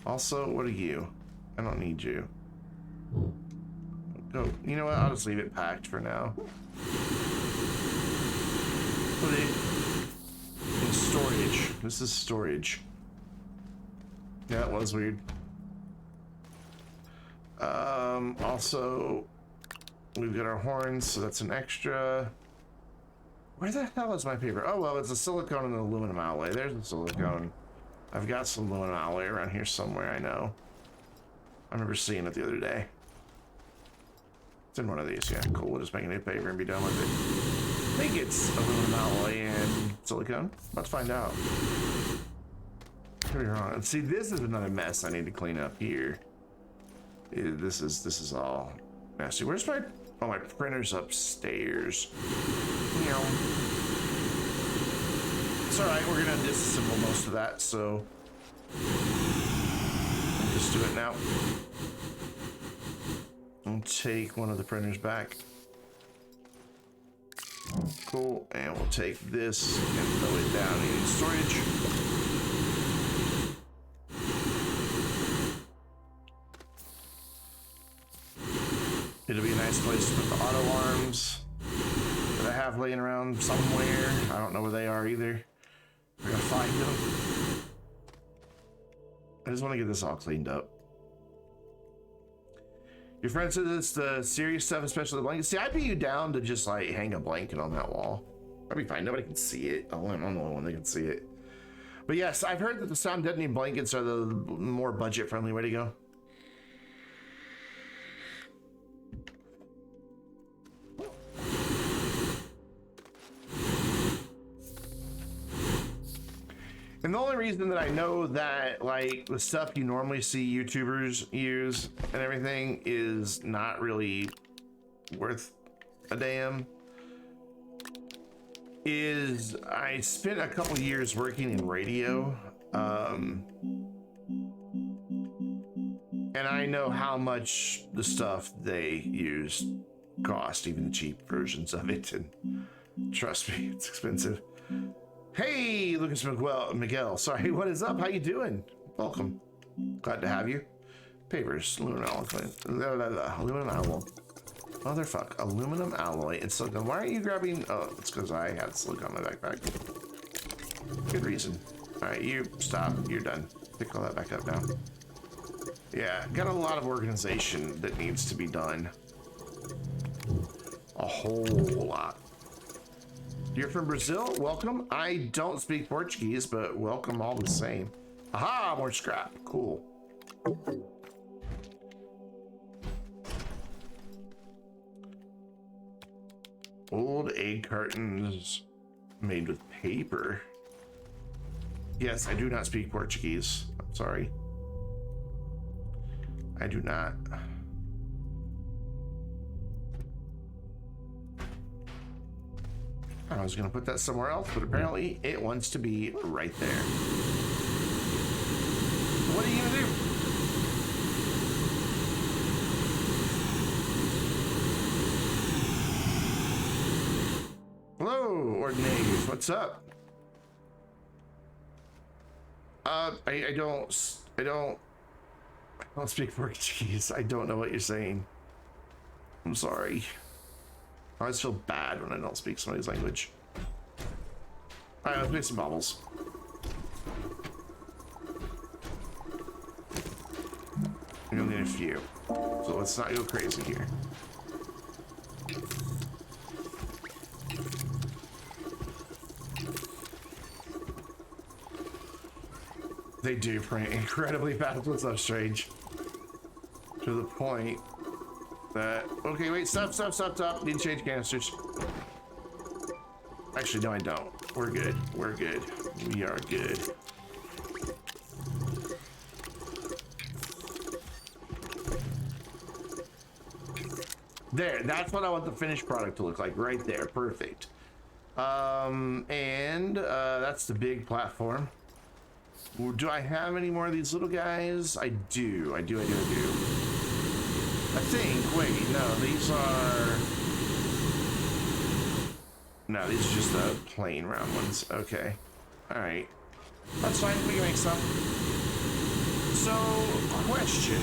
Also, what are you? I don't need you. Go. You know what? I'll just leave it packed for now. Put it in storage. This is storage. Yeah, that was weird. Also, we've got our horns, so that's an extra. Where the hell is my paper? Oh, well, it's a silicone and an aluminum alloy. There's the silicone. I've got some aluminum alloy around here somewhere, I know. I remember seeing it the other day. It's in one of these. Yeah, cool. We'll just make a new paper and be done with it. I think it's aluminum alloy and silicone. Let's find out. Could be wrong. And see, this is another mess I need to clean up here. This is all nasty. Where's my... Oh, my printer's upstairs. You know. It's alright, we're gonna disassemble most of that, so... I'll just do it now. I'll take one of the printers back. Cool, and we'll take this and throw it down in storage. It'll be a nice place to put the auto arms that I have laying around somewhere. I don't know where they are either. We're gonna find them. I just want to get this all cleaned up. Your friend said it's the serious stuff, especially the blanket. See, I'd be you down to just like hang a blanket on that wall. That'd be fine. Nobody can see it. I'm the only one that can see it. But yes, I've heard that the sound deadening blankets are the more budget friendly way to go. And the only reason that I know that, like, the stuff you normally see YouTubers use and everything is not really worth a damn is I spent a couple years working in radio, and I know how much the stuff they use cost, even the cheap versions of it, and trust me, it's expensive. Hey, Lucas Miguel. Sorry, what is up? How you doing? Welcome. Glad to have you. Papers, aluminum alloy. Aluminum alloy. Motherfuck. Aluminum alloy and silicone. Why aren't you grabbing... Oh, it's because I had silicone in my backpack. Good reason. Alright, you stop. You're done. Pick all that back up now. Yeah, got a lot of organization that needs to be done. A whole lot. You're from Brazil? Welcome. I don't speak Portuguese, but welcome all the same. Aha, more scrap. Cool. Old egg cartons made with paper. Yes, I do not speak Portuguese. I'm sorry. I do not. I was gonna put that somewhere else, but apparently it wants to be right there. What are you gonna do? Hello, Ordinators, what's up? I don't speak Portuguese. I don't know what you're saying. I'm sorry. I always feel bad when I don't speak somebody's language. Alright, let's make some bubbles. You're gonna need a few. So let's not go crazy here. They do print incredibly fast. What's up, Strange? To the point that... Okay, wait, stop. Need to change canisters. Actually, no, I don't. We're good. We're good. We are good. There, that's what I want the finished product to look like. Right there. Perfect. That's the big platform. Do I have any more of these little guys? I do. I think, wait, no, these are... No, these are just the plain round ones. Okay. Alright. That's fine, we can make some. So, question.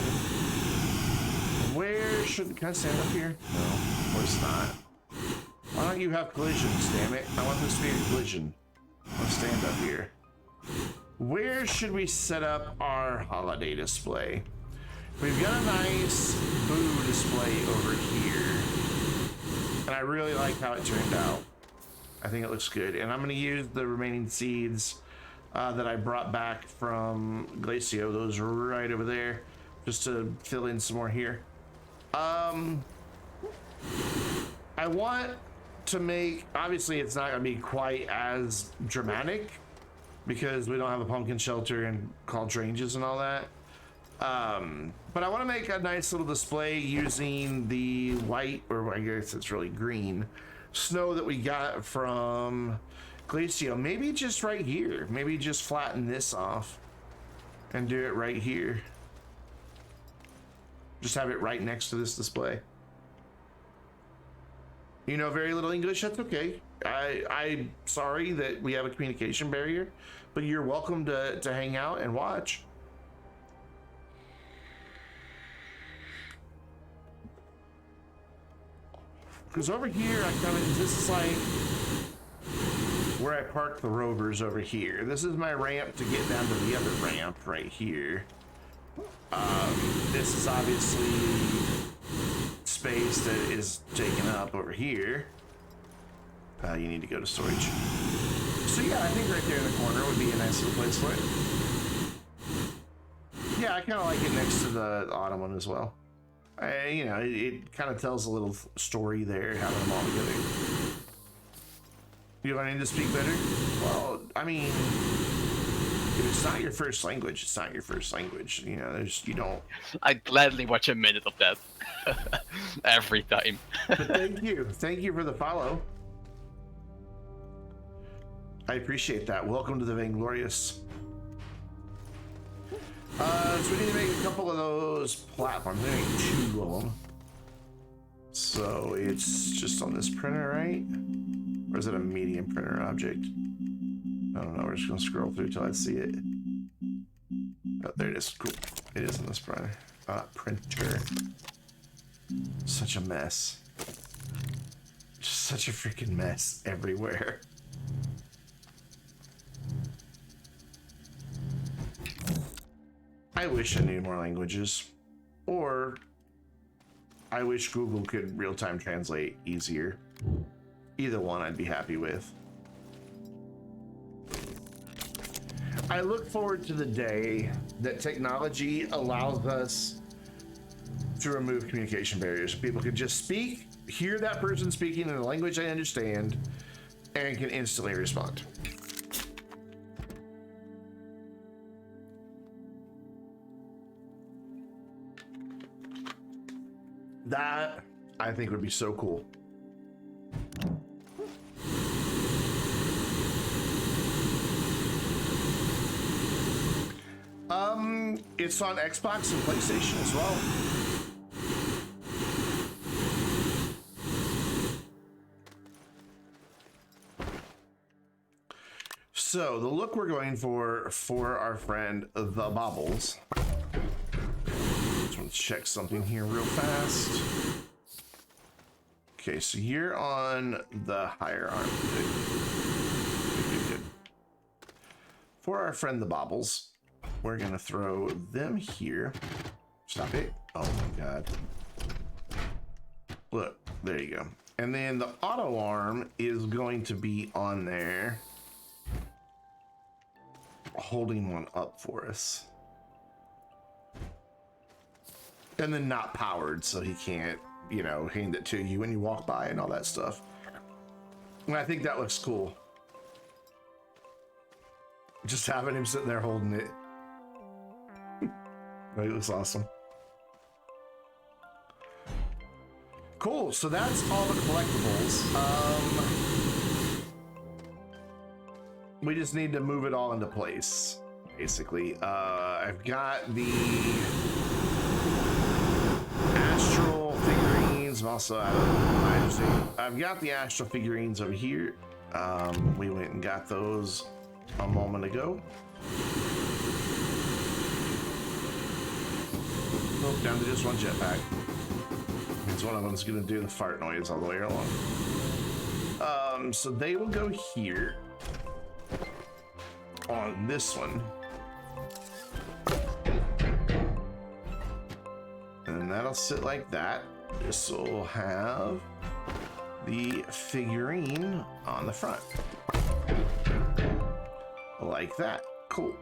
Where should... Can I stand up here? No, of course not. Why don't you have collisions, damn it? I want this to be a collision. Let's stand up here. Where should we set up our holiday display? We've got a nice boo display over here. And I really like how it turned out. I think it looks good. And I'm going to use the remaining seeds that I brought back from Glacio. Those right over there just to fill in some more here. I want to make, obviously it's not gonna be quite as dramatic because we don't have a pumpkin shelter and college ranges and all that. But I want to make a nice little display using the white, or I guess it's really green, snow that we got from Glacio. Maybe just right here. Maybe just flatten this off and do it right here. Just have it right next to this display. You know very little English, that's okay. I'm sorry that we have a communication barrier, but you're welcome to hang out and watch. Because over here, this is like where I park the rovers over here. This is my ramp to get down to the other ramp right here. This is obviously space that is taken up over here. You need to go to storage. So yeah, I think right there in the corner would be a nice little place for it. Yeah, I kind of like it next to the autumn one as well. You know, it kind of tells a little story there, having them all together. You wanting to speak better? Well, I mean, if it's not your first language, it's not your first language. You know, you don't. I'd gladly watch a minute of that every time. But thank you for the follow. I appreciate that. Welcome to the Vainglorious. So we need to make a couple of those platforms. We need 2 of them. So it's just on this printer, right? Or is it a medium printer object? I don't know. We're just gonna scroll through till I see it. Oh, there it is. Cool. It is on this printer. Printer. Such a mess. Just such a freaking mess everywhere. I wish I knew more languages, or I wish Google could real-time translate easier. Either one I'd be happy with. I look forward to the day that technology allows us to remove communication barriers. People can just speak, hear that person speaking in a language I understand, and can instantly respond. That, I think, would be so cool. It's on Xbox and PlayStation as well. So, the look we're going for our friend, The Bobbles. Let's check something here real fast. Okay, so you're on the higher arm. Good. For our friend the Bobbles, we're gonna throw them here. Stop it. Oh my god. Look, there you go. And then the auto arm is going to be on there, holding one up for us. And then not powered, so he can't, you know, hand it to you when you walk by and all that stuff. And I think that looks cool. Just having him sitting there holding it. It looks awesome. Cool, so that's all the collectibles. We just need to move it all into place, basically. I've got the astral figurines. I'm also out of I've got the astral figurines over here. We went and got those a moment ago. Oh, down to just one jetpack. Means one of them's gonna do the fart noise all the way along. So they will go here on this one. And that'll sit like that. This will have the figurine on the front. Like that. Cool.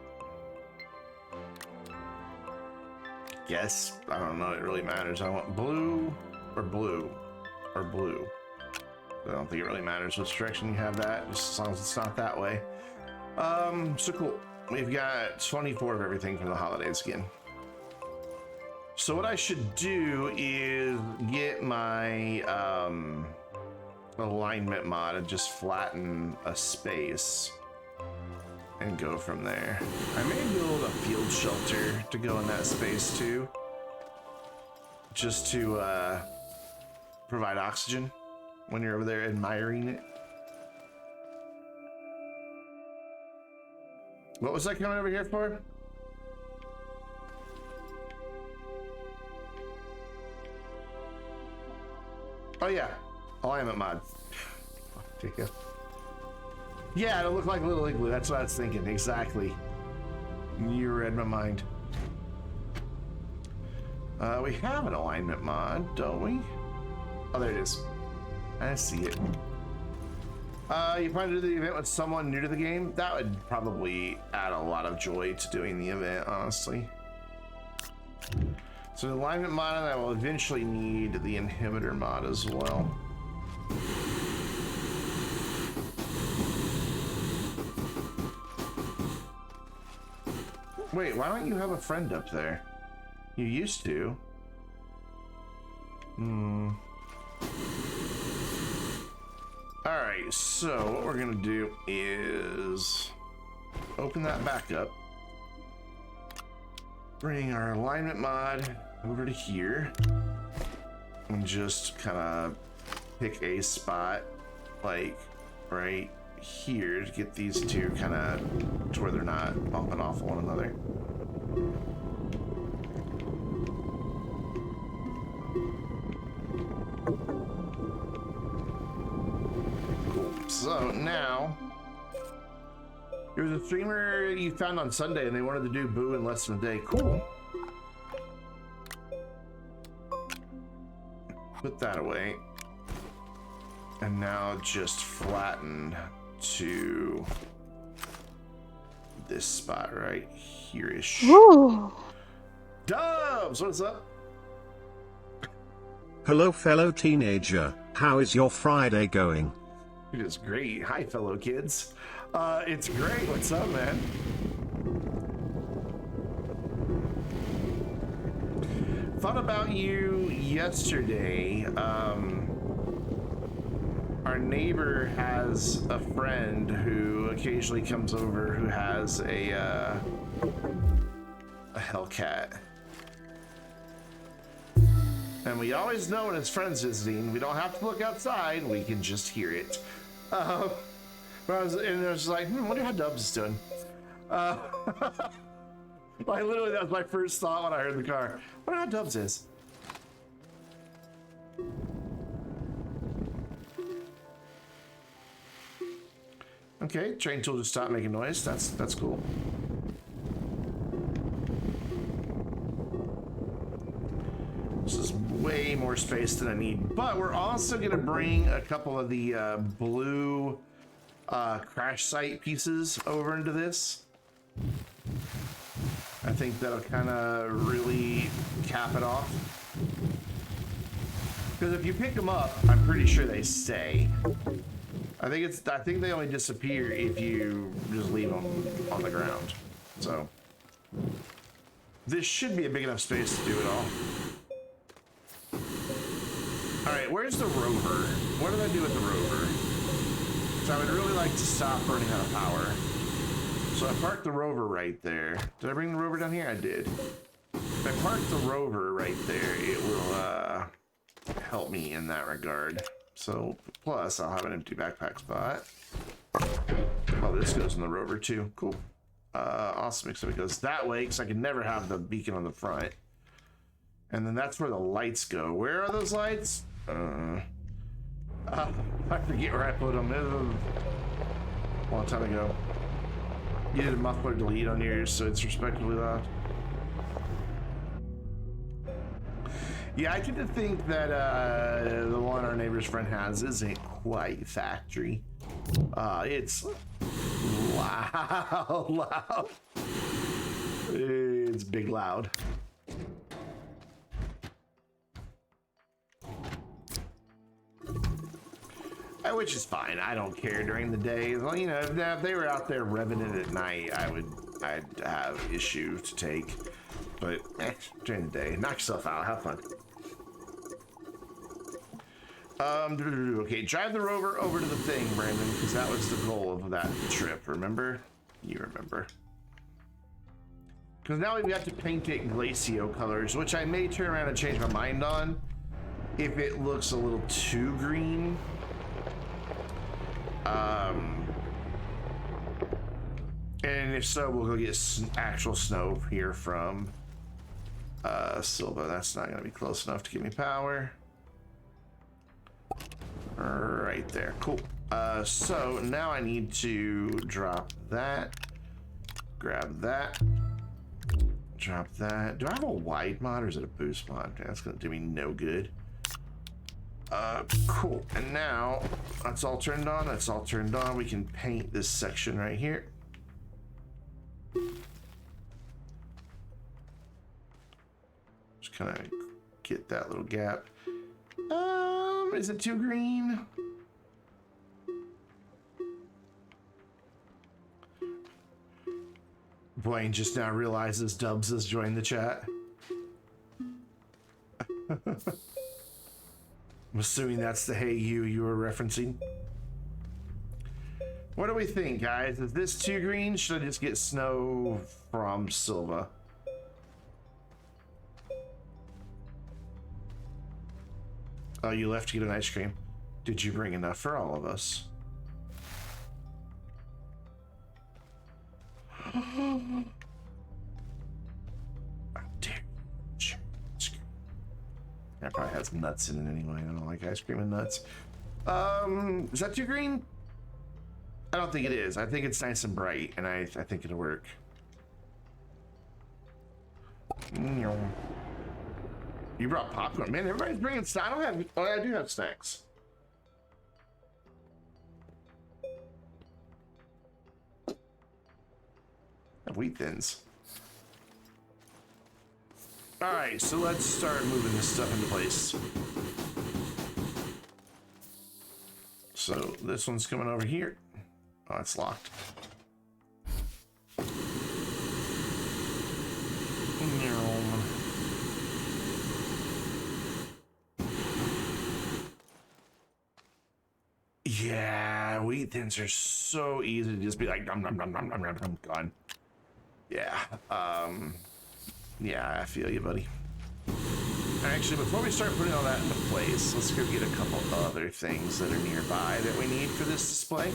guess. I don't know. It really matters. I want blue or blue or blue. I don't think it really matters which direction you have that, just as long as it's not that way. So cool. We've got 24 of everything from the holidays again. So what I should do is get my alignment mod and just flatten a space and go from there. I may build a field shelter to go in that space too, just to provide oxygen when you're over there admiring it. What was I coming over here for? Oh yeah, alignment mod. Yeah, it'll look like a little igloo. That's what I was thinking. Exactly. You read my mind. We have an alignment mod, don't we? Oh, there it is. I see it. You plan to do the event with someone new to the game? That would probably add a lot of joy to doing the event, honestly. So the alignment mod, and I will eventually need the inhibitor mod as well. Wait, why don't you have a friend up there? You used to. Alright, so what we're gonna do is open that back up. Bring our alignment mod over to here. And just kind of pick a spot, like right here, to get these two kind of to where they're not bumping off one another. So now, there was a streamer you found on Sunday and they wanted to do Boo in less than a day. Cool. Put that away. And now just flatten to this spot right here-ish. Ooh. Dubs, what's up? Hello fellow teenager, how is your Friday going? It is great. Hi, fellow kids. It's great. What's up, man? Thought about you yesterday. Our neighbor has a friend who occasionally comes over who has a Hellcat. And we always know when his friend's visiting. We don't have to look outside. We can just hear it. But I was like, wonder how Dubs is doing. Like literally, that was my first thought when I heard the car. Wonder how Dubs is. Okay, train tool just stopped making noise. That's cool. This is way more space than I need, but we're also gonna bring a couple of the blue crash site pieces over into this. I think that'll kind of really cap it off. Because if you pick them up, I'm pretty sure they stay. I think they only disappear if you just leave them on the ground. So this should be a big enough space to do it all. Alright, where's the rover? What did I do with the rover? So I would really like to stop running out of power. So I parked the rover right there. Did I bring the rover down here? I did. If I park the rover right there, it will help me in that regard. So, plus I'll have an empty backpack spot. Oh, this goes in the rover too. Cool. Awesome, except it goes that way because I can never have the beacon on the front. And then that's where the lights go. Where are those lights? I forget where I put them. It was a long time ago. You did a muffler delete on yours, so it's respectively loud. Yeah, I tend to think that the one our neighbor's friend has isn't quite factory. It's loud. It's big loud. Which is fine. I don't care during the day. Well, you know, if they were out there revving it at night, I'd have issue to take. But during the day, knock yourself out. Have fun. Okay, drive the rover over to the thing, Brandon, because that was the goal of that trip. Remember? You remember. Because now we've got to paint it glacio colors, which I may turn around and change my mind on if it looks a little too green. And if so, we'll go get actual snow here from Silva. That's not going to be close enough to give me power. Right there. Cool. So now I need to drop that. Grab that. Drop that. Do I have a wide mod or is it a boost mod? That's going to do me no good. Cool. And now that's all turned on. That's all turned on. We can paint this section right here. Just kind of get that little gap. Is it too green? Blaine just now realizes Dubs has joined the chat. I'm assuming that's the Hey You were referencing. What do we think, guys? Is this too green? Should I just get snow from Silva? Oh, you left to get an ice cream. Did you bring enough for all of us? How dare you. That probably has nuts in it anyway. I don't like ice cream and nuts. Is that too green? I don't think it is. I think it's nice and bright, and I think it'll work. You brought popcorn. Man, everybody's bringing snacks. I don't have... Oh, I do have snacks. I have wheat thins. Alright, so let's start moving this stuff into place. So this one's coming over here. Oh, it's locked. Yeah, wheat thins are so easy to just be like, nom, nom, nom, nom, nom, nom, nom, gone. Yeah, yeah, I feel you, buddy. Actually, before we start putting all that into place, let's go get a couple other things that are nearby that we need for this display.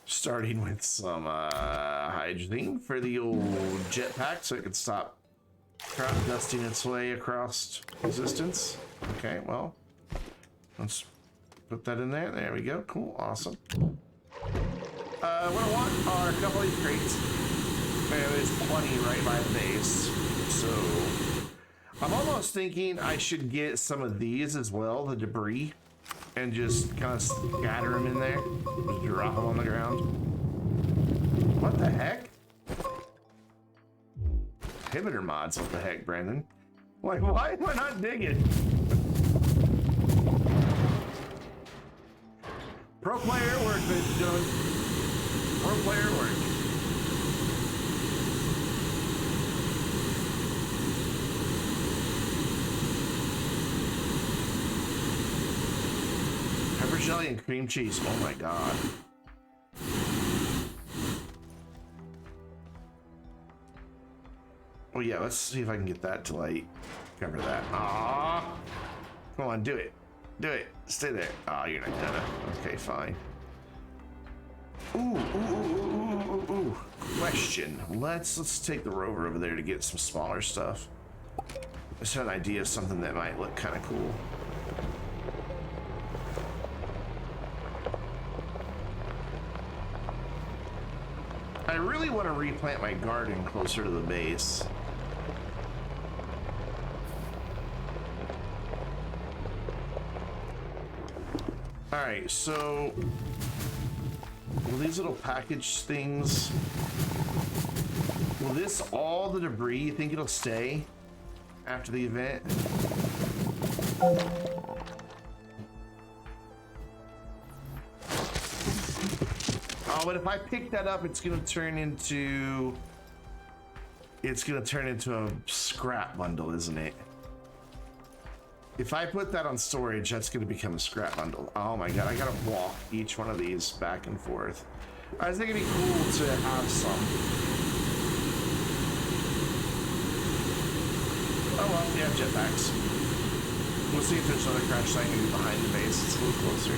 Starting with some hydrogen for the old jetpack so it can stop crop dusting its way across existence. Okay, well, let's put that in there. There we go. Cool. Awesome. What I want are a couple of these crates. There's plenty right by the base. So I'm almost thinking I should get some of these as well, the debris, and just kind of scatter them in there. Just drop them on the ground. What the heck? Inhibitor mods, what the heck, Brandon? Like, why am I not digging? Pro player at work, ladies and gentlemen. Pro player at work. Pepper jelly and cream cheese. Oh my god. Oh yeah, let's see if I can get that to like cover that. Aww. Come on, do it. Do it. Stay there. Oh, you're not gonna. Okay, fine. Ooh. Question. Let's take the rover over there to get some smaller stuff. I just had an idea of something that might look kind of cool. I really want to replant my garden closer to the base. Alright, so will these little package things, will this, all the debris, you think it'll stay after the event? Oh, but if I pick that up, it's gonna turn into a scrap bundle, isn't it? If I put that on storage, that's gonna become a scrap bundle. Oh my god, I gotta walk each one of these back and forth. I think it'd be cool to have some. Oh well, we have jetpacks. We'll see if there's another crash site maybe behind the base. It's a little closer.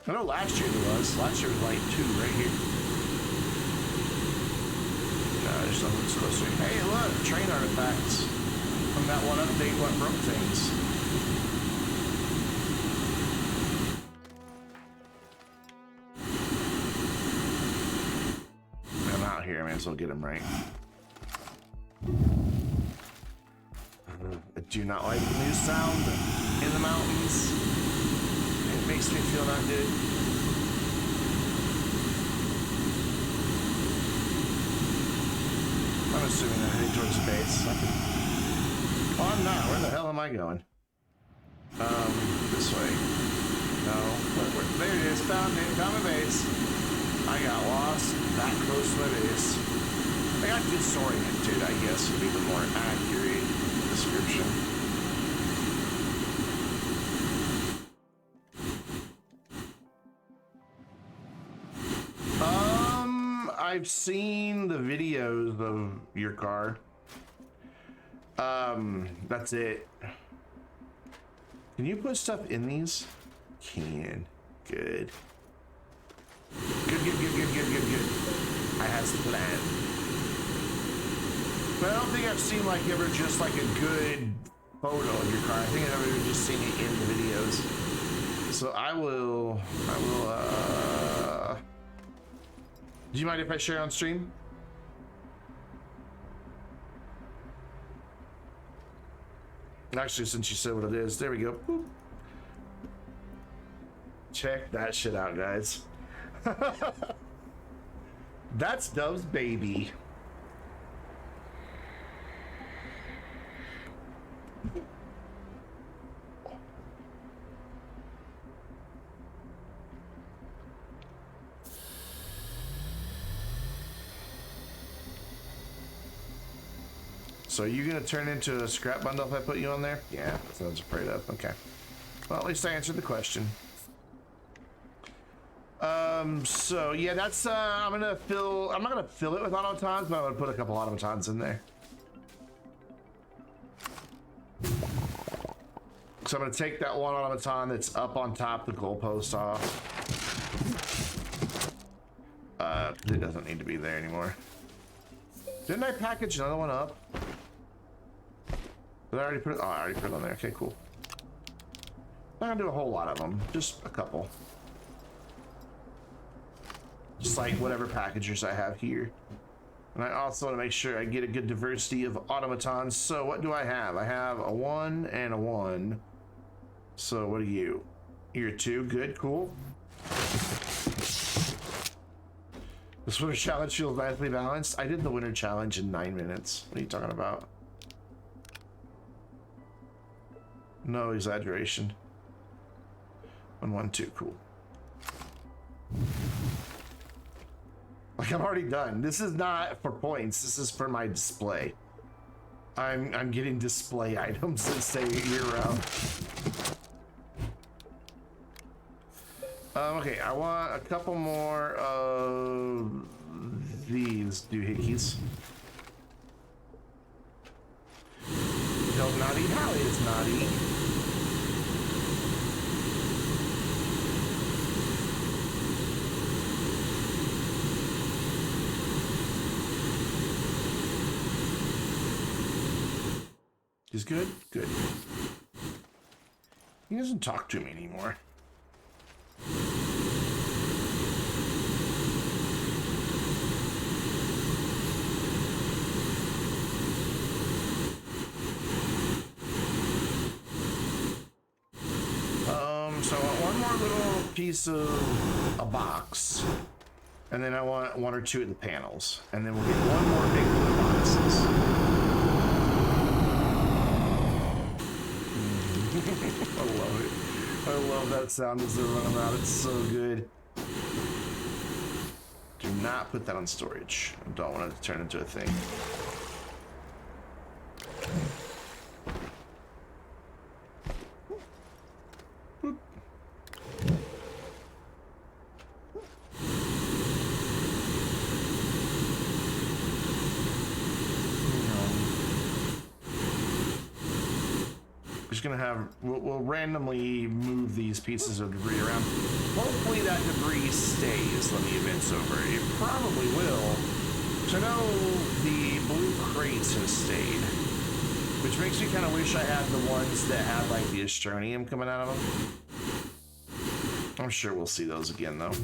I know last year there was. Last year was like 2 right here. No, there's something that's closer. Hey, look, train artifacts from that one update. What broke things? I'm out here. I may as well get him right. I do not like the new sound in the mountains. It makes me feel not good. I'm assuming I'm heading towards the base. Oh, I'm not. Where the hell am I going? This way. No. There it is. Found it. Found my base. I got lost that close to my base. I got disoriented, I guess, would be the more accurate description. I've seen the videos of your car. That's it. Can you put stuff in these? Can. Good. Good. I has the plan. But I don't think I've seen like ever just like a good photo of your car. I think I've ever just seen it in the videos. So I will, do you mind if I share on stream? Actually, since you said what it is, there we go. Boop. Check that shit out, guys. That's Dove's baby. So are you gonna turn into a scrap bundle if I put you on there? Yeah, that's what I was afraid of. Okay. Well, at least I answered the question. So yeah, that's I'm not gonna fill it with automatons, but I'm gonna put a couple automatons in there. So I'm gonna take that one automaton that's up on top of the goalpost off. It doesn't need to be there anymore. Didn't I package another one up? Did I already put it? Oh, I already put it on there. Okay, cool. Not gonna do a whole lot of them, just a couple. Just like whatever packagers I have here. And I also want to make sure I get a good diversity of automatons. So what do I have? I have a 1 and a 1. So what are you? You're a 2. Good, cool. This winter challenge feels nicely balanced. I did the winter challenge in 9 minutes. What are you talking about? No exaggeration. 1, 1, 2, cool. Like I'm already done. This is not for points. This is for my display. I'm getting display items that stay year round. Okay, I want a couple more of these doohickeys. Don't naughty, Hallie is naughty. He's good? Good. He doesn't talk to me anymore. So I want one more little piece of a box. And then I want 1 or 2 of the panels. And then we'll get 1 more big one of boxes. I love it. I love that sound as they run them out. It's so good. Do not put that on storage. I don't want it to turn into a thing. Gonna have we'll randomly move these pieces of debris around. Hopefully that debris stays when the event's over. It probably will. So I know the blue crates have stayed, which makes me kind of wish I had the ones that had like the Astroneer coming out of them. I'm sure we'll see those again though.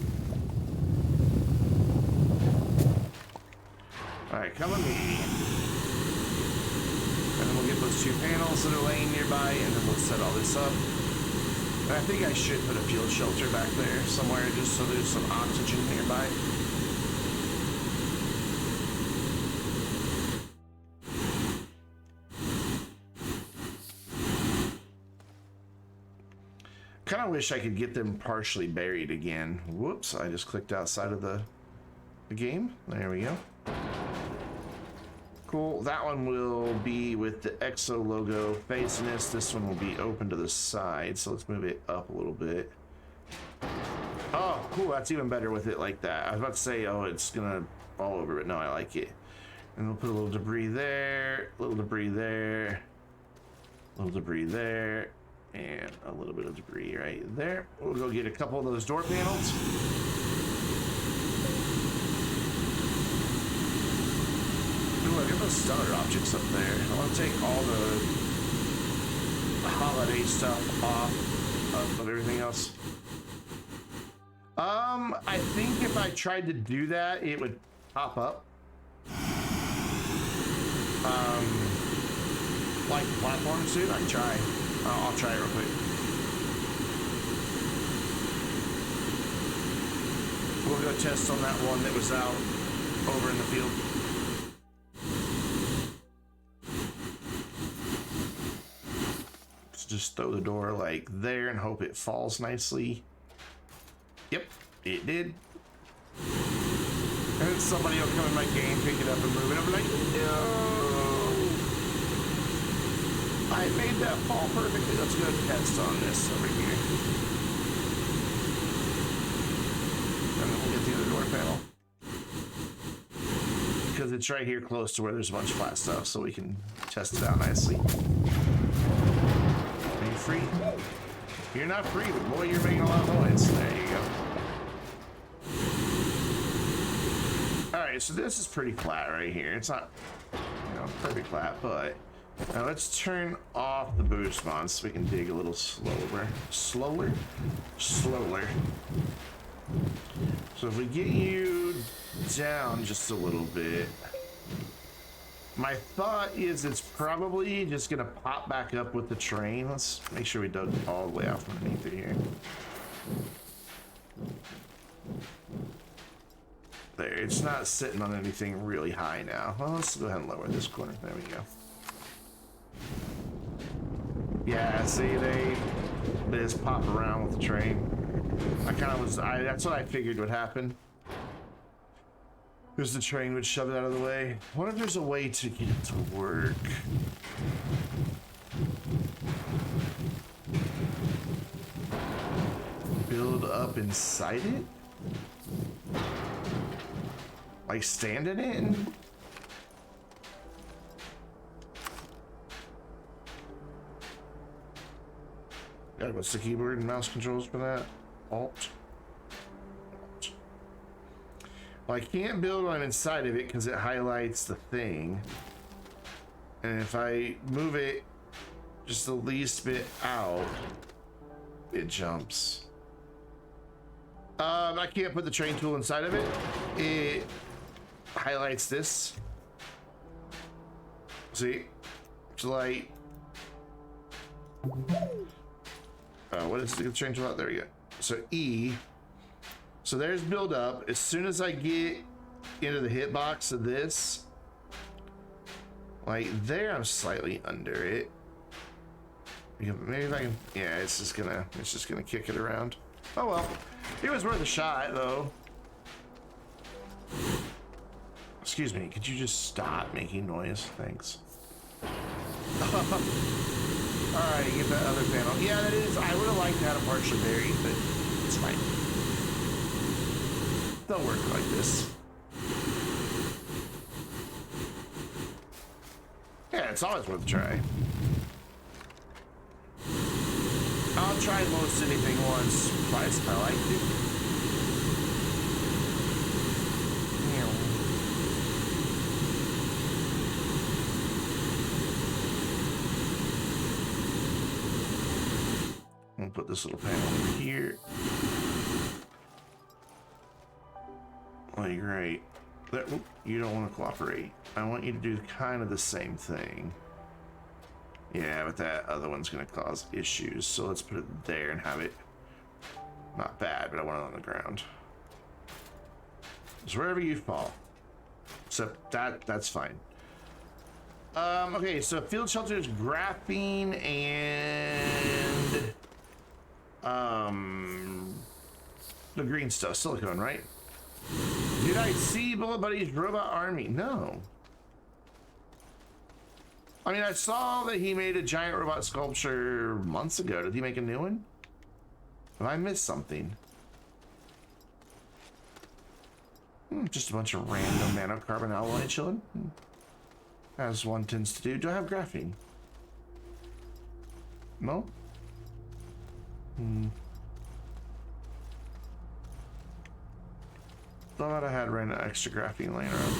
All right, come with me. And then we'll get those two panels that are laying nearby, and then we'll set all this up. And I think I should put a fuel shelter back there somewhere, just so there's some oxygen nearby. Kind of wish I could get them partially buried again. Whoops, I just clicked outside of the game. There we go. Cool. That one will be with the EXO logo facing this. This one will be open to the side. So let's move it up a little bit. Oh, cool. That's even better with it like that. I was about to say, oh, it's going to fall over, but no, I like it. And we'll put a little debris there, a little debris there, a little debris there, and a little bit of debris right there. We'll go get a couple of those door panels. Look at those stunner objects up there. I want to take all the holiday stuff off of everything else. I think if I tried to do that, it would pop up. Like platform suit, I can try. I'll try it real quick. We'll go test on that one that was out over in the field. Just throw the door like there and hope it falls nicely. Yep, it did. And then somebody will come in my game, pick it up and move it. I'm like, no. I made that fall perfectly. Let's go test on this over here. And then we'll get the other door panel. Because it's right here close to where there's a bunch of flat stuff, so we can test it out nicely. Free? You're not free, but boy, you're making a lot of noise. There you go. Alright, so this is pretty flat right here. It's not, perfect flat, but now let's turn off the boost mod so we can dig a little slower. Slower? So if we get you down just a little bit, my thought is it's probably just gonna pop back up with the train. Let's make sure we dug all the way out from underneath it here. There, it's not sitting on anything really high now. Well, let's go ahead and lower this corner. There we go. Yeah, see, they just pop around with the train. That's what I figured would happen. Because the train would shove it out of the way. I wonder if there's a way to get it to work. Build up inside it? Like stand in it? What's the keyboard and mouse controls for that? Alt. Well, I can't build when I'm inside of it because it highlights the thing. And if I move it just the least bit out, it jumps. I can't put the train tool inside of it. It highlights this. See? It's like... what is the train tool out? There we go. So E. So there's build up. As soon as I get into the hitbox of this, like there, I'm slightly under it. Maybe if I can. Yeah, it's just gonna kick it around. Oh well, it was worth a shot though. Excuse me, could you just stop making noise? Thanks. Alright, get that other panel. Yeah, that is. I would have liked to have a partially buried, but it's fine. They'll work like this. Yeah, it's always worth a try. I'll try most anything once, twice if I like to. I'll put this little panel over here. Like, right. That, you don't want to cooperate. I want you to do kind of the same thing. Yeah, but that other one's going to cause issues. So let's put it there and have it not bad, but I want it on the ground. So wherever you fall. Except that's fine. Okay, so field shelter is graphene and the green stuff, silicone, right? Did I see Bullet Buddy's robot army? No. I mean, I saw that he made a giant robot sculpture months ago. Did he make a new one? Have I missed something? Just a bunch of random nanocarbon alloy chilling. As one tends to do. Do I have graphene? No? Thought I had random extra graphene laying around.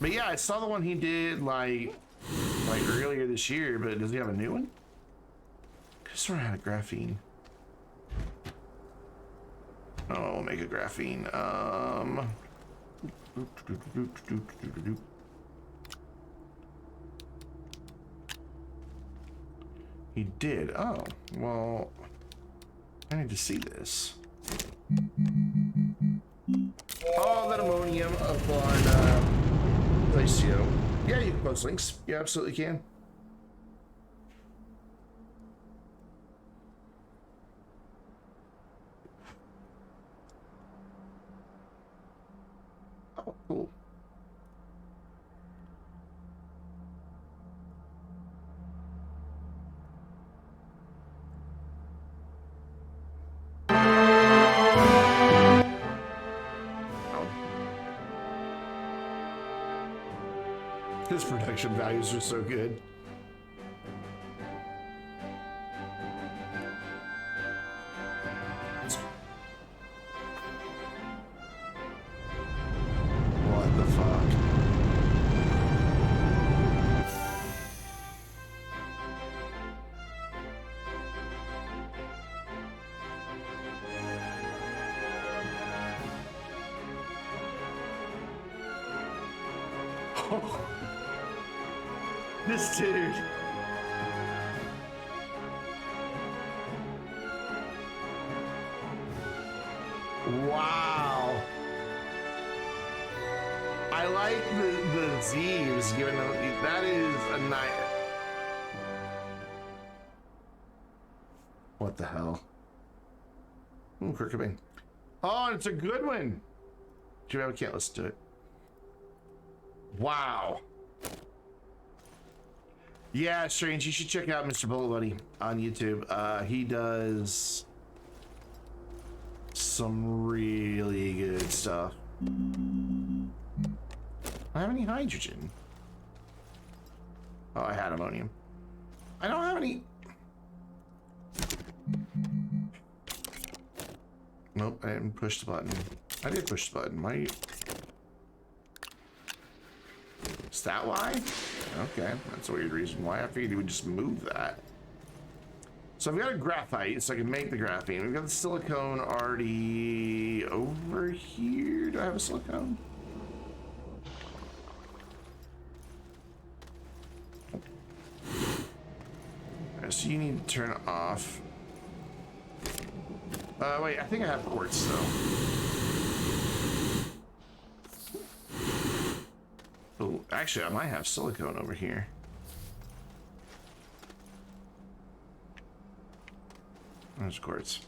But yeah, I saw the one he did like earlier this year, but does he have a new one? I swear I had a graphene. Oh, we'll make a graphene. He did. Oh, well, I need to see this. Oh, that ammonium up on Glacio. Yeah, you can post links. You absolutely can. Oh, cool. His production values are so good. What the fuck? This dude. Wow. I like the Zeeves giving them. That is a night. What the hell? Ooh, Kirkabane. Oh, it's a good one. Too bad we can't listen to it. Wow. Yeah, Strange. You should check out Mr. Bullet Buddy on YouTube. He does some really good stuff. I don't have any hydrogen. Oh, I had ammonium. I don't have any. Nope, I didn't push the button. I did push the button. Why? Is that why? Okay, that's a weird reason why. I figured he would just move that. So I've got a graphite, so I can make the graphene. We've got the silicone already over here. Do I have a silicone? Alright, so you need to turn it off. Wait, I think I have quartz though. Oh, Oh, actually, I might have silicone over here. There's quartz.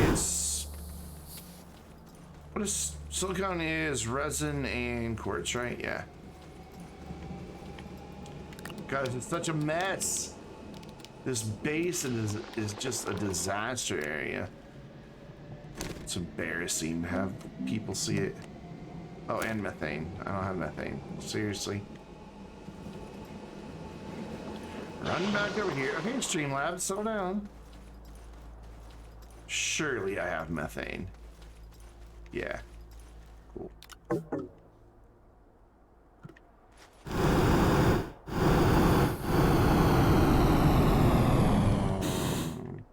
It's... What is... Silicone is resin and quartz, right? Yeah. Guys, it's such a mess. This base is just a disaster area. It's embarrassing to have people see it. Oh, and methane. I don't have methane. Seriously. Run back over here. Okay, Streamlabs, settle down. Surely I have methane. Yeah. Cool.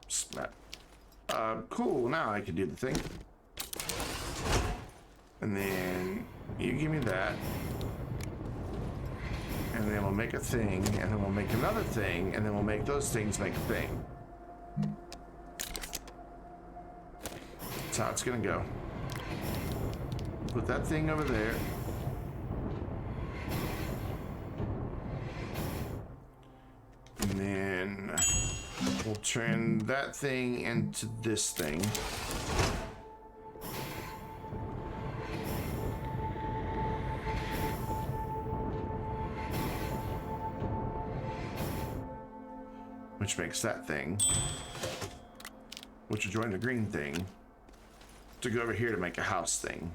Snap. Cool. Now I can do the thing. And then you give me that. And then we'll make a thing, and then we'll make another thing, and then we'll make those things make a thing. That's how it's gonna go. Put that thing over there. And then we'll turn that thing into this thing. Which makes that thing, which will join the green thing to go over here to make a house thing.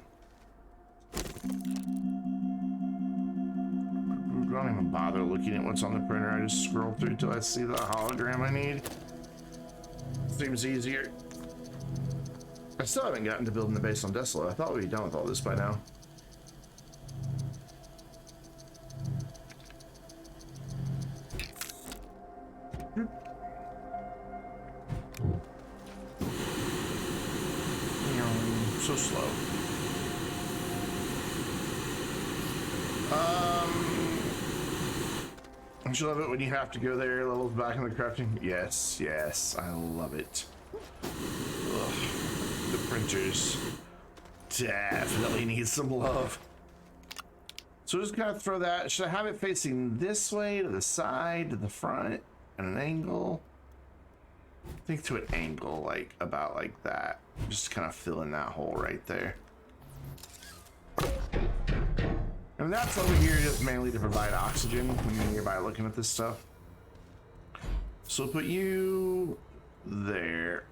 I don't even bother looking at what's on the printer. I just scroll through till I see the hologram I need. Seems easier. I still haven't gotten to building the base on Desolo. I thought we'd be done with all this by now. So slow. Don't you love it when you have to go there levels back in the crafting? Yes, yes, I love it. Ugh, the printers definitely need some love. So just kind of throw that. Should I have it facing this way, to the side, to the front, at an angle? I think to an angle, like about like that. Just kind of fill in that hole right there. And that's over here just mainly to provide oxygen when you're nearby looking at this stuff. So put you there.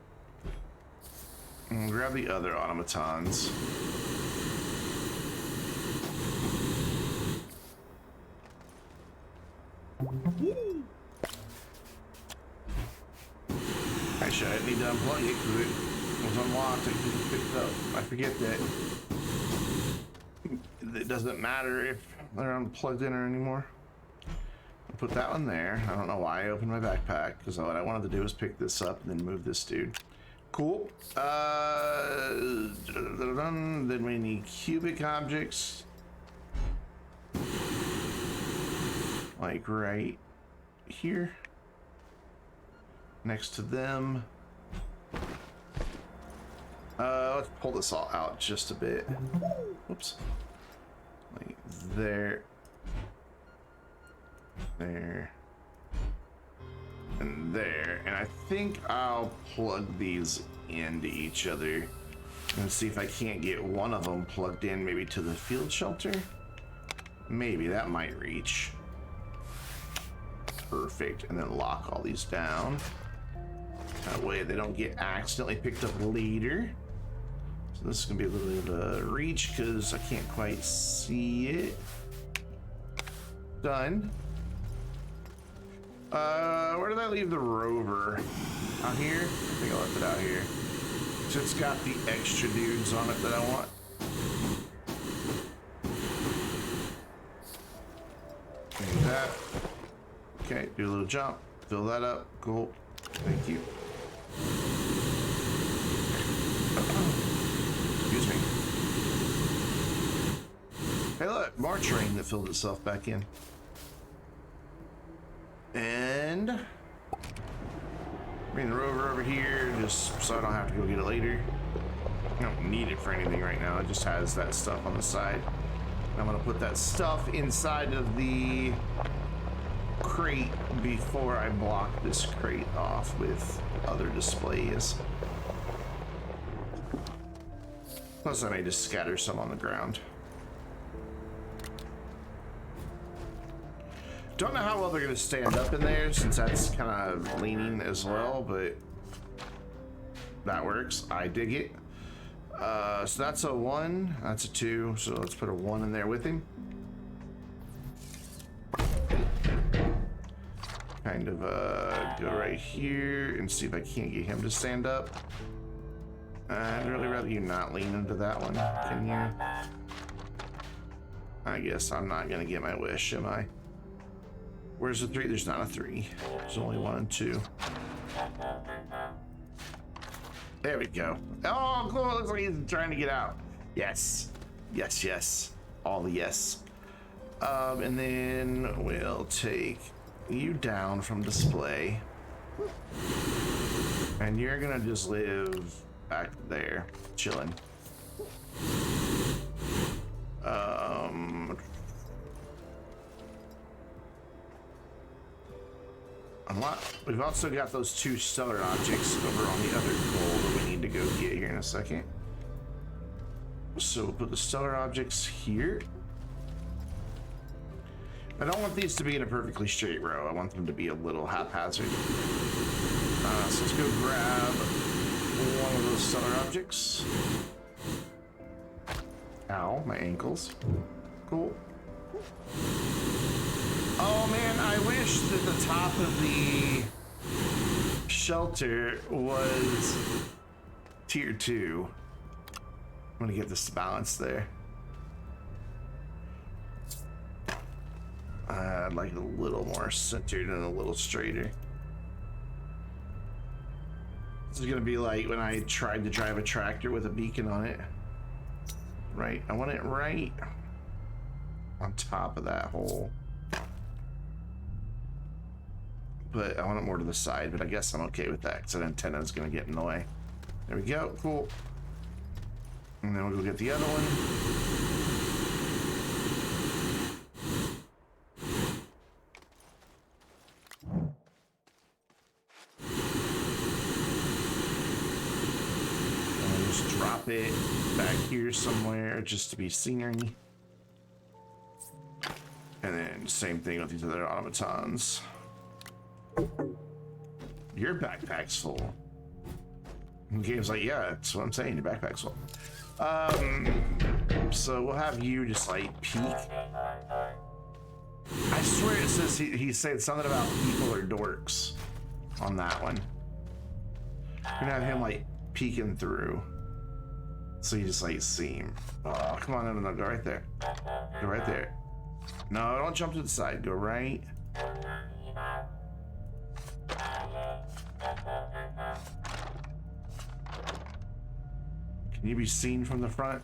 And grab the other automatons. Actually, I need to unplug it because it was unlocked. I couldn't pick it up. I forget that it doesn't matter if they're unplugged in or anymore. I'll put that one there. I don't know why I opened my backpack because what I wanted to do was pick this up and then move this dude. Cool. Then we need cubic objects. Like right here. Next to them. Let's pull this all out just a bit. Whoops. Like there. There. And there. And I think I'll plug these into each other and see if I can't get one of them plugged in maybe to the field shelter. Maybe that might reach. Perfect. And then lock all these down. That way they don't get accidentally picked up later. So this is gonna be a little bit of a reach because I can't quite see it. Done. Where did I leave the rover? Out here? I think I left it out here. So it's got the extra dudes on it that I want. Do that. Okay, do a little jump. Fill that up. Cool. Thank you. Excuse me. Hey look, more terrain that filled itself back in. And bring the rover over here just so I don't have to go get it later. I don't need it for anything right now. It just has that stuff on the side. I'm gonna put that stuff inside of the crate before I block this crate off with other displays. Plus I may just scatter some on the ground. Don't know how well they're gonna stand up in there since that's kind of leaning as well, but that works. I dig it. So that's a 1, that's a 2, so let's put a 1 in there with him. Kind of go right here and see if I can't get him to stand up. I'd really rather you not lean into that one, can you? I guess I'm not gonna get my wish, am I? Where's the 3? There's not a 3. There's only 1 and 2. There we go. Oh, cool. It looks like he's trying to get out. Yes. Yes, yes. All the yes. And then we'll take you down from display. And you're gonna just live back there, chilling. We've also got those 2 stellar objects over on the other goal that we need to go get here in a second. So we'll put the stellar objects here. I don't want these to be in a perfectly straight row. I want them to be a little haphazard. So let's go grab one of those stellar objects. Ow, my ankles. Cool. Oh man, I wish that the top of the shelter was tier 2. I'm gonna get this balance there. I'd like it a little more centered and a little straighter. This is gonna be like when I tried to drive a tractor with a beacon on it. Right, I want it right on top of that hole. But I want it more to the side, but I guess I'm okay with that because that antenna is going to get in the way. There we go, cool. And then we'll go get the other one. And we'll just drop it back here somewhere just to be scenery. And then same thing with these other automatons. Your backpack's full. And the game's like, yeah, that's what I'm saying, your backpack's full. So we'll have you just like peek. I swear it says he said something about people are dorks on that one. You're gonna have him like peeking through. So you just like see him. Oh, come on, no, go right there. Go right there. No, don't jump to the side, go right. Can you be seen from the front?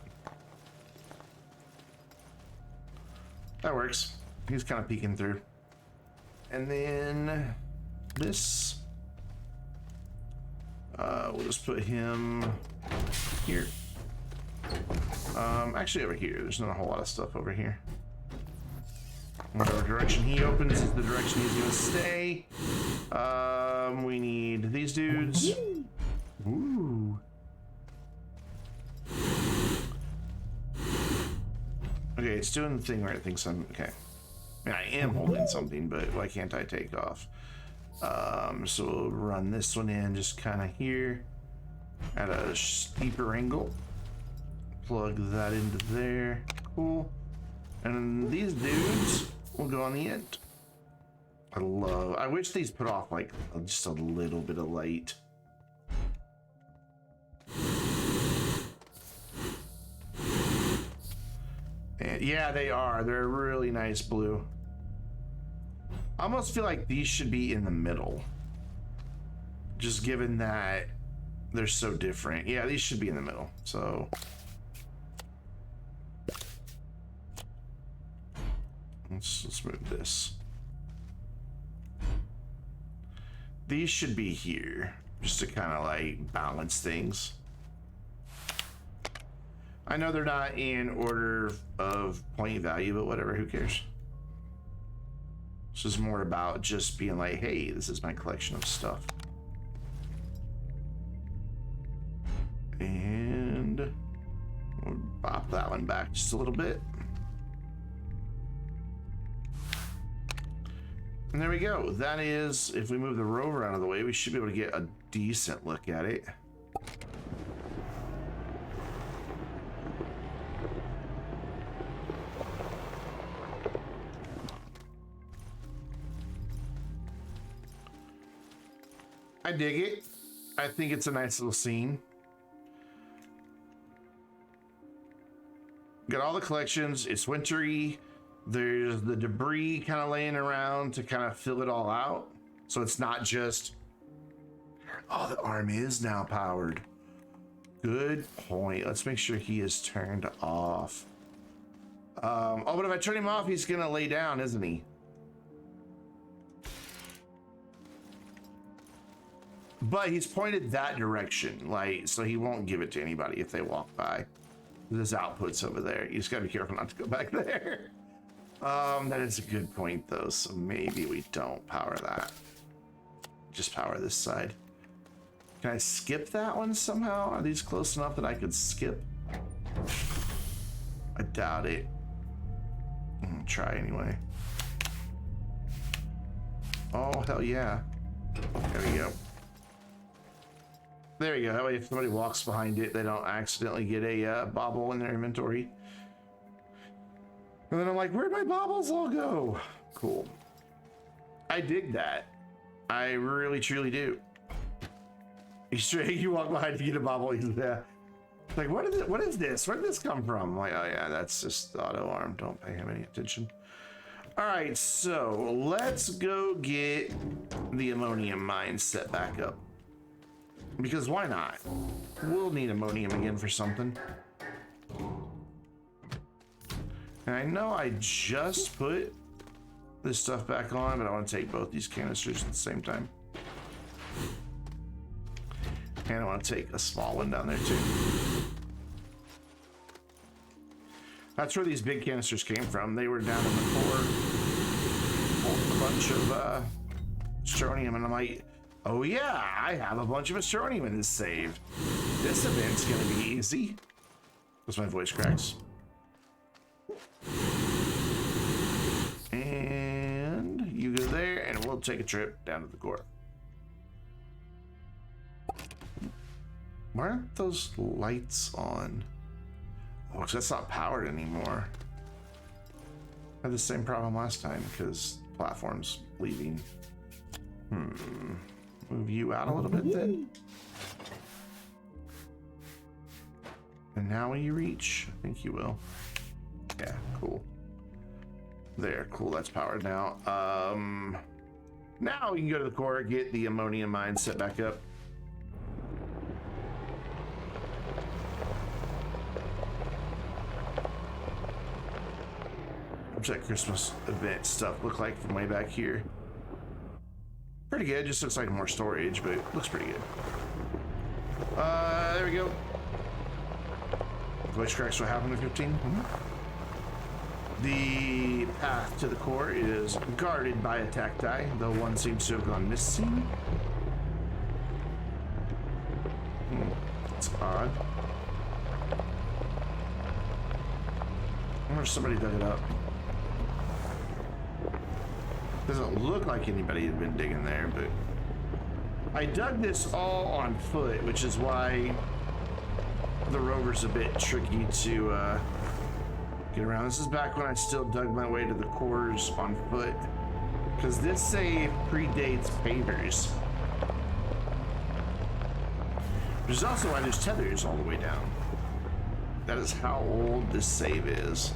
That works. He's kind of peeking through. And then this, we'll just put him here. Actually over here. There's not a whole lot of stuff over here. Whatever direction he opens is the direction he's gonna stay. We need these dudes. Ooh. Okay, it's doing the thing where it thinks I'm okay. I mean, I am holding something, but why can't I take off? So we'll run this one in just kind of here at a steeper angle. Plug that into there. Cool. And these dudes will go on the end. I wish these put off like just a little bit of light. And yeah, they are. They're a really nice blue. I almost feel like these should be in the middle. Just given that they're so different. Yeah, these should be in the middle. So let's move this. These should be here, just to kind of like balance things. I know they're not in order of point value, but whatever, who cares? This is more about just being like, hey, this is my collection of stuff. And we'll bop that one back just a little bit. And there we go. That is, if we move the rover out of the way, we should be able to get a decent look at it. I dig it. I think it's a nice little scene. Got all the collections. It's wintry. There's the debris kind of laying around to kind of fill it all out. So it's not just, oh, the arm is now powered. Good point. Let's make sure he is turned off. Oh, but if I turn him off, he's going to lay down, isn't he? But he's pointed that direction, like, so he won't give it to anybody if they walk by. There's outputs over there. You just gotta be careful not to go back there. That is a good point though, so maybe we don't power that. Just power this side. Can I skip that one somehow? Are these close enough that I could skip? I doubt it. I'm gonna try anyway. Oh, hell yeah. There we go. There you go. That way, if somebody walks behind it, they don't accidentally get a bauble in their inventory. And then I'm like, where'd my baubles all go? Cool. I dig that. I really, truly do. You walk behind to get a bauble. Yeah. Like, what is this? Where did this come from? I'm like, oh yeah, that's just the auto arm. Don't pay him any attention. All right, so let's go get the ammonium mine set back up. Because why not? We'll need ammonium again for something. And I know I just put this stuff back on, but I want to take both these canisters at the same time. And I want to take a small one down there too. That's where these big canisters came from. They were down in the core, holding a bunch of astronium, and I'm like, oh yeah, I have a bunch of astronium in this save. This event's gonna be easy. As my voice cracks. And you go there, and we'll take a trip down to the core. Why aren't those lights on? Oh, because that's not powered anymore. I had the same problem last time because platform's leaving. Move you out a little bit then. And now will you reach? I think you will. Yeah, cool. There, cool, that's powered now. Now we can go to the core, get the ammonium mine set back up. What's that Christmas event stuff look like from way back here? Pretty good, just looks like more storage, but it looks pretty good. There we go. Voice cracks what happened to 15. The path to the core is guarded by a cacti, though one seems to have gone missing. It's odd. I wonder if somebody dug it up. Doesn't look like anybody had been digging there, but I dug this all on foot, which is why the rover's a bit tricky to get around. This is back when I still dug my way to the cores on foot, because this save predates pavers. Which is also why there's tethers all the way down. That is how old this save is.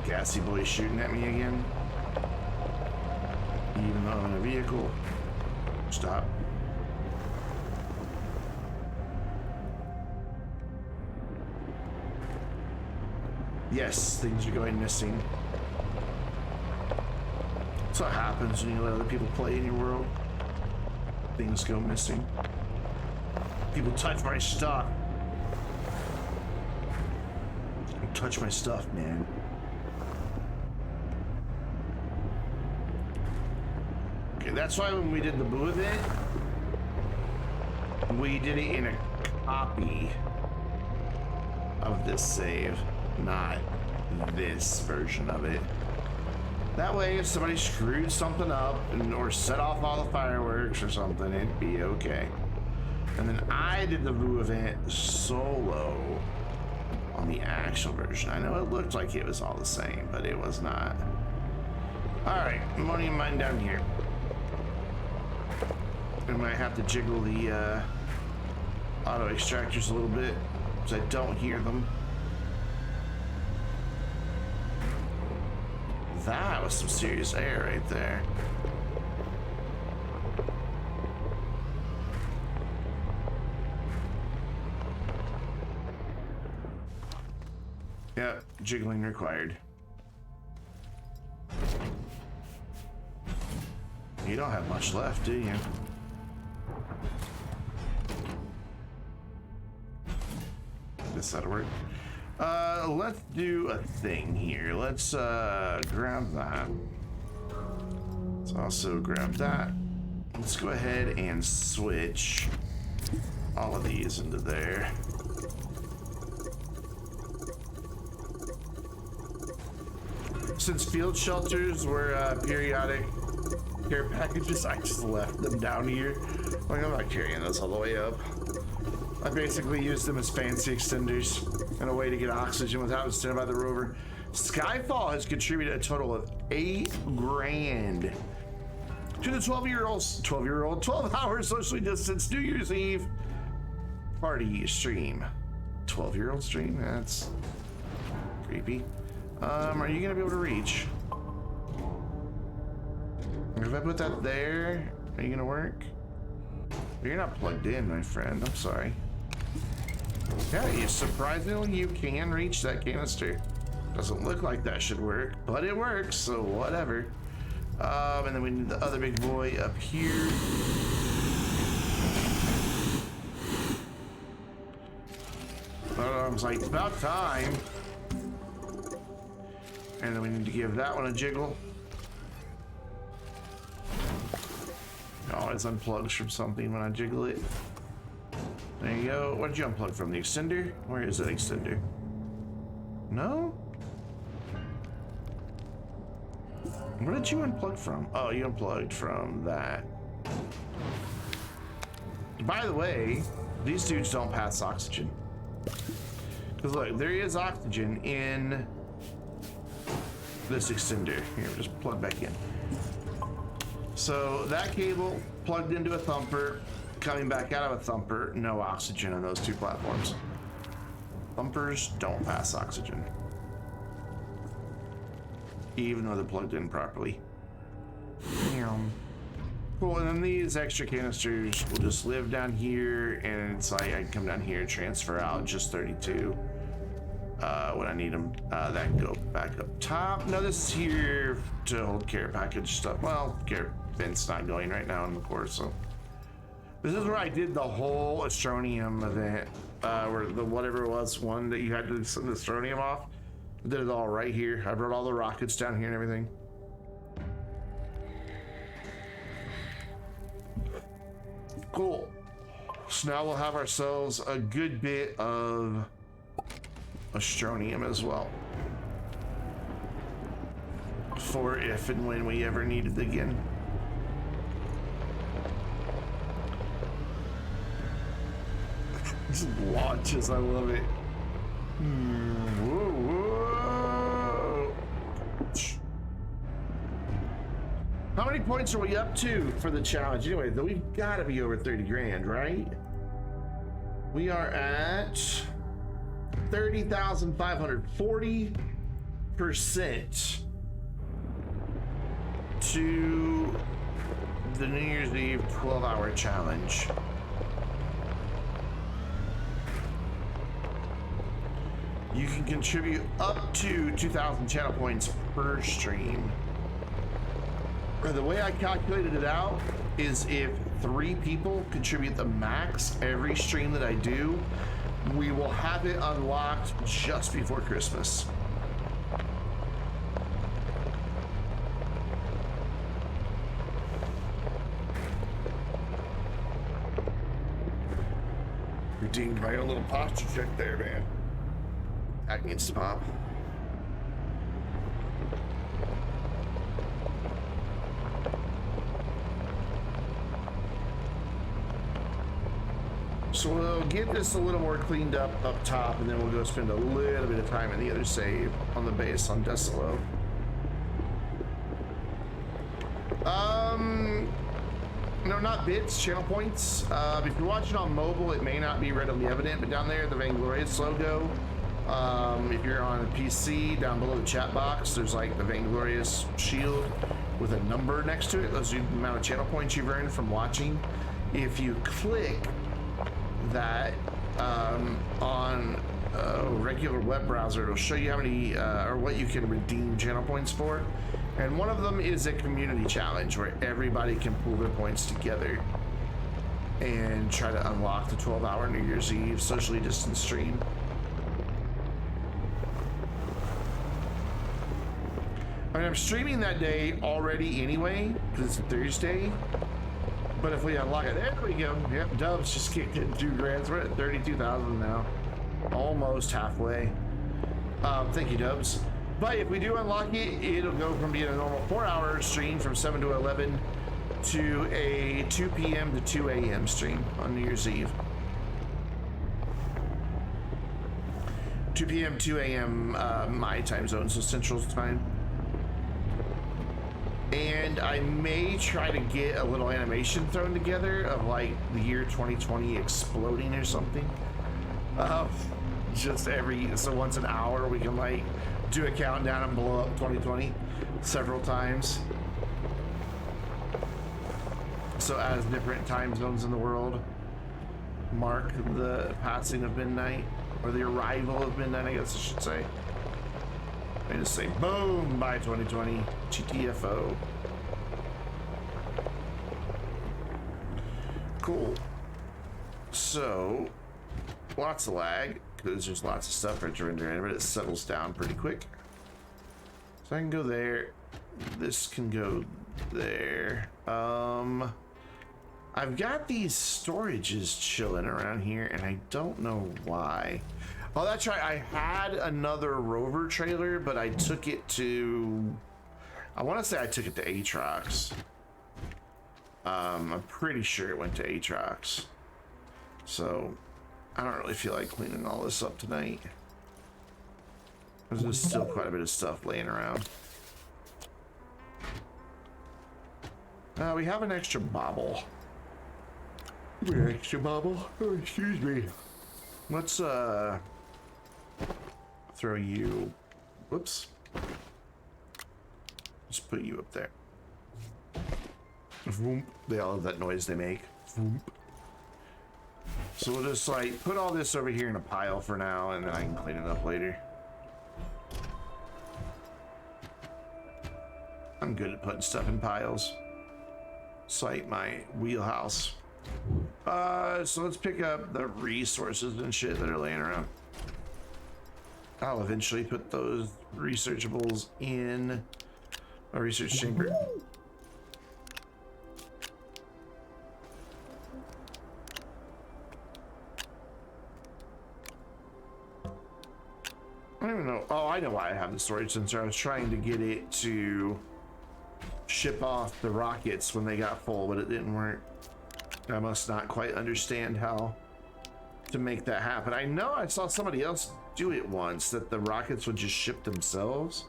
Gassy boy shooting at me again. Even though I'm in a vehicle. Stop. Yes, things are going missing. That's what happens when you let other people play in your world. Things go missing. People touch my stuff. Don't touch my stuff, man. Okay, that's why when we did the Boo event, we did it in a copy of this save, not this version of it. That way, if somebody screwed something up or set off all the fireworks or something, it'd be okay. And then I did the Boo event solo on the actual version. I know it looked like it was all the same, but it was not. All right, ammonium mine down here. I might have to jiggle the auto extractors a little bit because I don't hear them. That was some serious air right there. Yep, jiggling required. You don't have much left, do you? Guess that'll work. Let's do a thing here. Let's grab that. Let's also grab that. Let's go ahead and switch all of these into there. Since field shelters were periodic care packages, I just left them down here. Like, I'm not carrying those all the way up. I basically used them as fancy extenders and a way to get oxygen without having to stand by the rover. Skyfall has contributed a total of $8 grand to the 12 hour socially distanced New Year's Eve party stream. 12-year-old stream? That's creepy. Are you gonna be able to reach? If I put that there, are you gonna work? You're not plugged in, my friend. I'm sorry. Yeah, surprisingly, you can reach that canister. Doesn't look like that should work, but it works, so whatever. And then we need the other big boy up here. I was like, it's about time. And then we need to give that one a jiggle. It always unplugs from something when I jiggle it. There you go. What did you unplug from? The extender? Where is that extender? No? Where did you unplug from? Oh, you unplugged from that. By the way, these dudes don't pass oxygen. Because look, there is oxygen in this extender. Here, just plug back in. So that cable plugged into a thumper, coming back out of a thumper, no oxygen on those two platforms. Thumpers don't pass oxygen, even though they're plugged in properly. Cool, and then these extra canisters will just live down here, and it's like I can come down here and transfer out just 32 when I need them. That can go back up top. No, this is here to hold care package stuff. Well, care vent's not going right now in the course, so. This is where I did the whole Astronium event, where the whatever it was, one that you had to send the Astronium off. I did it all right here. I brought all the rockets down here and everything. Cool. So now we'll have ourselves a good bit of Astronium as well. For if and when we ever need it again. Just launches, I love it. Whoa, whoa. How many points are we up to for the challenge? Anyway, though, we've got to be over 30 grand, right? We are at 30,540% to the New Year's Eve 12-hour challenge. You can contribute up to 2,000 channel points per stream. The way I calculated it out is if 3 people contribute the max every stream that I do, we will have it unlocked just before Christmas. Redeemed my own little posture check there, man. That needs to pop. So we'll get this a little more cleaned up top, and then we'll go spend a little bit of time in the other save on the base on Desolo. No, not bits, channel points. If you're watching on mobile, it may not be readily evident, but down there, the Vainglorious logo. If you're on a PC, down below the chat box, there's like the Vainglorious shield with a number next to it. Those are the amount of channel points you've earned from watching. If you click that on a regular web browser, it'll show you how many or what you can redeem channel points for. And one of them is a community challenge where everybody can pool their points together and try to unlock the 12-hour New Year's Eve socially distanced stream. I mean, I'm streaming that day already anyway, because it's a Thursday. But if we unlock it, there we go. Yep, Dubs just kicked in 2 grand. We're at 32,000 now. Almost halfway. Thank you, Dubs. But if we do unlock it, it'll go from being a normal 4-hour stream from 7 to 11 to a 2 p.m. to 2 a.m. stream on New Year's Eve. 2 p.m., 2 a.m. My time zone, so Central Time. And I may try to get a little animation thrown together of like the year 2020 exploding or something. Just so once an hour we can like do a countdown and blow up 2020 several times. So as different time zones in the world mark the passing of midnight, or the arrival of midnight, I guess I should say. I just say boom, bye 2020, GTFO. Cool. So, lots of lag, because there's lots of stuff rendering, but it settles down pretty quick. So I can go there. This can go there. I've got these storages chilling around here, and I don't know why. Oh, that's right. I had another rover trailer, but I took it to... I want to say I took it to Aatrox. I'm pretty sure it went to Aatrox. So, I don't really feel like cleaning all this up tonight. There's still quite a bit of stuff laying around. We have an extra bobble. An extra bobble? Oh, excuse me. Let's, throw you... Whoops. Just put you up there. Vroom. They all have that noise they make. Vroom. So we'll just like put all this over here in a pile for now, and then I can clean it up later. I'm good at putting stuff in piles. It's like my wheelhouse. So let's pick up the resources and shit that are laying around. I'll eventually put those researchables in a research chamber. I don't even know. Oh, I know why I have the storage sensor. I was trying to get it to ship off the rockets when they got full, but it didn't work. I must not quite understand how to make that happen. I know I saw somebody else do it once, that the rockets would just ship themselves.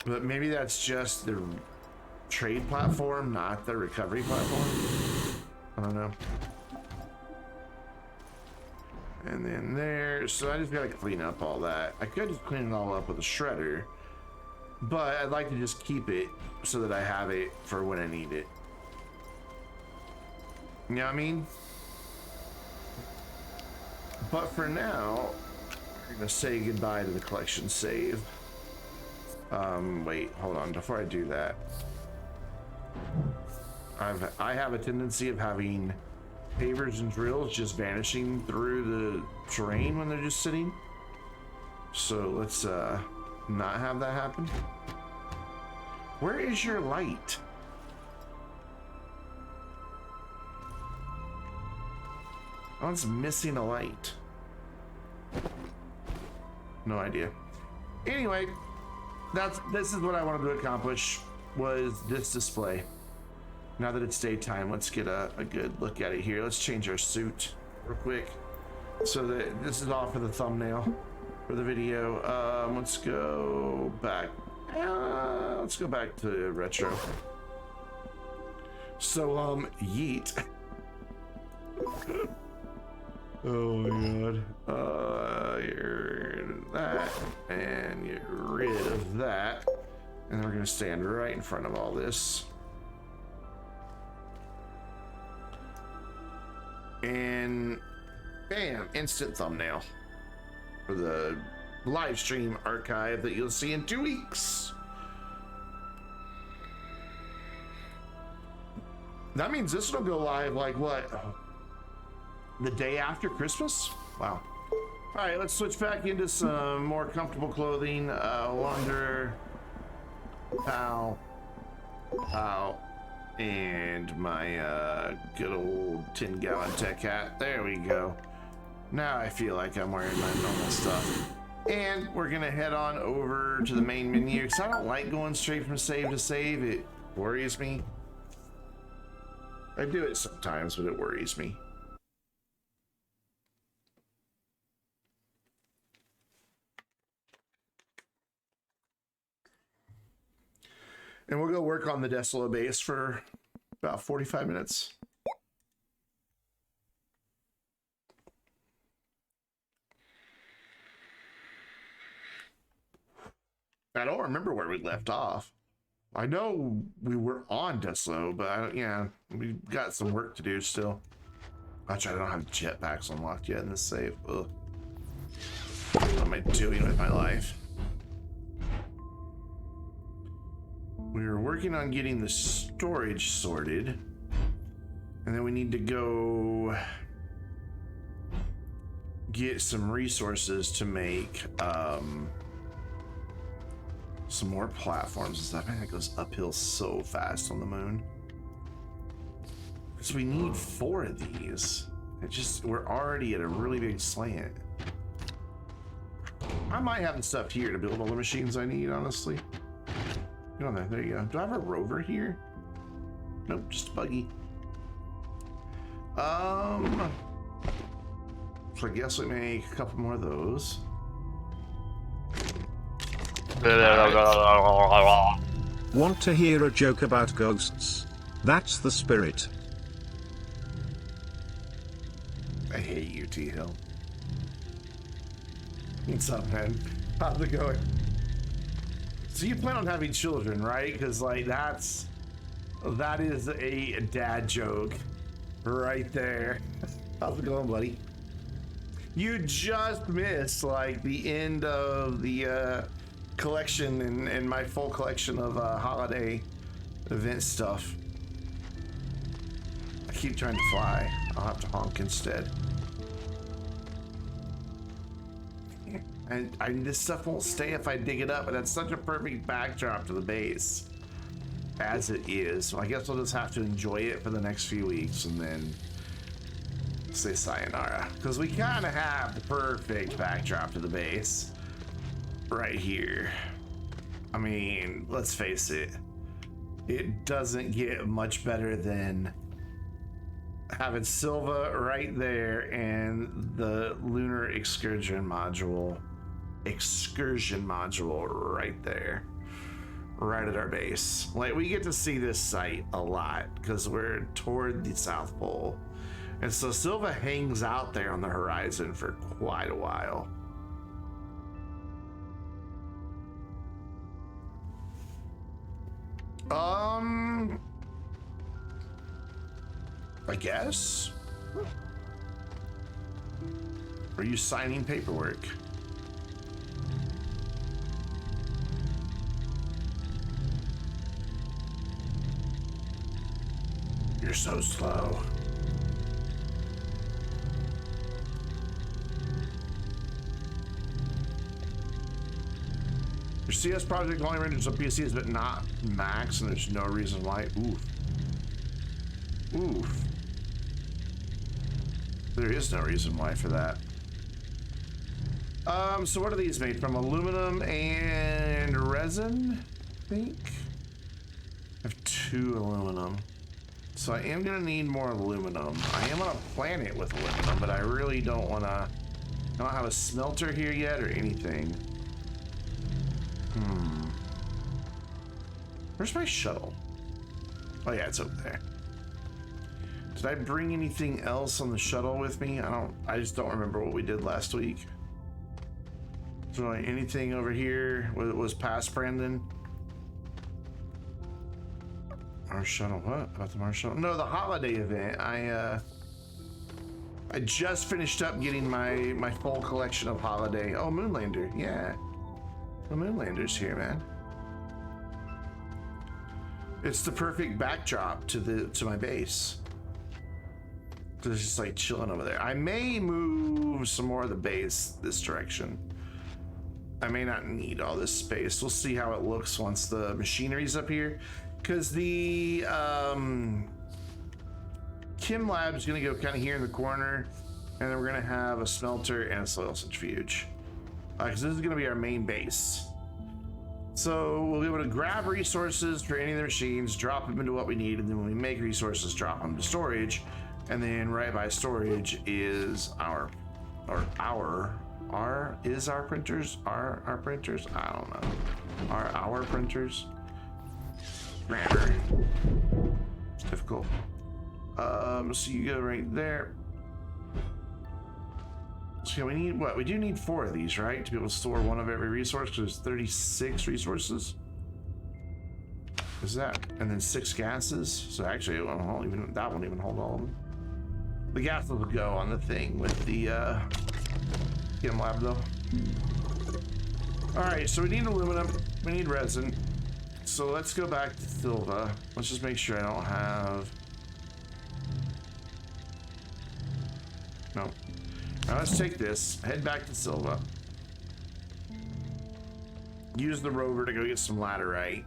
But maybe that's just the trade platform, not the recovery platform. I don't know. And then there, so I just gotta clean up all that. I could just clean it all up with a shredder, but I'd like to just keep it so that I have it for when I need it. You know what I mean? But for now, We're gonna say goodbye to the collection save. Wait, hold on. Before I do that, I have a tendency of having pavers and drills just vanishing through the terrain when they're just sitting. So let's not have that happen. Where is your light? One's missing a light. No idea. Anyway, this is what I wanted to accomplish, was this display. Now that it's daytime, let's get a good look at it here. Let's change our suit real quick. So that this is all for the thumbnail for the video. Let's go back. Let's go back to retro. So yeet. Oh my god. You're that, and get rid of that. And then we're gonna stand right in front of all this. And bam, instant thumbnail for the live stream archive that you'll see in 2 weeks. That means this will go live like what? The day after Christmas? Wow. All right, let's switch back into some more comfortable clothing. Wander, pow, and my good old 10-gallon tech hat. There we go. Now I feel like I'm wearing my normal stuff. And we're gonna head on over to the main menu because I don't like going straight from save to save. It worries me. I do it sometimes, but it worries me. And we'll go work on the Desolo base for about 45 minutes. I don't remember where we left off. I know we were on Desolo, but yeah, we've got some work to do still. Actually, I don't have jetpacks unlocked yet in this save. Ugh. What am I doing with my life? We were working on getting the storage sorted, and then we need to go get some resources to make some more platforms and stuff. Man, that goes uphill so fast on the moon. Because we need 4 of these. We're already at a really big slant. I might have the stuff here to build all the machines I need, honestly. Get on there. There you go. Do I have a rover here? Nope, just a buggy. So I guess we make a couple more of those. Want to hear a joke about ghosts? That's the spirit. I hate you, T-Hill. What's up, man? How's it going? So you plan on having children, right? Because like that is a dad joke right there. How's it going, buddy? You just missed like the end of the collection and my full collection of holiday event stuff. I keep trying to fly. I'll have to honk instead. And this stuff won't stay if I dig it up, but that's such a perfect backdrop to the base as it is. So I guess we'll just have to enjoy it for the next few weeks and then say sayonara, because we kind of have the perfect backdrop to the base right here. I mean, let's face it, it doesn't get much better than having Silva right there and the lunar excursion module right there, right at our base. Like, we get to see this site a lot because we're toward the South Pole, and so Silva hangs out there on the horizon for quite a while. I guess. Are you signing paperwork? You're so slow. Your CS project only renders on PCs, but not Macs, and there's no reason why. Oof. Oof. There is no reason why for that. So what are these made from? Aluminum and resin, I think? I have 2 aluminum. So I am gonna need more aluminum. I am gonna plan it with aluminum, but I really don't wanna, I don't have a smelter here yet or anything. Where's my shuttle? Oh yeah, it's over there. Did I bring anything else on the shuttle with me? I just don't remember what we did last week. Is there like anything over here that was past Brandon? Mars shuttle, what? About the Mars shuttle? No, the holiday event. I just finished up getting my full collection of holiday. Oh, Moonlander, yeah. The Moonlander's here, man. It's the perfect backdrop to my base. It's just like chilling over there. I may move some more of the base this direction. I may not need all this space. We'll see how it looks once the machinery's up here. Because the Chem Lab's gonna go kind of here in the corner, and then we're gonna have a smelter and a soil centrifuge. Because this is gonna be our main base. So we'll be able to grab resources for any of the machines, drop them into what we need, and then when we make resources, drop them to storage. And then right by storage is our printers? Our printers? I don't know. Our printers? Grammar. It's difficult. So you go right there. So we need what? We do need 4 of these, right? To be able to store one of every resource, because there's 36 resources. Is that? And then 6 gases. So actually, that won't even hold all of them. The gases will go on the thing with the Chem Lab though. Alright, so we need aluminum, we need resin. So let's go back to Silva. Let's just make sure I don't have... No. Now let's take this, head back to Silva. Use the rover to go get some laterite.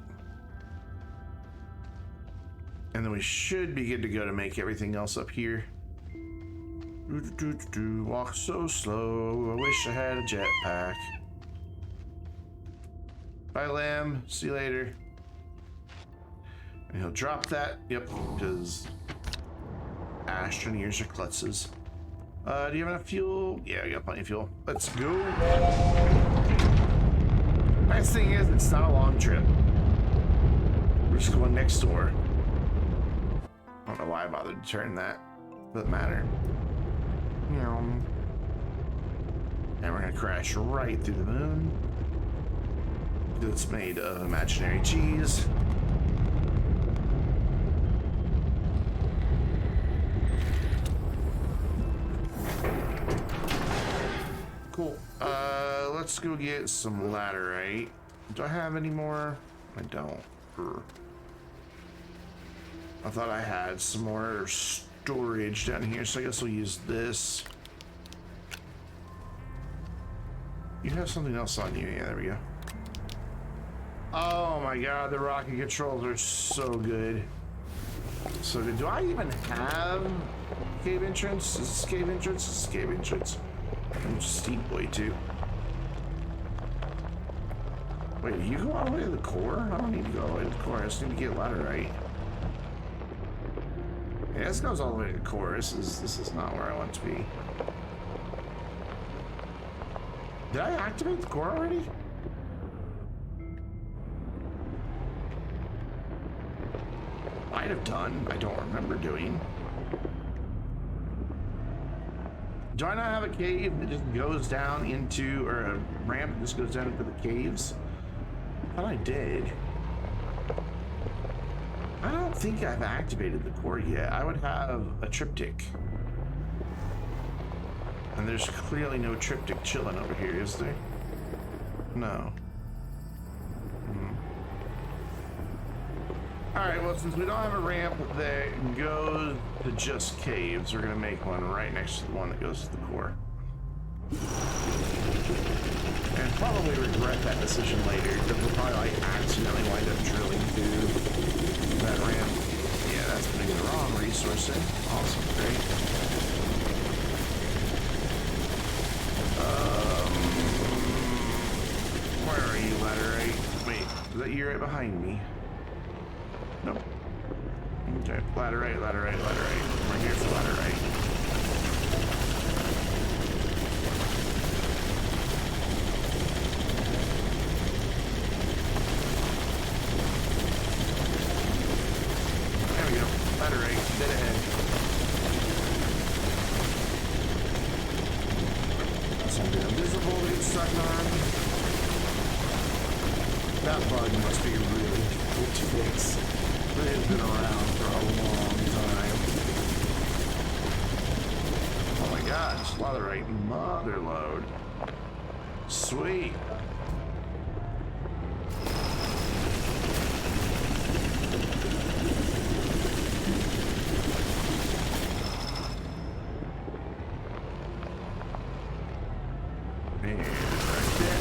And then we should be good to go to make everything else up here. Walk so slow, I wish I had a jetpack. Bye, Lamb. See you later. And he'll drop that. Yep, because Astroneers are klutzes. Do you have enough fuel? Yeah, we got plenty of fuel. Let's go. Nice thing is, it's not a long trip. We're just going next door. I don't know why I bothered to turn that. Doesn't matter. And we're gonna crash right through the moon. It's made of imaginary cheese. Cool. Let's go get some laterite. Do I have any more? I don't. I thought I had some more storage down here, so I guess we'll use this. You have something else on you. Yeah, there we go. Oh my god, the rocket controls are so good. So good. Do I even have cave entrance? Is this cave entrance? This is cave entrance. I'm just steep way too. Wait, do you go all the way to the core? I don't need to go all the way to the core. I just need to get laterite. Yeah, this goes all the way to the core. This is not where I want to be. Did I activate the core already? Might have done. I don't remember doing. Do I not have a cave that just goes down into, or a ramp that just goes down into the caves? I thought I did. I don't think I've activated the core yet. I would have a triptych. And there's clearly no triptych chilling over here, is there? No. Alright, well, since we don't have a ramp that goes to just caves, we're going to make one right next to the one that goes to the core. And probably regret that decision later, because we'll probably like accidentally wind up drilling through that ramp. Yeah, that's putting the wrong resource in. Awesome, great. Where are you, Laterite? Wait, is that you right behind me? Nope. Okay, Laterite, Laterite, Laterite. We're here for Laterite. There we go. Laterite, dead ahead. Something invisible to get stuck on. That bug must be really difficult to fix. But it's been around for a long time. Oh my gosh, Laterite mother load. Sweet. And right there.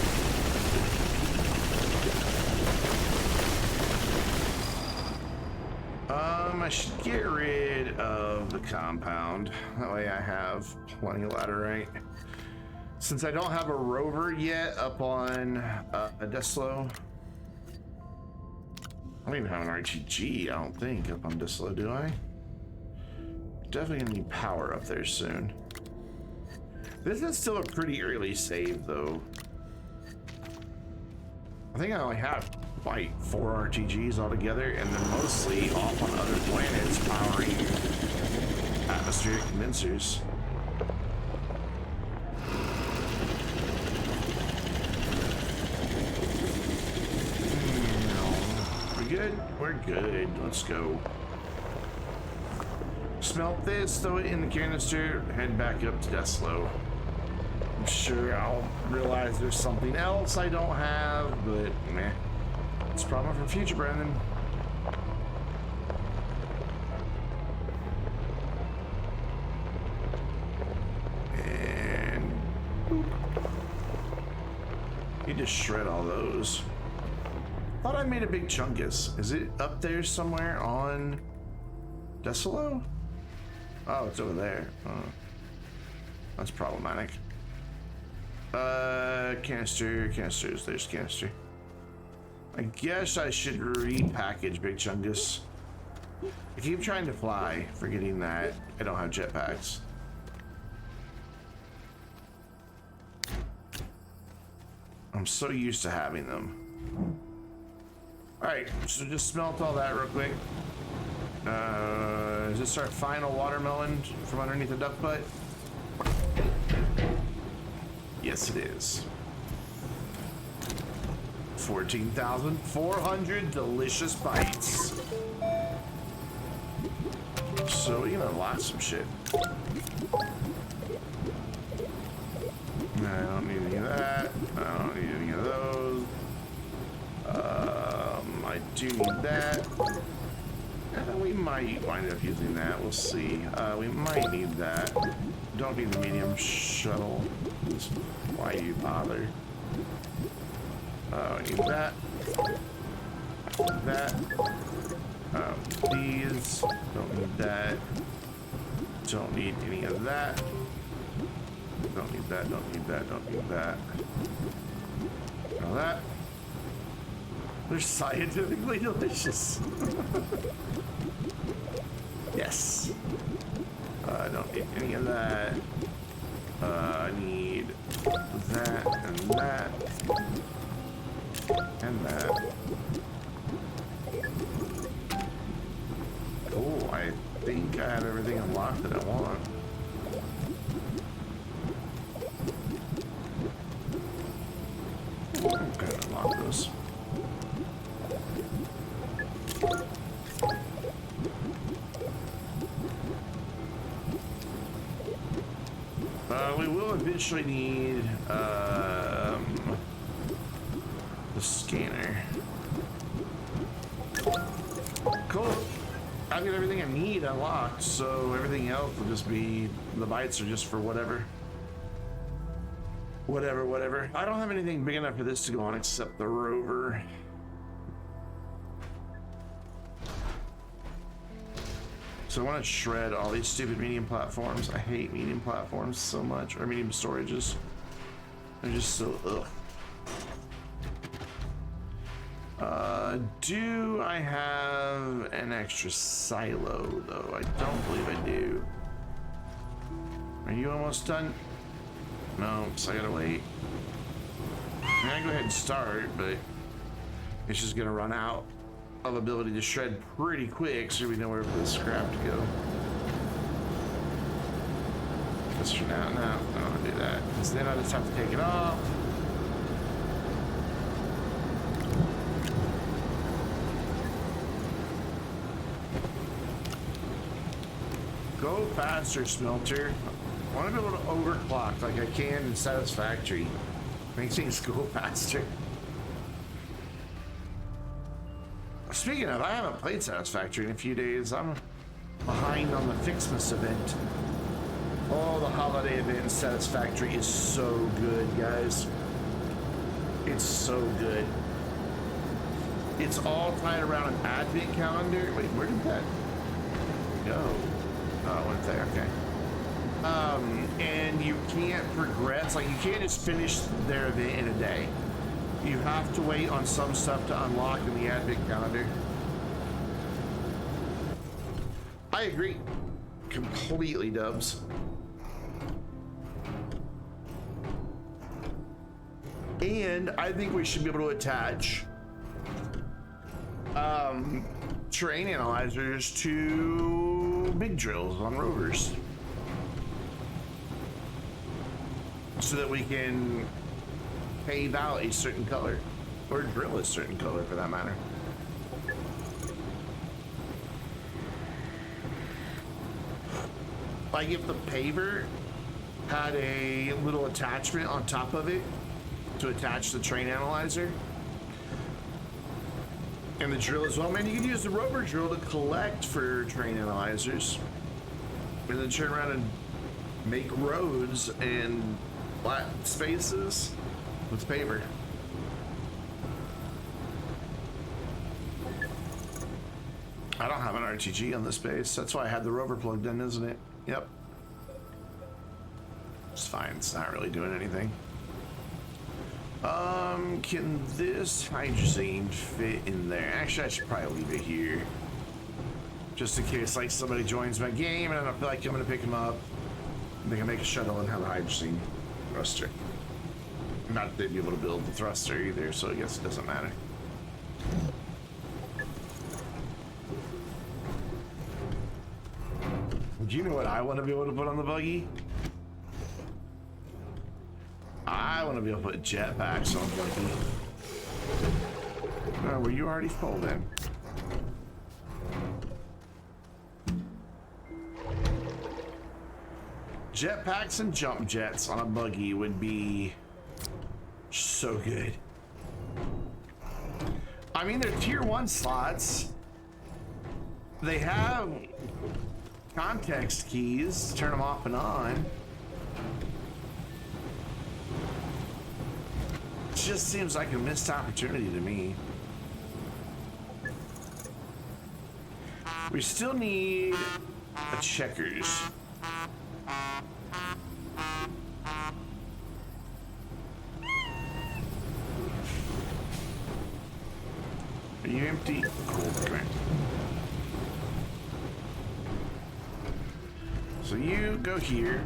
I should get rid of the compound. That way I have plenty of laterite. Since I don't have a rover yet up on Desolo. I don't even have an RTG, I don't think, up on Desolo, do I? Definitely gonna need power up there soon. This is still a pretty early save, though. I think I only have like 4 RTGs altogether, and they're mostly off on other planets powering atmospheric condensers. No. We good? We're good. Let's go. Smelt this, throw it in the canister, head back up to Desolo. I'm sure I'll realize there's something else I don't have, but meh. It's a problem for future, Brandon. And boop. You just shred all those. Thought I made a big chungus. Is it up there somewhere on Desolo? Oh, it's over there. Oh. That's problematic. Canisters, there's canister. I guess I should repackage Big Chungus. I keep trying to fly, forgetting that I don't have jetpacks. I'm so used to having them. Alright, so just smelt all that real quick. Is this our final watermelon from underneath the duck butt? Yes, it is. 14,400 delicious bites. So we can unlock some shit. I don't need any of that. I don't need any of those. I do need that. We might wind up using that. We'll see. We might need that. Don't need the medium shuttle. Why you bother? I need that. That. These. Don't need that. Don't need any of that. Don't need that. Don't need that. Don't need that. Now that. They're scientifically delicious. Yes. I don't need any of that. I need that and that. And that. Oh, I think I have everything unlocked that I want. Okay, unlock those. We will eventually need the scanner. I've got everything I need unlocked, so everything else will just be, the bytes are just for whatever. Whatever. I don't have anything big enough for this to go on except the rover. So I want to shred all these stupid medium platforms. I hate medium platforms so much, or medium storages. They're just so ugh. Do I have an extra silo though? I don't believe I do. Are you almost done? No, so I gotta wait. I mean, I can go ahead and start, but it's just gonna run out of ability to shred pretty quick, so we know where for the scrap to go. Just for now, no, I don't want to do that. Because then I just have to take it off. Go faster, smelter. I want to be able to overclock like I can in Satisfactory. Make things go faster. Speaking of, I haven't played Satisfactory in a few days. I'm behind on the Fixmas event. Oh, the holiday event in Satisfactory is so good, guys. It's so good. It's all tied around an advent calendar. Wait, where did that go? Oh, it went there, okay. And you can't progress, like you can't just finish their event in a day. You have to wait on some stuff to unlock in the advent calendar. I agree. Completely, Dubs. And I think we should be able to attach terrain analyzers to big drills on rovers, so that we can pave out a certain color, or drill a certain color for that matter. Like if the paver had a little attachment on top of it to attach the terrain analyzer, and the drill as well, man, you could use the rover drill to collect for terrain analyzers, and then turn around and make roads and flat spaces with paver. I don't have an RTG on this base. That's why I had the rover plugged in, isn't it? Yep. It's fine. It's not really doing anything. Can this hydrazine fit in there? Actually, I should probably leave it here, just in case like somebody joins my game and I don't feel like I'm gonna pick them up. They can make a shuttle and have a hydrazine thruster. Not that they'd be able to build the thruster either, so I guess it doesn't matter. Do you know what I want to be able to put on the buggy? I want to be able to put jetpacks on the buggy. Oh, were you already full then? Jetpacks and jump jets on a buggy would be so good. I mean, they're tier 1 slots. They have context keys to turn them off and on. It just seems like a missed opportunity to me. We still need a checkers. Are you empty? Cool, okay. So you go here,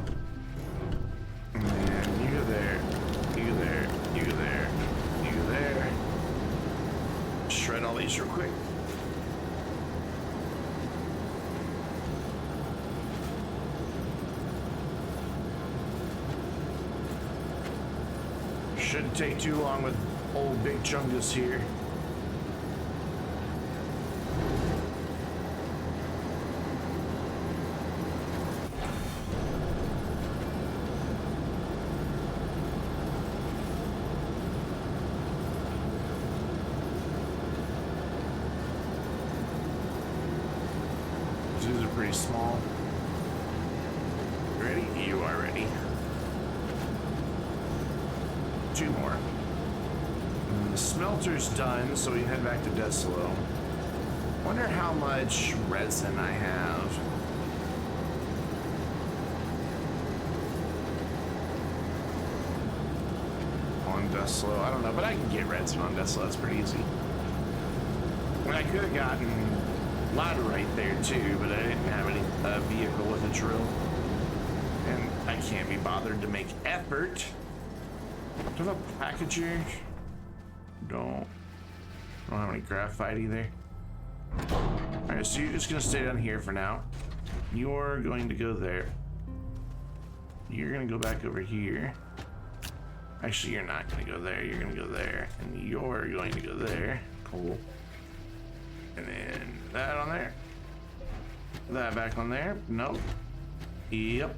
and then you go there, you go there, you go there, you go there. Shred all these real quick. Shouldn't take too long with old Big Chungus here. very small. Ready? You are ready. 2 more. And the smelter's done, so we head back to Desolo. Wonder how much resin I have. On Desolo, I don't know, but I can get resin on Desolo. That's pretty easy. And I could have gotten laterite there too, but I didn't have any vehicle with a drill, and I can't be bothered to make effort. Do I have a packager? Don't have any graphite either. All right, so you're just gonna stay down here for now. You're going to go there. You're gonna go back over here. Actually, you're not gonna go there. You're gonna go there, and you're going to go there. Cool. And then that on there. That back on there. Nope. Yep.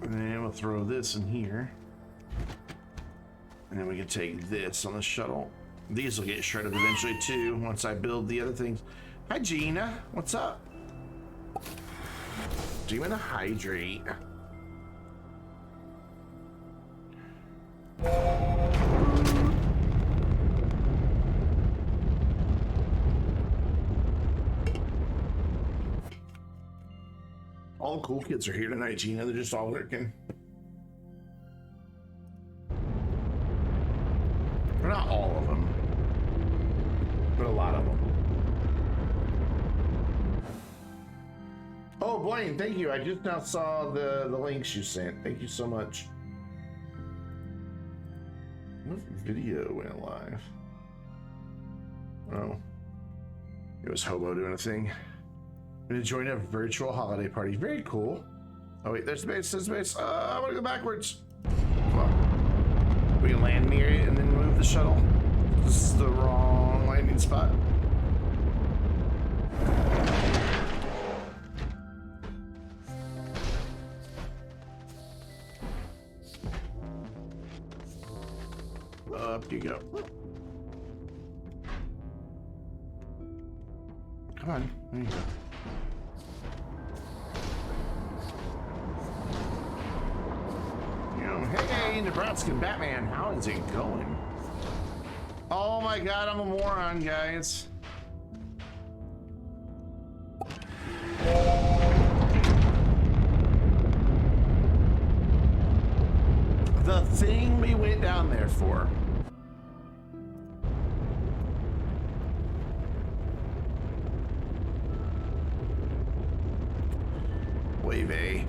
And then we'll throw this in here. And then we can take this on the shuttle. These will get shredded eventually too, once I build the other things. Hi Gina, what's up? Doing a hydrate. All the cool kids are here tonight, Gina. They're just all working. Or not all of them, but a lot of them. Oh, Blaine, thank you. I just now saw the links you sent. Thank you so much. What video went live? Oh, it was Hobo doing a thing. I'm gonna join a virtual holiday party. Very cool. Oh wait, there's space, there's space. I wanna go backwards. Come on. We can land near it and then move the shuttle. This is the wrong landing spot. Up you go. Come on, there you go. Hey, Nebraskan Batman, how is it going? Oh my god, I'm a moron, guys. The thing we went down there for. Wave A.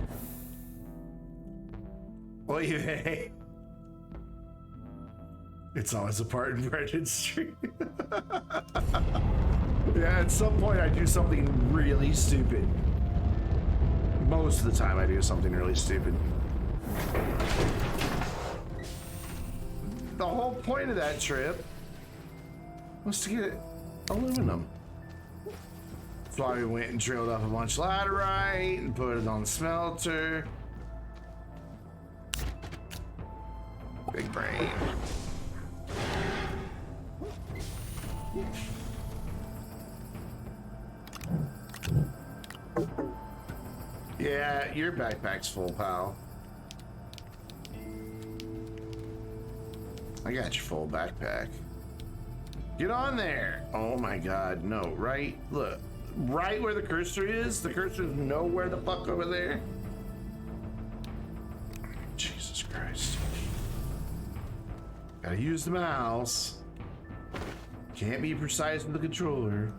Wave. It's always a part in Brendan's stream. Yeah, at some point I do something really stupid. Most of the time I do something really stupid. The whole point of that trip was to get aluminum. That's why we went and drilled up a bunch of laterite and put it on the smelter. Big brain. Yeah, your backpack's full, pal. I got your full backpack. Get on there. Oh my god, no, right? Look, right where the cursor is. The cursor's nowhere the fuck over there. Jesus Christ. Gotta use the mouse. Can't be precise with the controller.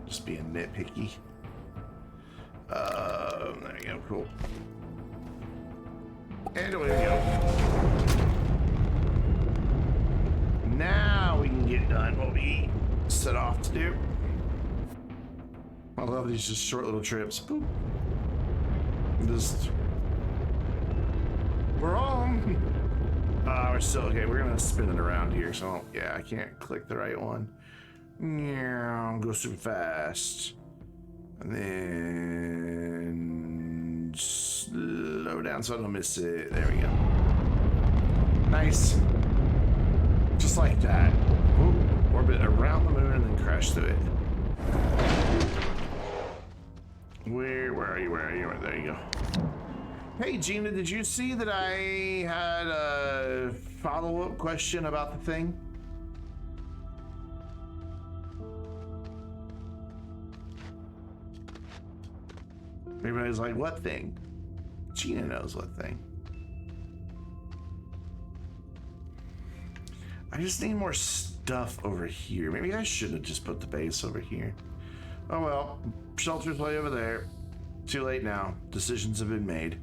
Just being nitpicky. There you go, cool. And away we go. Now we can get done what we set off to do. I love these just short little trips. Boop. Just we're on. We're still okay. We're gonna spin it around here. So yeah, I can't click the right one. Yeah, go super fast, and then slow down so I don't miss it. There we go. Nice. Just like that. Ooh, orbit around the moon and crash through it. Where are you? Where are you? There you go. Hey, Gina, did you see that I had a follow-up question about the thing? Everybody's like, what thing? Gina knows what thing. I just need more stuff over here. Maybe I should have just put the base over here. Oh well, shelter's way over there. Too late now. Decisions have been made.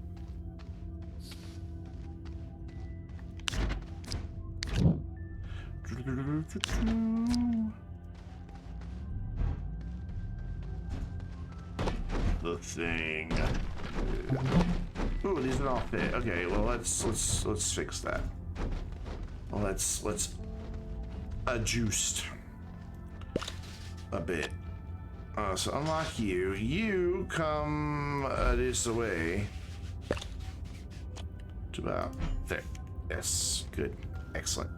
The thing. Ooh, these don't all fit. Okay, well let's fix that. Well, let's adjust a bit. So unlock you. You come this way to about there. Yes, good, excellent.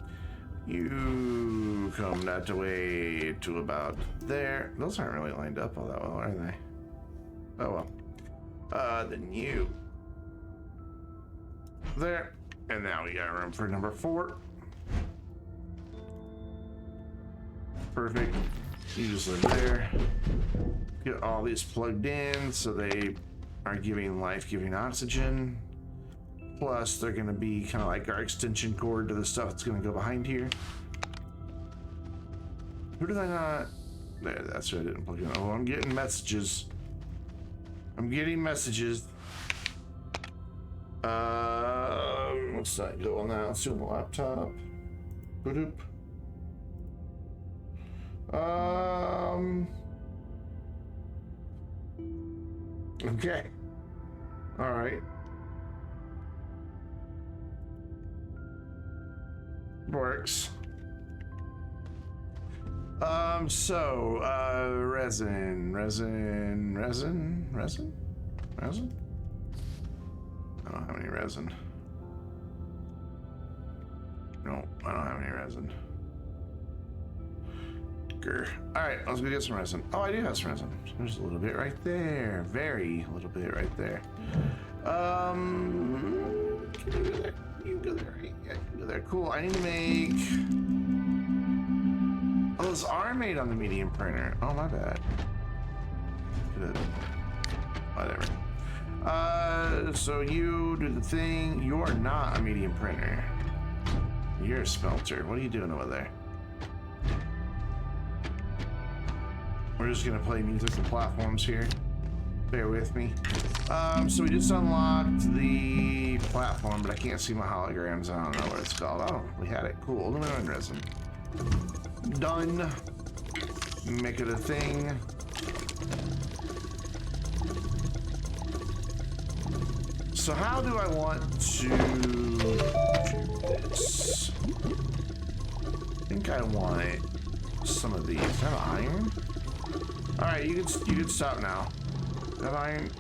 You come that way to about there. Those aren't really lined up all that well, are they? Oh well. Then you there, and now we got room for number 4. Perfect. You just live there. Get all these plugged in so they are giving life-giving oxygen. Plus, they're going to be kind of like our extension cord to the stuff that's going to go behind here. Who did I not? There, that's who I didn't plug in. Oh, I'm getting messages. I'm getting messages. Let's not go on that. Let's do it on the laptop. Boop. Okay. All right. Works. Resin. I don't have any resin. No, I don't have any resin. Grr. All right, let's go get some resin. Oh, I do have some resin. There's a little bit right there. Very little bit right there. Can you go there? You can go there, right? Yeah, you can go there. Cool. I need to make. Oh, those are made on the medium printer. Oh, my bad. Good. Whatever. So you do the thing. You are not a medium printer. You're a smelter. What are you doing over there? We're just gonna play musical platforms here. Bear with me. So we just unlocked the platform, but I can't see my holograms. I don't know what it's called. Oh, we had it. Cool. Aluminum and resin. Done. Make it a thing. So how do I want to do this? I think I want some of these. Is that iron? All right, you can stop now. That iron.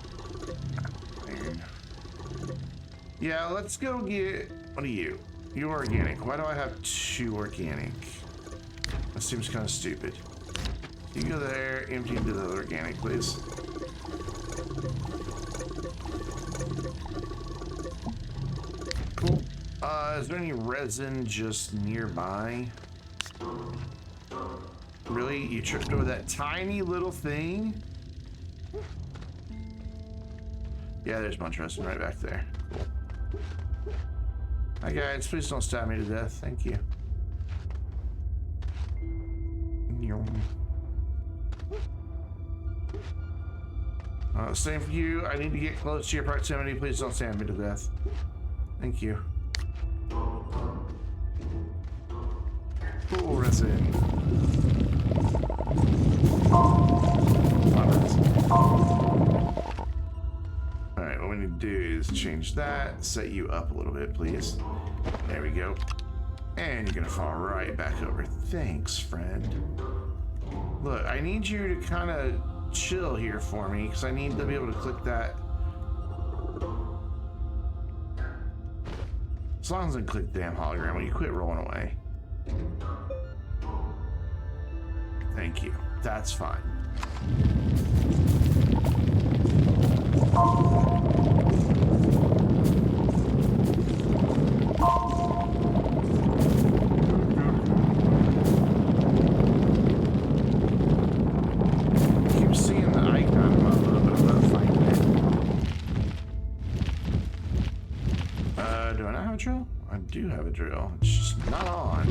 Yeah, let's go get. What are you? You're organic. Why do I have 2 organic? That seems kind of stupid. You go there, empty into the organic, please. Cool. Is there any resin just nearby? Really? You tripped over that tiny little thing? Yeah, there's a bunch of resin right back there. Cool. Hi guys, please don't stab me to death. Thank you. Same for you. I need to get close to your proximity. Please don't stab me to death. Thank you. Cool resin. Alright, what we need to do is change that, set you up a little bit, please. There we go. And you're gonna fall right back over. Thanks, friend. Look, I need you to kind of chill here for me, because I need to be able to click that. As long as I click the damn hologram, will you quit rolling away? Thank you. That's fine. Keep seeing the icon of a little bit of a fight. Do I not have a drill? I do have a drill. It's just not on.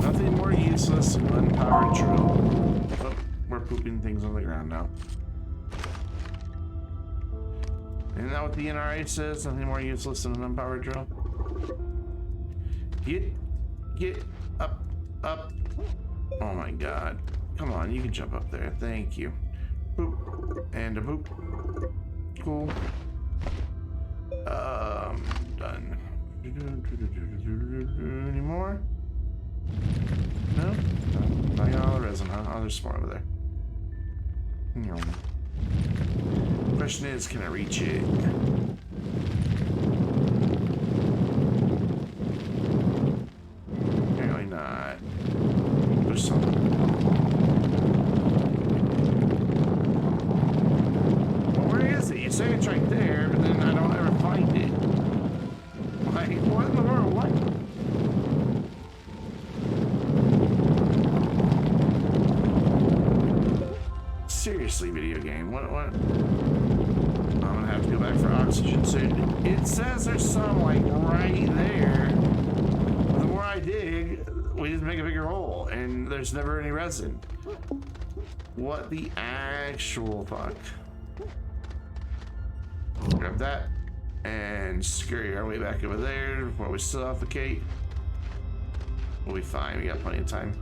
Nothing more useless than an unpowered drill. Oh, we're pooping things on the ground now. Isn't that what the NRA says? Nothing more useless than an unpowered drill? Get up. Oh my god. Come on, you can jump up there. Thank you. Boop. And a boop. Cool. Done. Any more? No? I got all the resin, huh? Oh, there's more over there. Question is, can I reach it? Apparently not. There's something. Well, where is it? You say it's right there, but then I don't ever find it. Like, what in the world? What? Seriously, video game. What? I'm gonna have to go back for oxygen soon. It says there's some, like, right there. But the more I dig, we just make a bigger hole, and there's never any resin. What the actual fuck? Grab that and scurry our way back over there before we suffocate. We'll be fine. We got plenty of time.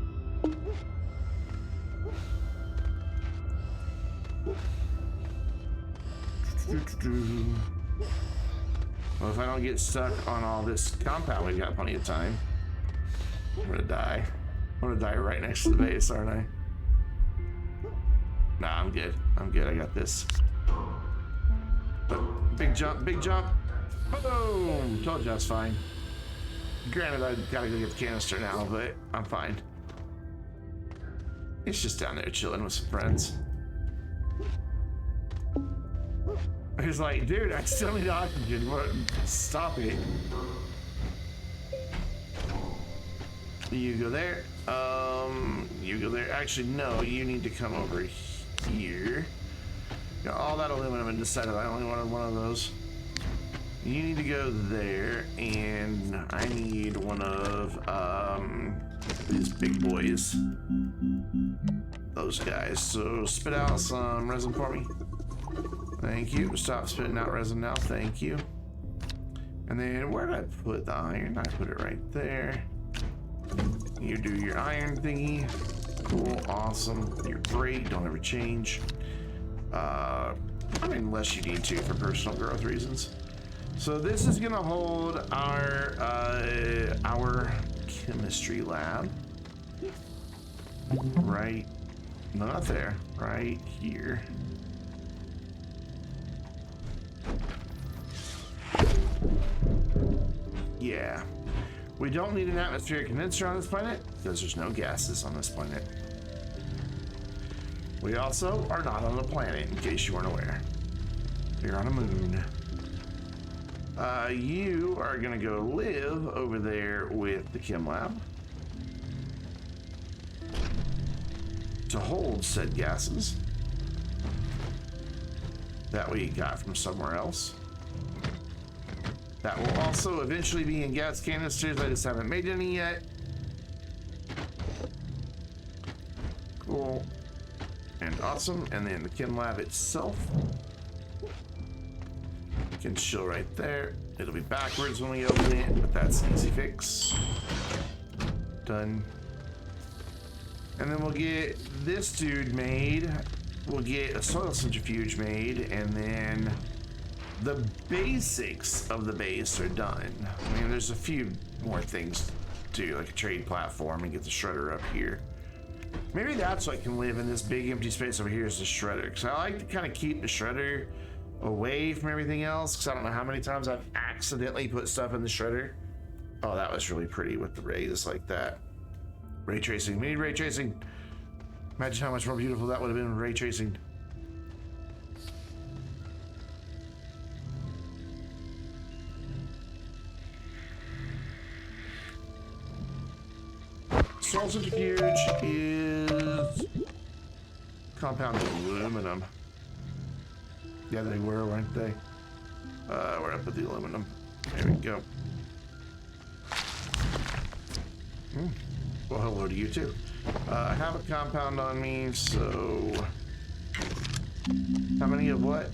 Well, if I don't get stuck on all this compound, we've got plenty of time. I'm gonna die. I'm gonna die right next to the base, aren't I? Nah, I'm good. I'm good. I got this. Big jump, big jump. Boom! Told you I was fine. Granted, I gotta go get the canister now, but I'm fine. It's just down there chilling with some friends. He's like, dude, I still need oxygen. What? Stop it. You go there. You go there. Actually, no, you need to come over here. Got all that aluminum and decided I only wanted one of those. You need to go there, and I need one of these big boys. Those guys. So spit out some resin for me. Thank you. Stop spitting out resin now. Thank you. And then where did I put the iron? I put it right there. You do your iron thingy. Cool. Awesome. You're great. Don't ever change. I mean, unless you need to for personal growth reasons. So this is gonna hold our chemistry lab. Right. No, not there. Right here. Yeah. We don't need an atmospheric condenser on this planet because there's no gases on this planet. We also are not on a planet, in case you weren't aware. We're on a moon. You are gonna go live over there with the chem lab to hold said gases that we got from somewhere else. That will also eventually be in gas canisters. I just haven't made any yet. Cool and awesome. And then the chem lab itself can chill right there. It'll be backwards when we open it, but that's an easy fix. Done. And then we'll get this dude made. We'll get a soil centrifuge made, and then the basics of the base are done. I mean, there's a few more things to do, like a trade platform and get the shredder up here. Maybe that's what can live in this big empty space over here is the shredder, because I like to kind of keep the shredder away from everything else, because I don't know how many times I've accidentally put stuff in the shredder. Oh, that was really pretty with the rays like that. Ray tracing. We need ray tracing. Imagine how much more beautiful that would have been with ray tracing. Soul centrifuge is compound aluminum. Yeah, they were, weren't they? We're up with the aluminum. There we go. Well, hello to you too. I have a compound on me, so how many of what?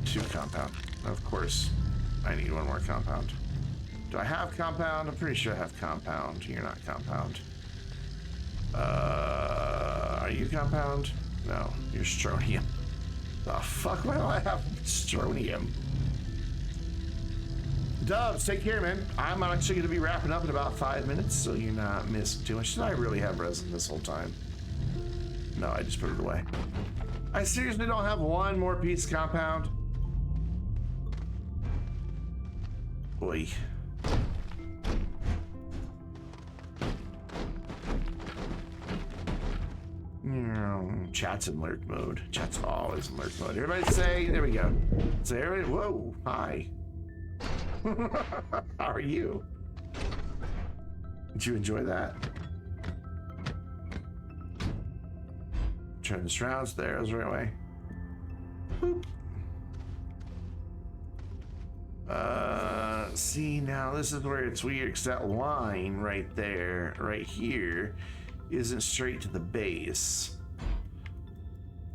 2 compound. Of course, I need 1 more compound. Do I have compound? I'm pretty sure I have compound. You're not compound. Are you compound? No, you're strontium. The fuck? Why do I have strontium? Dubs, take care, man. I'm actually going to be wrapping up in about 5 minutes, so you're not missing too much. Did I really have resin this whole time? No, I just put it away. I seriously don't have 1 more piece of compound. Boy. Chat's in lurk mode. Chat's always in lurk mode. Everybody say, there we go. Say, everybody, whoa, hi. How are you? Did you enjoy that? Turn this around. There, it was the right way. Boop. See, now this is where it's weird, because that line right there, right here, isn't straight to the base.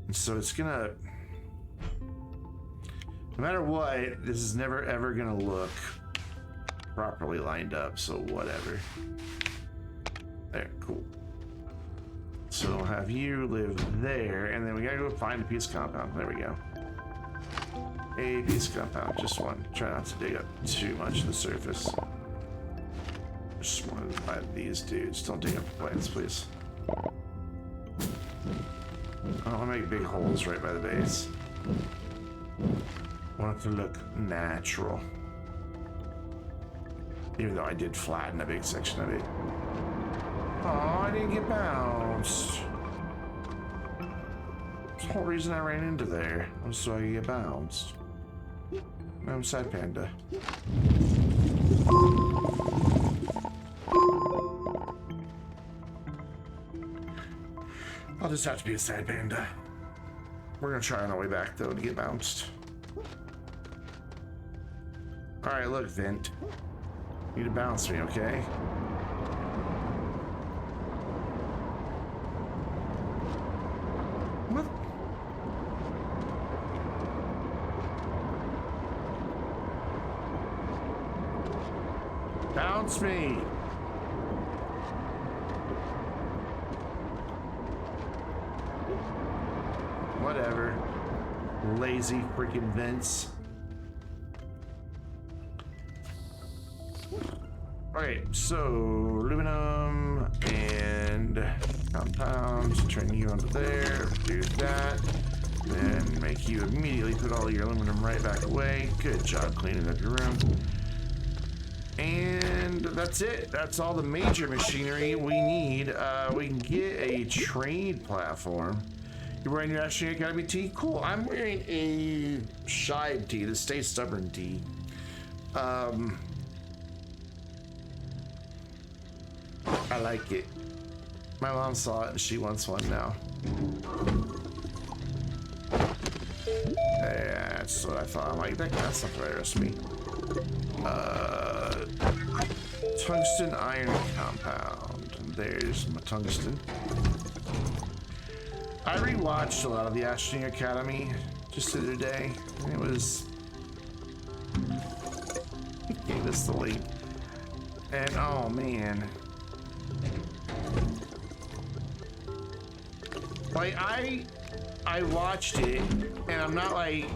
And so it's gonna, no matter what, this is never ever gonna look properly lined up, so whatever. There, cool. So we'll have you live there, and then we gotta go find a piece of compound. There we go. A piece of compound, just 1. Try not to dig up too much of the surface. Just wanted to buy these dudes. Don't dig up the plants, please. I don't want to make big holes right by the base. I want it to look natural. Even though I did flatten a big section of it. Oh, I didn't get bounced. That's the whole reason I ran into there was so I could get bounced. I'm side panda. I'll just have to be a side panda. We're gonna try on our way back though to get bounced. Alright, look, Vent. You need to bounce me, okay? What? Bounce me! Whatever. Lazy freaking Vince. Okay, so aluminum and compound. Turn you onto there. Do that. Then make you immediately put all your aluminum right back away. Good job cleaning up your room. And that's it. That's all the major machinery we need. We can get a trade platform. You're wearing your Astroneer Academy tee? Cool. I'm wearing a Shive tee, the Stay Stubborn tee. I like it. My mom saw it and she wants one now. Yeah, that's what I thought. I'm like, that's not the right recipe. Tungsten iron compound. There's my tungsten. I rewatched a lot of the Astroneer Academy just the other day. And it was... It gave us the lead. And oh man. Like I watched it and I'm not like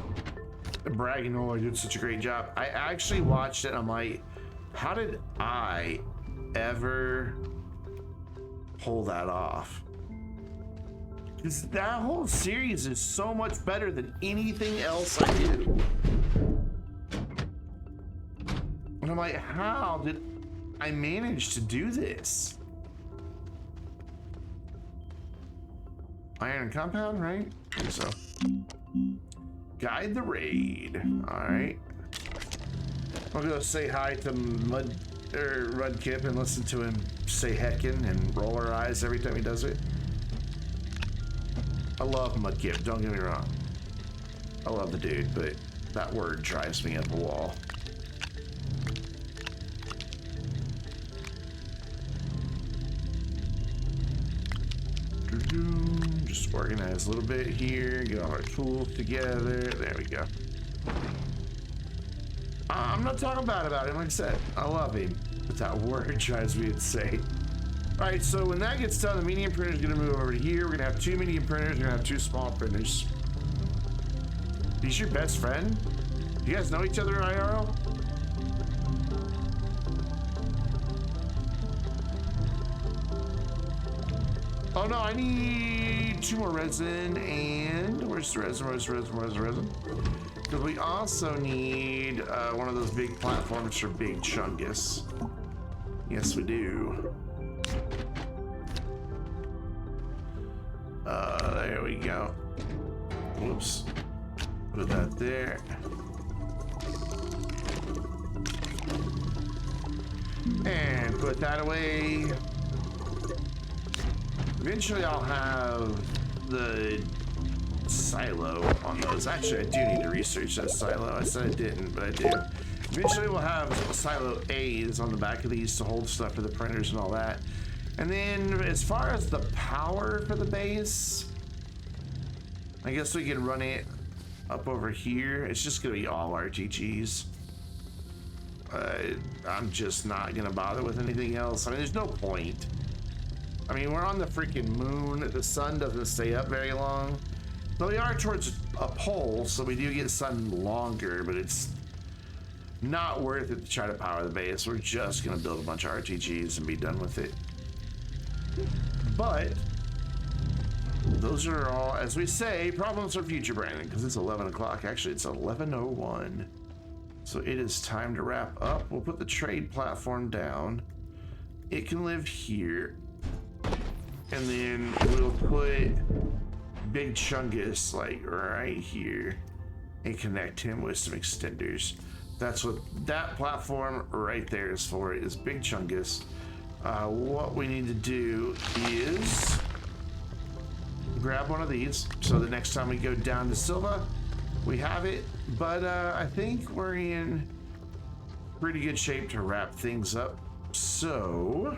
bragging, oh I did such a great job. I actually watched it and I'm like, how did I ever pull that off? Because that whole series is so much better than anything else I do. And I'm like, how did I manage to do this? Iron compound, right? I think so. Guide the raid. Alright. I'll go say hi to Rudkip and listen to him say heckin' and roll our eyes every time he does it. I love Mudkip, don't get me wrong. I love the dude, but that word drives me up a wall. Just organize a little bit here, get all our tools together. There we go. I'm not talking bad about him, like I said. I love him, but that word drives me insane. All right, so when that gets done, the medium printer is going to move over to here. We're going to have 2 medium printers. We're going to have 2 small printers. He's your best friend? You guys know each other in IRL? Oh no, I need 2 more resin, and where's the resin? Where's the resin? Because we also need one of those big platforms for Big Chungus. Yes, we do. There we go. Whoops. Put that there. And put that away. Eventually I'll have the silo on those. Actually, I do need to research that silo. I said I didn't, but I do. Eventually we'll have silo A's on the back of these to hold stuff for the printers and all that. And then as far as the power for the base, I guess we can run it up over here. It's just gonna be all RTGs. I'm just not gonna bother with anything else. I mean, there's no point. I mean, we're on the freaking moon. The sun doesn't stay up very long. Though we are towards a pole, so we do get sun longer, but it's not worth it to try to power the base. We're just gonna build a bunch of RTGs and be done with it. But those are all, as we say, problems for future branding, because it's 11 o'clock. Actually, it's 11:01. So it is time to wrap up. We'll put the trade platform down. It can live here. And then we'll put Big Chungus like right here and connect him with some extenders. That's what that platform right there is for, is Big Chungus. What we need to do is grab one of these so the next time we go down to Silva, we have it. But I think we're in pretty good shape to wrap things up. So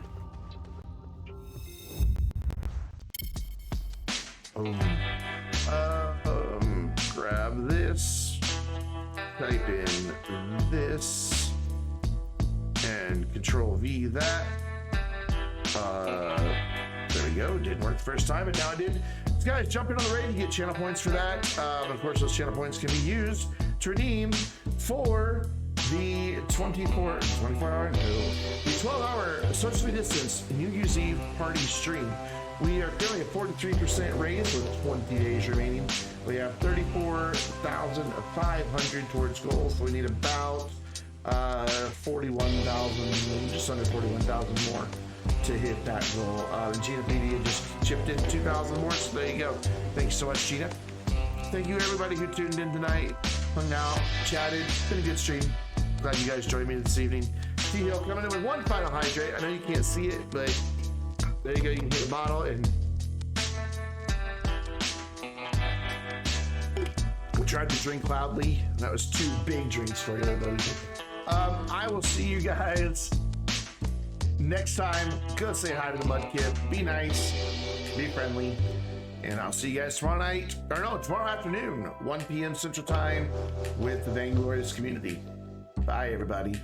grab this, type in this, and Control V that. There we go. Didn't work the first time, but now it did. So guys, jump in on the raid. You get channel points for that. Of course, those channel points can be used to redeem for the 24-hour, the 12-hour socially distanced New Year's Eve party stream. We are currently at 43% raised with 20 days remaining. We have 34,500 towards goals, so we need about 41,000, just under 41,000 more to hit that goal. And Gina Media just chipped in 2,000 more, so there you go. Thanks so much, Gina. Thank you everybody who tuned in tonight, hung out, chatted. It's been a good stream. Glad you guys joined me this evening. T-Hill coming in with one final hydrate. I know you can't see it, but there you go. You can hit the bottle and we tried to drink loudly. That was 2 big drinks for everybody. I will see you guys next time. Go say hi to the Mudkip. Be nice. Be friendly. And I'll see you guys tomorrow night. Or no, tomorrow afternoon, 1 p.m. Central Time with the Vainglorious community. Bye, everybody.